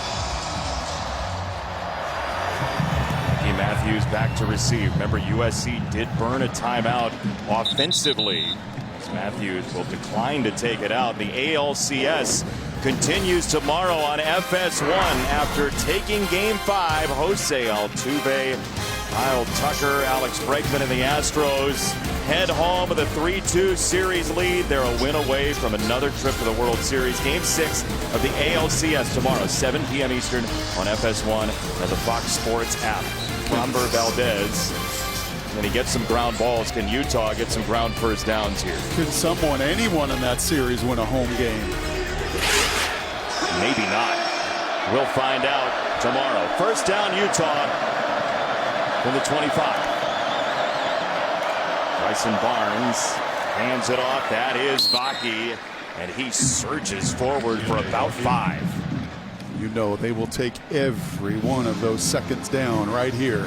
He Matthews back to receive. Remember, USC did burn a timeout offensively. Matthews will decline to take it out. The ALCS continues tomorrow on FS1 after taking Game 5. Jose Altuve, Kyle Tucker, Alex Bregman, and the Astros head home with a 3-2 series lead. They're a win away from another trip to the World Series. Game 6 of the ALCS tomorrow, 7 p.m. Eastern on FS1 and the Fox Sports app. Framber Valdez. And he gets some ground balls. Can Utah get some ground first downs here? Could anyone in that series win a home game? Maybe not. We'll find out tomorrow. First down, Utah from the 25. Bryson Barnes hands it off. That is Vaki, and he surges forward for about 5. You know they will take every one of those seconds down right here.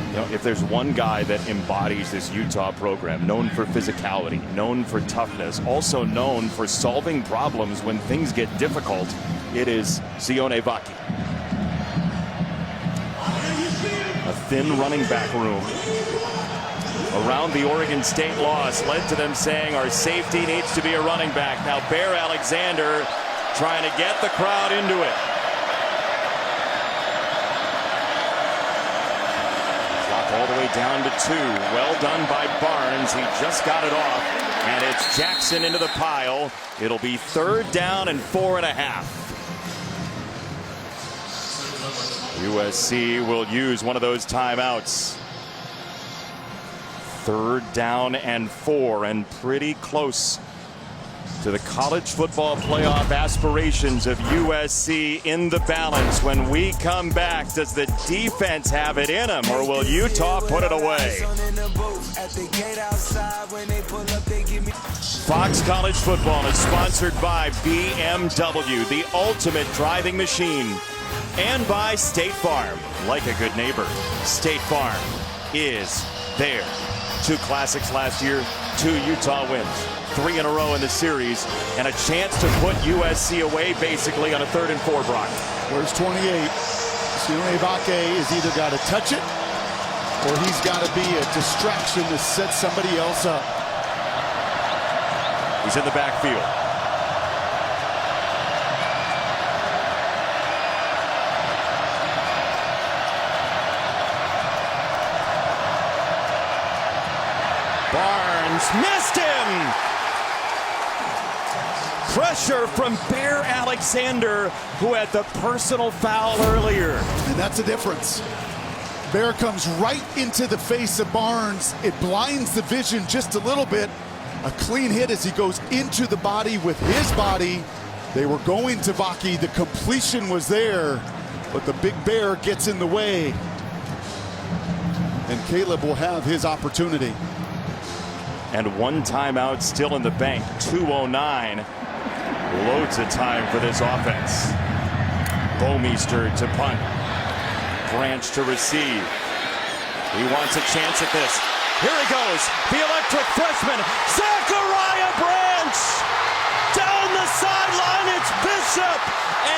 You know, if there's one guy that embodies this Utah program, known for physicality, known for toughness, also known for solving problems when things get difficult, it is Sione Vaki. A thin running back room around the Oregon State loss led to them saying our safety needs to be a running back. Now Bear Alexander trying to get the crowd into it. All the way down to 2. Well done by Barnes. He just got it off. And it's Jackson into the pile. It'll be 3rd down and 4.5. USC will use one of those timeouts. 3rd down and 4, and pretty close to the college football playoff aspirations of USC in the balance. When we come back, does the defense have it in them, or will Utah put it away? Fox College Football is sponsored by BMW, the ultimate driving machine, and by State Farm. Like a good neighbor, State Farm is there. 2 classics last year, 2 Utah wins, 3 in a row in the series, and a chance to put USC away basically on a 3rd and 4, Brock. Where's 28? Sione Vake has either got to touch it or he's got to be a distraction to set somebody else up. He's in the backfield. Barnes missed him. Pressure from Bear Alexander, who had the personal foul earlier. And that's the difference. Bear comes right into the face of Barnes. It blinds the vision just a little bit. A clean hit as he goes into the body with his body. They were going to Vaki. The completion was there, but the Big Bear gets in the way. And Caleb will have his opportunity. And 1 timeout still in the bank. 2:09. Loads of time for this offense. Bomeister to punt. Branch to receive. He wants a chance at this. Here he goes. The electric freshman, Zachariah Branch. Down the sideline, it's Bishop.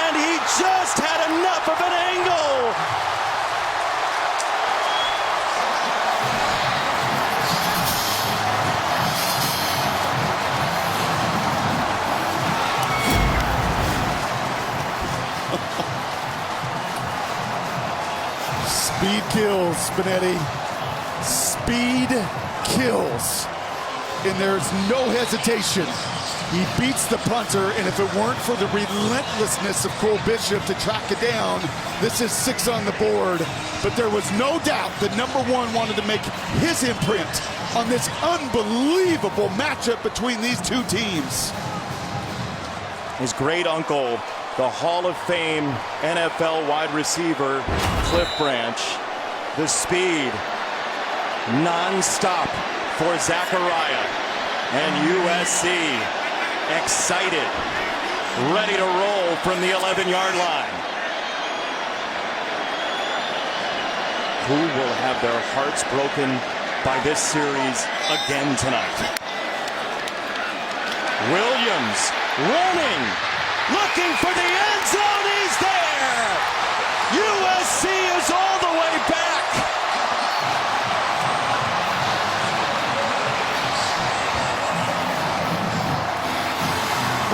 And he just had enough of an angle. Speed kills, Benetti. Speed kills. And there's no hesitation. He beats the punter, and if it weren't for the relentlessness of Cole Bishop to track it down, this is 6 on the board. But there was no doubt that number 1 wanted to make his imprint on this unbelievable matchup between these 2 teams. His great uncle, the Hall of Fame NFL wide receiver, Cliff Branch. The speed, non-stop for Zachariah. And USC excited, ready to roll from the 11-yard line. Who will have their hearts broken by this series again tonight? Williams running, looking for the end zone. He's there. USC is all the way back.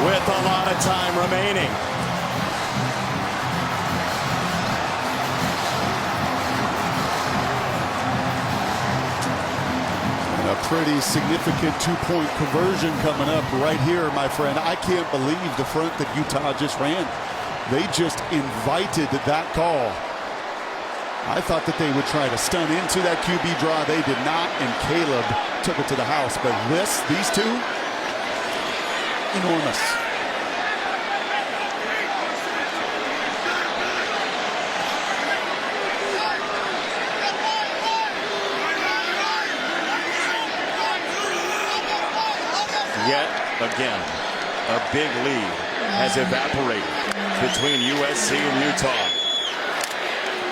With a lot of time remaining. And a pretty significant 2-point conversion coming up right here, my friend. I can't believe the front that Utah just ran. They just invited that call. I thought that they would try to stun into that QB draw. They did not, and Caleb took it to the house. But these 2, enormous. Yet again, a big lead has evaporated between USC and Utah.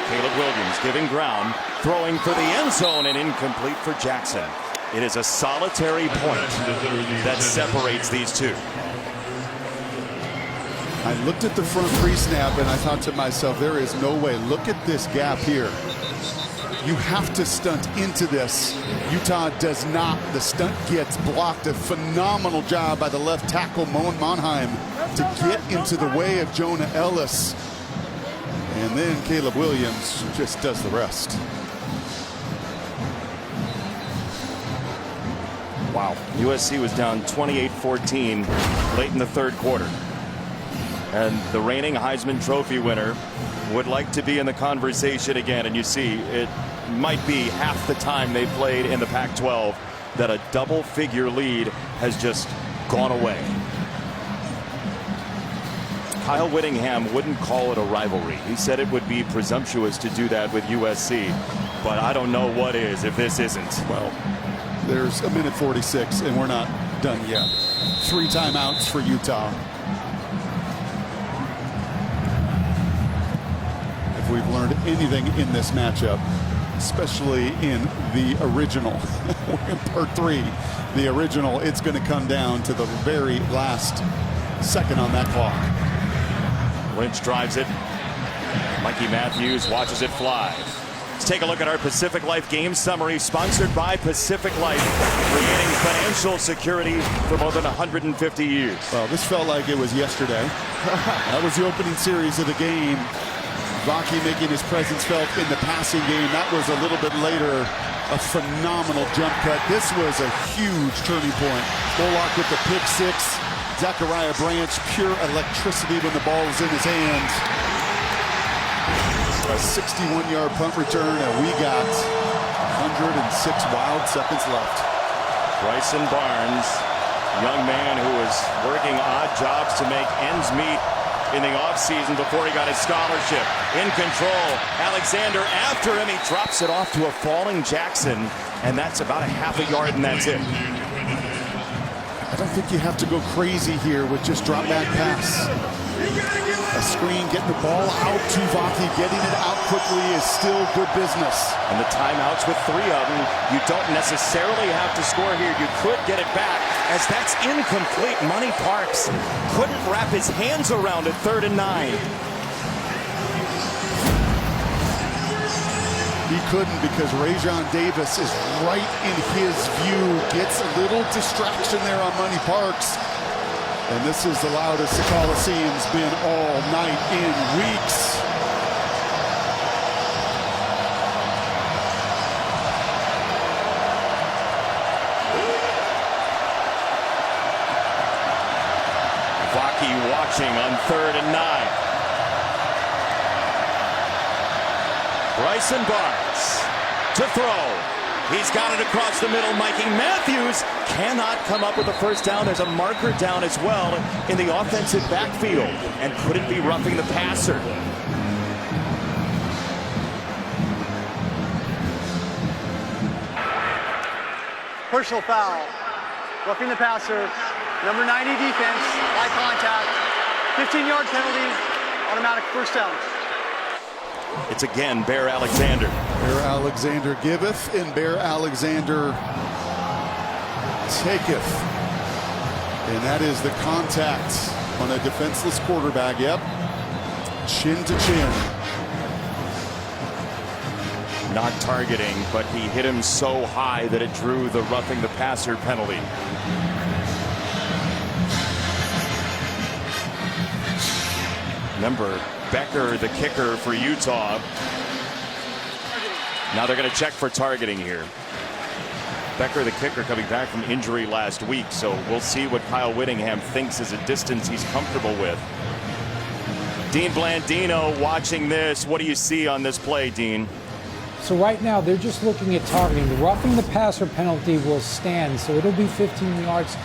Caleb Williams giving ground, throwing for the end zone, and incomplete for Jackson. It is a solitary point that separates these 2. I looked at the front pre-snap and I thought to myself, there is no way. Look at this gap here. You have to stunt into this. Utah does not. The stunt gets blocked. A phenomenal job by the left tackle, Moen Monheim, to get into the way of Jonah Ellis. And then Caleb Williams just does the rest. Wow. USC was down 28-14 late in the 3rd quarter. And the reigning Heisman Trophy winner would like to be in the conversation again. And you see, it might be half the time they played in the Pac-12 that a double-figure lead has just gone away. Kyle Whittingham wouldn't call it a rivalry. He said it would be presumptuous to do that with USC, but I don't know what is if this isn't. Well, there's a minute 46, and we're not done yet. 3 timeouts for Utah. If we've learned anything in this matchup, especially in the original, we're in part 3, the original, it's going to come down to the very last second on that clock. Lynch drives it. Mikey Matthews watches it fly. Let's take a look at our Pacific Life game summary, sponsored by Pacific Life, creating financial security for more than 150 years. Well, this felt like it was yesterday. That was the opening series of the game. Vaki making his presence felt in the passing game. That was a little bit later. A phenomenal jump cut. This was a huge turning point. Bullock with the pick 6. Zachariah Branch, pure electricity when the ball is in his hands. A 61-yard punt return, and we got 106 wild seconds left. Bryson Barnes, young man who was working odd jobs to make ends meet in the offseason before he got his scholarship. In control, Alexander after him. He drops it off to a falling Jackson, and that's about a half a yard, and that's it. I don't think you have to go crazy here with just drop back pass. A screen, getting the ball out to Vaki, getting it out quickly is still good business. And the timeouts with 3 of them, you don't necessarily have to score here. You could get it back, as that's incomplete. Money Parks couldn't wrap his hands around it. 3rd and 9. He couldn't because Rajon Davis is right in his view. Gets a little distraction there on Money Parks. And this is the loudest the Coliseum's been all night in weeks. Vaki watching on 3rd and 9. Bryson Barnes to throw. He's got it across the middle. Mikey Matthews cannot come up with a first down. There's a marker down as well in the offensive backfield. And could it be roughing the passer? Personal foul. Roughing the passer. Number 90 defense. High contact. 15-yard penalty. Automatic first down. It's again Bear Alexander. Bear Alexander giveth and Bear Alexander taketh. And that is the contact on a defenseless quarterback. Yep. Chin to chin. Not targeting, but he hit him so high that it drew the roughing the passer penalty. Remember, Becker, the kicker for Utah. Now they're going to check for targeting here. Becker, the kicker, coming back from injury last week, so we'll see what Kyle Whittingham thinks is a distance he's comfortable with. Dean Blandino watching this. What do you see on this play, Dean? So right now they're just looking at targeting. The roughing the passer penalty will stand, so it'll be 15 yards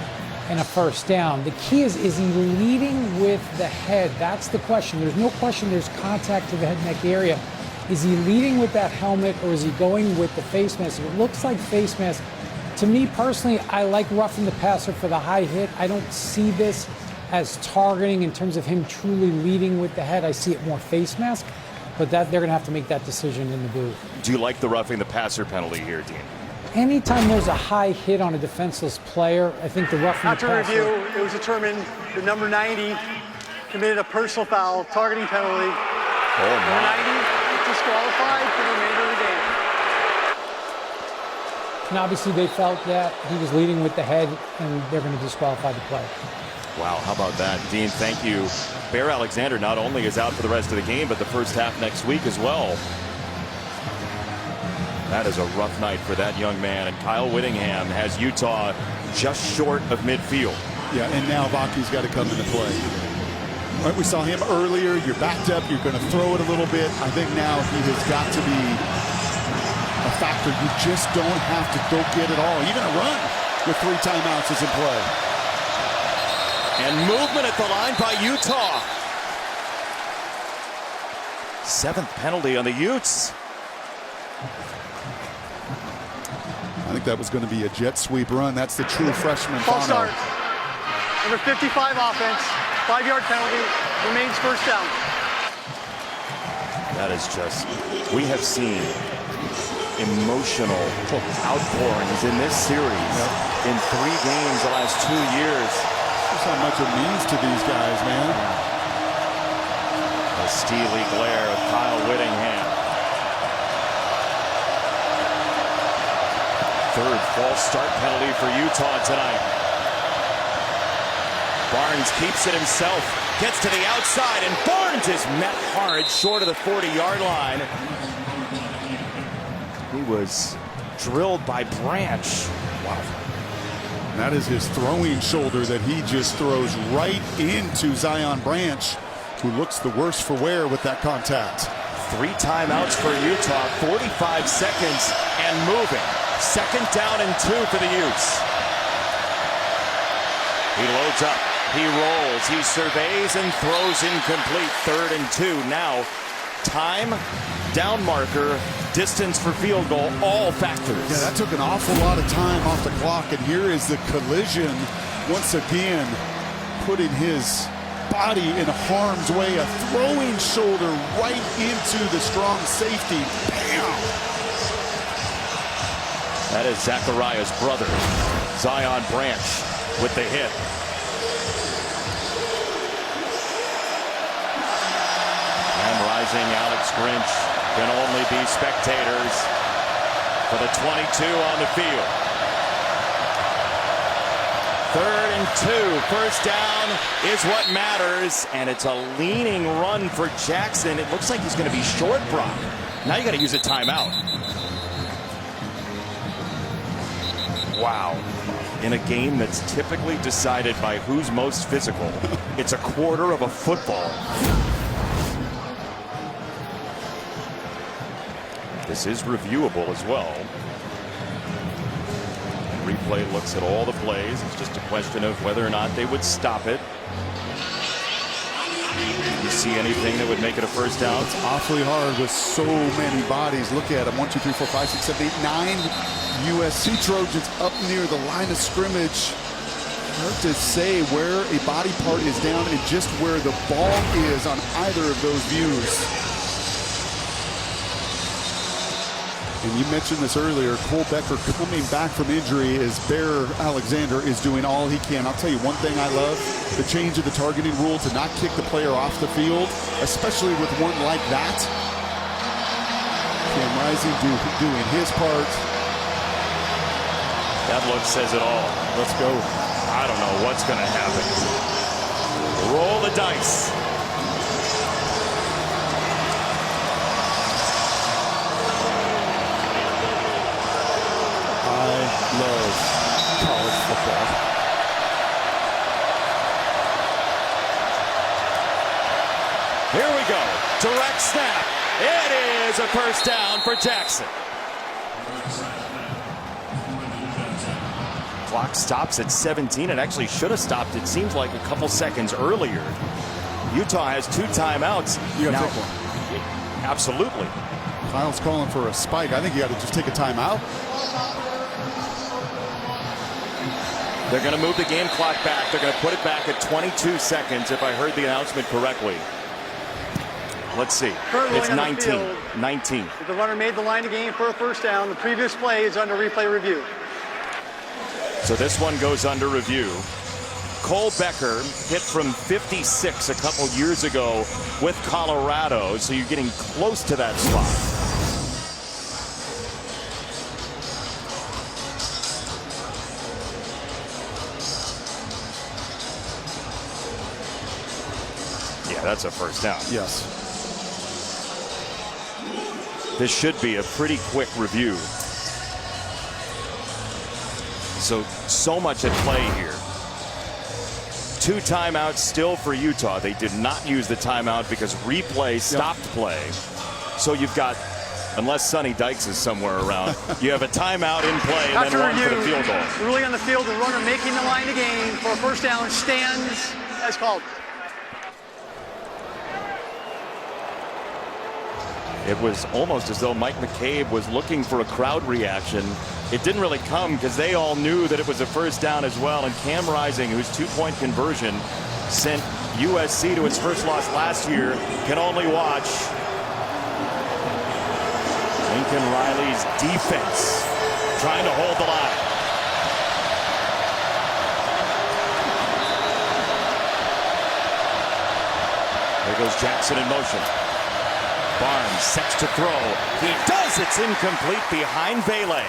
and a first down. The key is he leading with the head? That's the question. There's no question there's contact to the head neck area. Is he leading with that helmet, or is he going with the face mask? It looks like face mask. To me personally, I like roughing the passer for the high hit. I don't see this as targeting in terms of him truly leading with the head. I see it more face mask, but that they're going to have to make that decision in the booth. Do you like the roughing the passer penalty here, Dean? Anytime there's a high hit on a defenseless player, I think the roughing the passer... After review, it was determined that number 90 committed a personal foul, targeting penalty. Number 90 is disqualified for the remainder of the game. And obviously they felt that he was leading with the head, and they're going to disqualify the play. Wow, how about that? Dean, thank you. Bear Alexander not only is out for the rest of the game, but the first half next week as well. That is a rough night for that young man, and Kyle Whittingham has Utah just short of midfield. Yeah, and now Vaki's got to come into play. Right, we saw him earlier. You're backed up. You're going to throw it a little bit. I think now he has got to be a factor. You just don't have to go get it all. Even a run with 3 timeouts is in play. And movement at the line by Utah. 7th penalty on the Utes. I think that was going to be a jet sweep run. That's the true freshman. False start. Number 55 offense. 5-yard penalty. Remains first down. That is just, we have seen emotional outpourings in this series in 3 games the last 2 years. That's how much it means to these guys, man. A steely glare of Kyle Whittingham. 3rd false start penalty for Utah tonight. Barnes keeps it himself, gets to the outside, and Barnes is met hard short of the 40-yard line. He was drilled by Branch. Wow. And that is his throwing shoulder that he just throws right into Zion Branch, who looks the worse for wear with that contact. 3 timeouts for Utah, 45 seconds and moving. 2nd down and 2 for the Utes. He loads up, he rolls, he surveys and throws incomplete. 3rd and 2. Now, time, down marker, distance for field goal, all factors. Yeah, that took an awful lot of time off the clock, and here is the collision once again, putting his body in harm's way. A throwing shoulder right into the strong safety. Bam! That is Zachariah's brother, Zion Branch, with the hit. And rising Alex Grinch can only be spectators for the 22 on the field. 3rd and 2, first down is what matters, and it's a leaning run for Jackson. It looks like he's going to be short, Brock. Now you got to use a timeout. Wow. In a game that's typically decided by who's most physical, it's a quarter of a football. This is reviewable as well. Replay looks at all the plays. It's just a question of whether or not they would stop it. You see anything that would make it a first down? It's awfully hard with so many bodies. Look at them. 1, 2, 3, 4, 5, 6, 7, 8, 9 USC Trojans up near the line of scrimmage. Hard to say where a body part is down and just where the ball is on either of those views. And you mentioned this earlier, Cole Becker coming back from injury as Bear Alexander is doing all he can. I'll tell you one thing I love, the change of the targeting rule to not kick the player off the field, especially with one like that. Cam Rising doing his part. That look says it all. Let's go. I don't know what's going to happen. Roll the dice. Love college football. Here we go. Direct snap. It is a first down for Jackson. Clock stops at 17. It actually should have stopped, it seems like, a couple seconds earlier. Utah has 2 timeouts. You got to take one. Absolutely. Kyle's calling for a spike. I think you got to just take a timeout. They're going to move the game clock back. They're going to put it back at 22 seconds, if I heard the announcement correctly. Let's see. It's 19. 19. The runner made the line of game for a first down. The previous play is under replay review. So this one goes under review. Cole Becker hit from 56 a couple years ago with Colorado, so you're getting close to that spot. That's a first down. Yes. This should be a pretty quick review. So much at play here. 2 timeouts still for Utah. They did not use the timeout because replay stopped play. So you've got, unless Sonny Dykes is somewhere around, you have a timeout in play and then one for the field goal. Ruling on the field, the runner making the line of game for a first down stands as called. It was almost as though Mike McCabe was looking for a crowd reaction. It didn't really come because they all knew that it was a first down as well. And Cam Rising, whose two-point conversion sent USC to its first loss last year, can only watch Lincoln Riley's defense trying to hold the line. There goes Jackson in motion. Barnes sets to throw. He does. It's incomplete behind Bailey.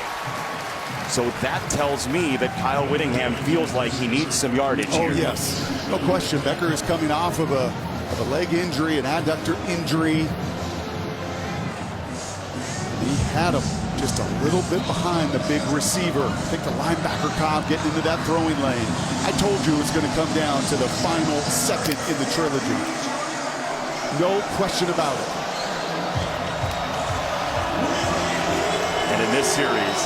So that tells me that Kyle Whittingham feels like he needs some yardage here. Oh, yes. No question. Becker is coming off of a leg injury, an adductor injury. He had him just a little bit behind the big receiver. I think the linebacker Cobb getting into that throwing lane. I told you it was going to come down to the final second in the trilogy. No question about it. And in this series,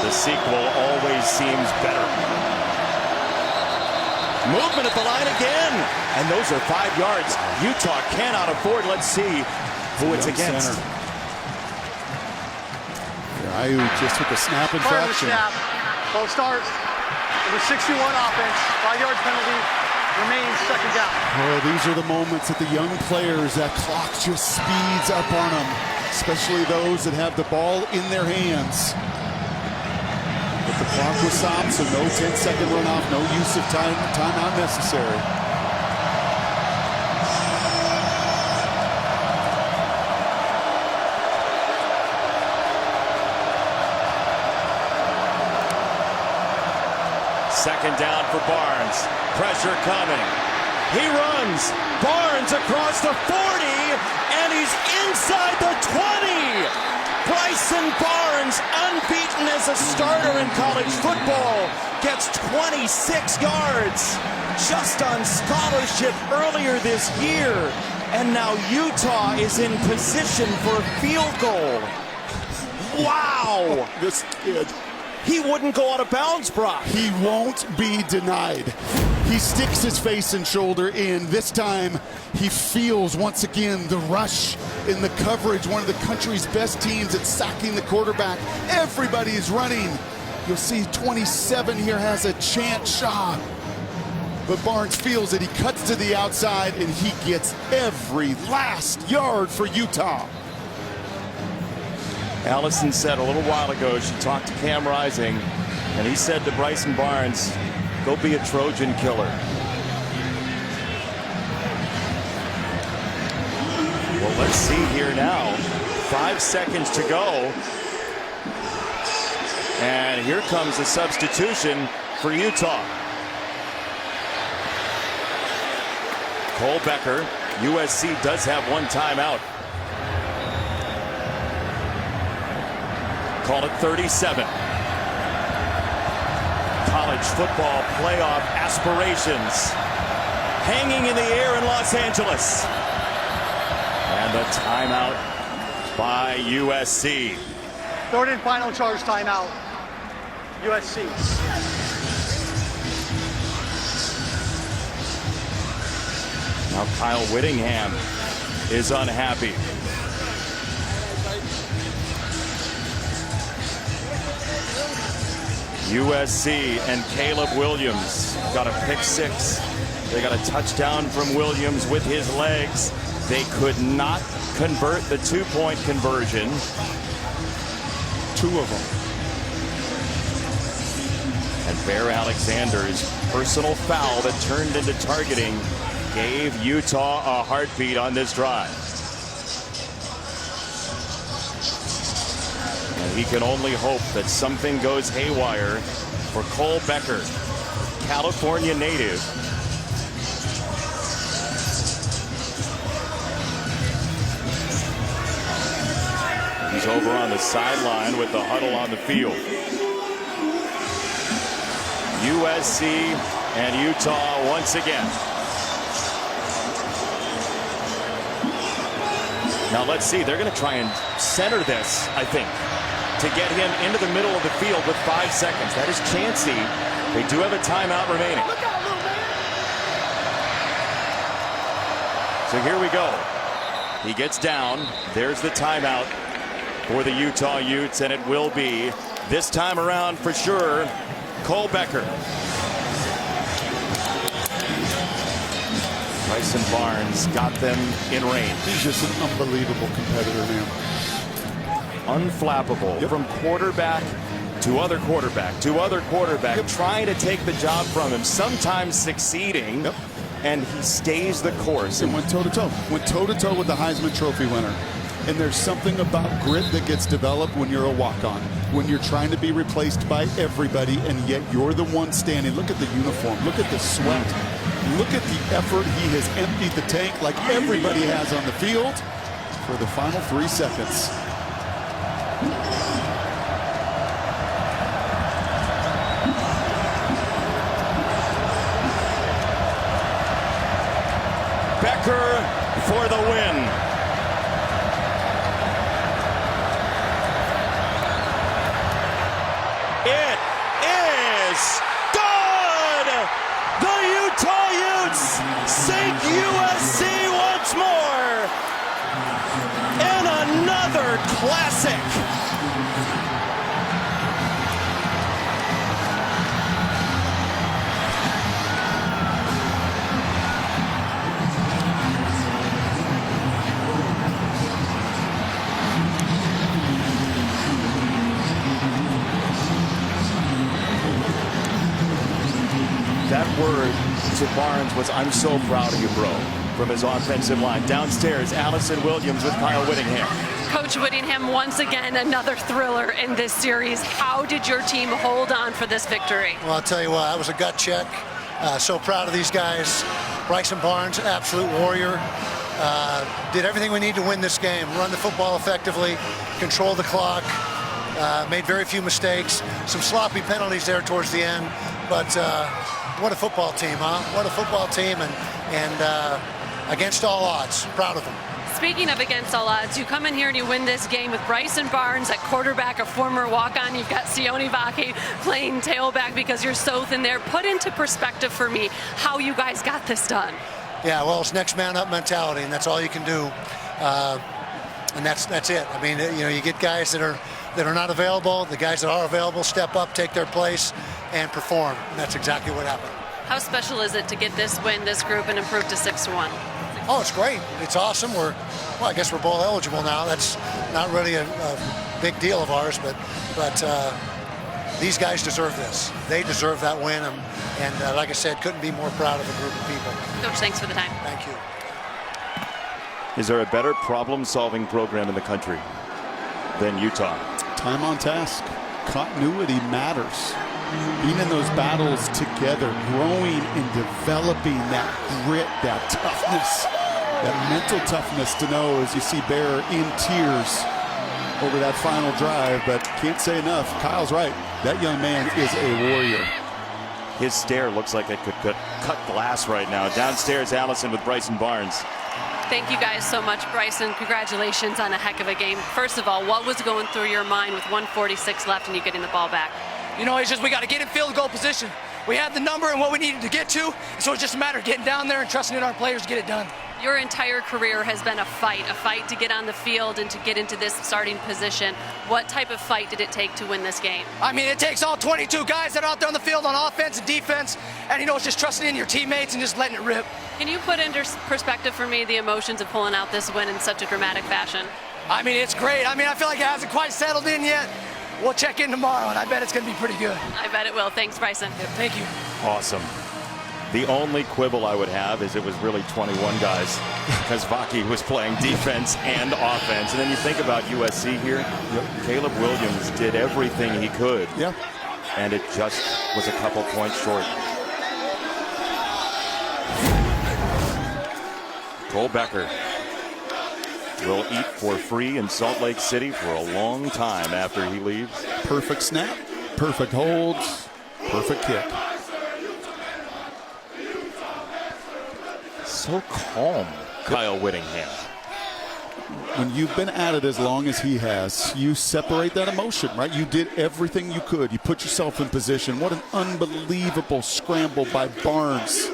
the sequel always seems better. Movement at the line again. And those are 5 yards. Utah cannot afford. Let's see who it's against. Ayu just with the snap infraction. Snap. False start. Number 61 offense. 5 yards penalty. Remains second down. Oh, these are the moments that the young players, that clock just speeds up on them, especially those that have the ball in their hands. But the clock was stopped, so no 10-second runoff, no use of timeout necessary. Second down for Barnes. Pressure coming. He runs. Barnes across the 40, and he's inside the 20. Bryson Barnes, unbeaten as a starter in college football, gets 26 yards just on scholarship earlier this year. And now Utah is in position for a field goal. Wow! This kid. He wouldn't go out of bounds, Brock. He won't be denied. He sticks his face and shoulder in. This time, he feels once again the rush in the coverage. One of the country's best teams at sacking the quarterback. Everybody is running. You'll see 27 here has a chance shot. But Barnes feels it. He cuts to the outside, and he gets every last yard for Utah. Allison said a little while ago, she talked to Cam Rising, and he said to Bryson Barnes, go be a Trojan killer. Well, let's see here now. 5 seconds to go. And here comes the substitution for Utah. Cole Becker, USC does have one timeout. Call it 37. College football playoff aspirations hanging in the air in Los Angeles. And the timeout by USC. Third and final charge timeout. USC. Now Kyle Whittingham is unhappy. USC and Caleb Williams got a pick 6. They got a touchdown from Williams with his legs. They could not convert the 2-point conversion. 2 of them. And Bear Alexander's personal foul that turned into targeting gave Utah a heartbeat on this drive. And he can only hope that something goes haywire for Cole Becker, California native. He's over on the sideline with the huddle on the field. USC and Utah once again. Now let's see, they're going to try and center this, I think, to get him into the middle of the field with 5 seconds. That is chancy. They do have a timeout remaining. So here we go. He gets down. There's the timeout for the Utah Utes, and it will be, this time around for sure, Cole Becker. Bryson Barnes got them in range. He's just an unbelievable competitor, man. Unflappable. From quarterback to other quarterback to other quarterback, trying to take the job from him, sometimes succeeding, and he stays the course. And went toe-to-toe. Went toe-to-toe with the Heisman Trophy winner. And there's something about grit that gets developed when you're a walk-on, when you're trying to be replaced by everybody, and yet you're the one standing. Look at the uniform. Look at the sweat. Look at the effort. He has emptied the tank like everybody has on the field for the final 3 seconds. Becker for the win. It is good! The Utah Utes sink USC once more in another classic. That word to Barnes was, "I'm so proud of you, bro," from his offensive line. Downstairs, Allison Williams with Kyle Whittingham. Coach Whittingham, once again, another thriller in this series. How did your team hold on for this victory? Well, I'll tell you what, that was a gut check. So proud of these guys. Bryson Barnes, absolute warrior. Did everything we need to win this game. Run the football effectively, control the clock, made very few mistakes. Some sloppy penalties there towards the end, but what a football team, huh? What a football team, and against all odds. Proud of them. Speaking of against all odds, you come in here and you win this game with Bryson Barnes at quarterback, a former walk-on. You've got Sione Vaki playing tailback because you're so thin there. Put into perspective for me how you guys got this done. Yeah, well, it's next man up mentality, and that's all you can do. And that's it. I mean, you know, you get guys that are not available. The guys that are available step up, take their place, and perform. And that's exactly what happened. How special is it to get this win, this group, and improve to 6-1? Oh, it's great. It's awesome. I guess we're bowl eligible now. That's not really a big deal of ours, but these guys deserve this. They deserve that win, and like I said, couldn't be more proud of a group of people. Coach, thanks for the time. Thank you. Is there a better problem-solving program in the country than Utah? Time on task. Continuity matters. Being in those battles together, growing and developing that grit, that toughness, that mental toughness to know, as you see Bear in tears over that final drive, but can't say enough. Kyle's right. That young man is a warrior. His stare looks like it could cut glass right now. Downstairs, Allison with Bryson Barnes. Thank you guys so much, Bryson. Congratulations on a heck of a game. First of all, what was going through your mind with 1:46 left and you getting the ball back? You know, it's just we got to get in field goal position. We had the number and what we needed to get to, so it's just a matter of getting down there and trusting in our players to get it done. Your entire career has been a fight to get on the field and to get into this starting position. What type of fight did it take to win this game? I mean, it takes all 22 guys that are out there on the field on offense and defense, and you know, it's just trusting in your teammates and just letting it rip. Can you put into perspective for me the emotions of pulling out this win in such a dramatic fashion? I mean, it's great. I mean, I feel like it hasn't quite settled in yet. We'll check in tomorrow, and I bet it's going to be pretty good. I bet it will. Thanks, Bryson. Yeah, thank you. Awesome. The only quibble I would have is it was really 21 guys because Vaki was playing defense and offense. And then you think about USC here. Caleb Williams did everything he could. Yeah. And it just was a couple points short. Cole Becker will eat for free in Salt Lake City for a long time after he leaves. Perfect snap, perfect holds, perfect kick. So calm, Kyle Whittingham. When you've been at it as long as he has, you separate that emotion, right? You did everything you could. You put yourself in position. What an unbelievable scramble by Barnes.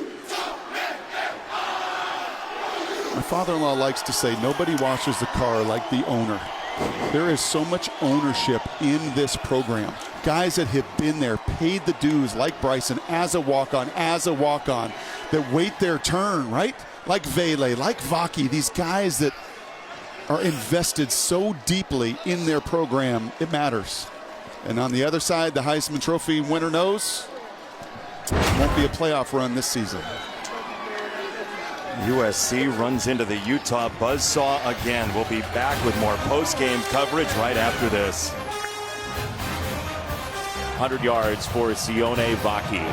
I father-in-law likes to say, nobody washes the car like the owner. There is so much ownership in this program. Guys that have been there, paid the dues like Bryson as a walk-on, that wait their turn, right? Like Vele, like Vaki, these guys that are invested so deeply in their program, it matters. And on the other side, the Heisman Trophy winner knows it won't be a playoff run this season. USC runs into the Utah buzzsaw again. We'll be back with more post-game coverage right after this. 100 yards for Sione Vaki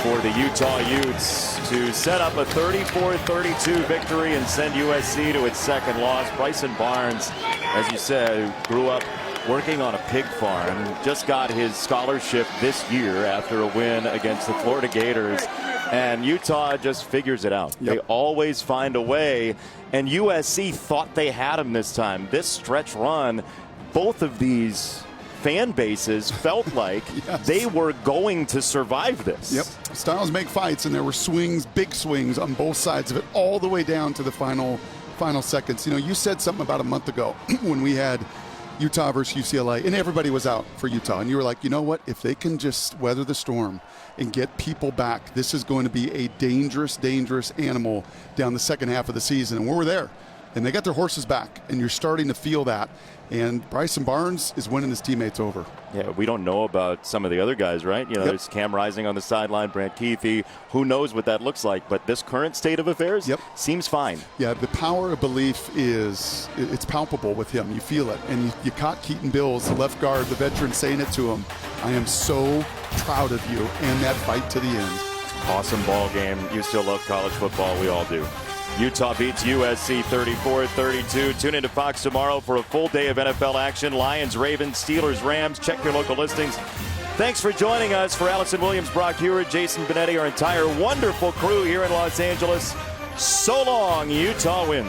for the Utah Utes to set up a 34-32 victory and send USC to its second loss. Bryson Barnes, as you said, grew up working on a pig farm, just got his scholarship this year after a win against the Florida Gators. And Utah just figures it out. They always find a way. And USC thought they had him this time. This stretch run, both of these fan bases felt like they were going to survive this. Yep. Styles make fights, and there were swings, big swings on both sides of it, all the way down to the final seconds. You know, you said something about a month ago when we had Utah versus UCLA, and everybody was out for Utah. And you were like, you know what? If they can just weather the storm and get people back, this is going to be a dangerous, dangerous animal down the second half of the season. And we were there. And they got their horses back, and you're starting to feel that. And Bryson Barnes is winning his teammates over. Yeah, we don't know about some of the other guys, right? You know, there's Cam Rising on the sideline, Brant Keithy. Who knows what that looks like? But this current state of affairs seems fine. Yeah, the power of belief it's palpable with him. You feel it. And you caught Keaton Bills, the left guard, the veteran, saying it to him. I am so proud of you and that fight to the end. Awesome ball game. You still love college football. We all do. Utah beats USC 34-32. Tune into Fox tomorrow for a full day of NFL action. Lions, Ravens, Steelers, Rams. Check your local listings. Thanks for joining us. For Allison Williams, Brock Hewitt, Jason Benetti, our entire wonderful crew here in Los Angeles. So long, Utah wins.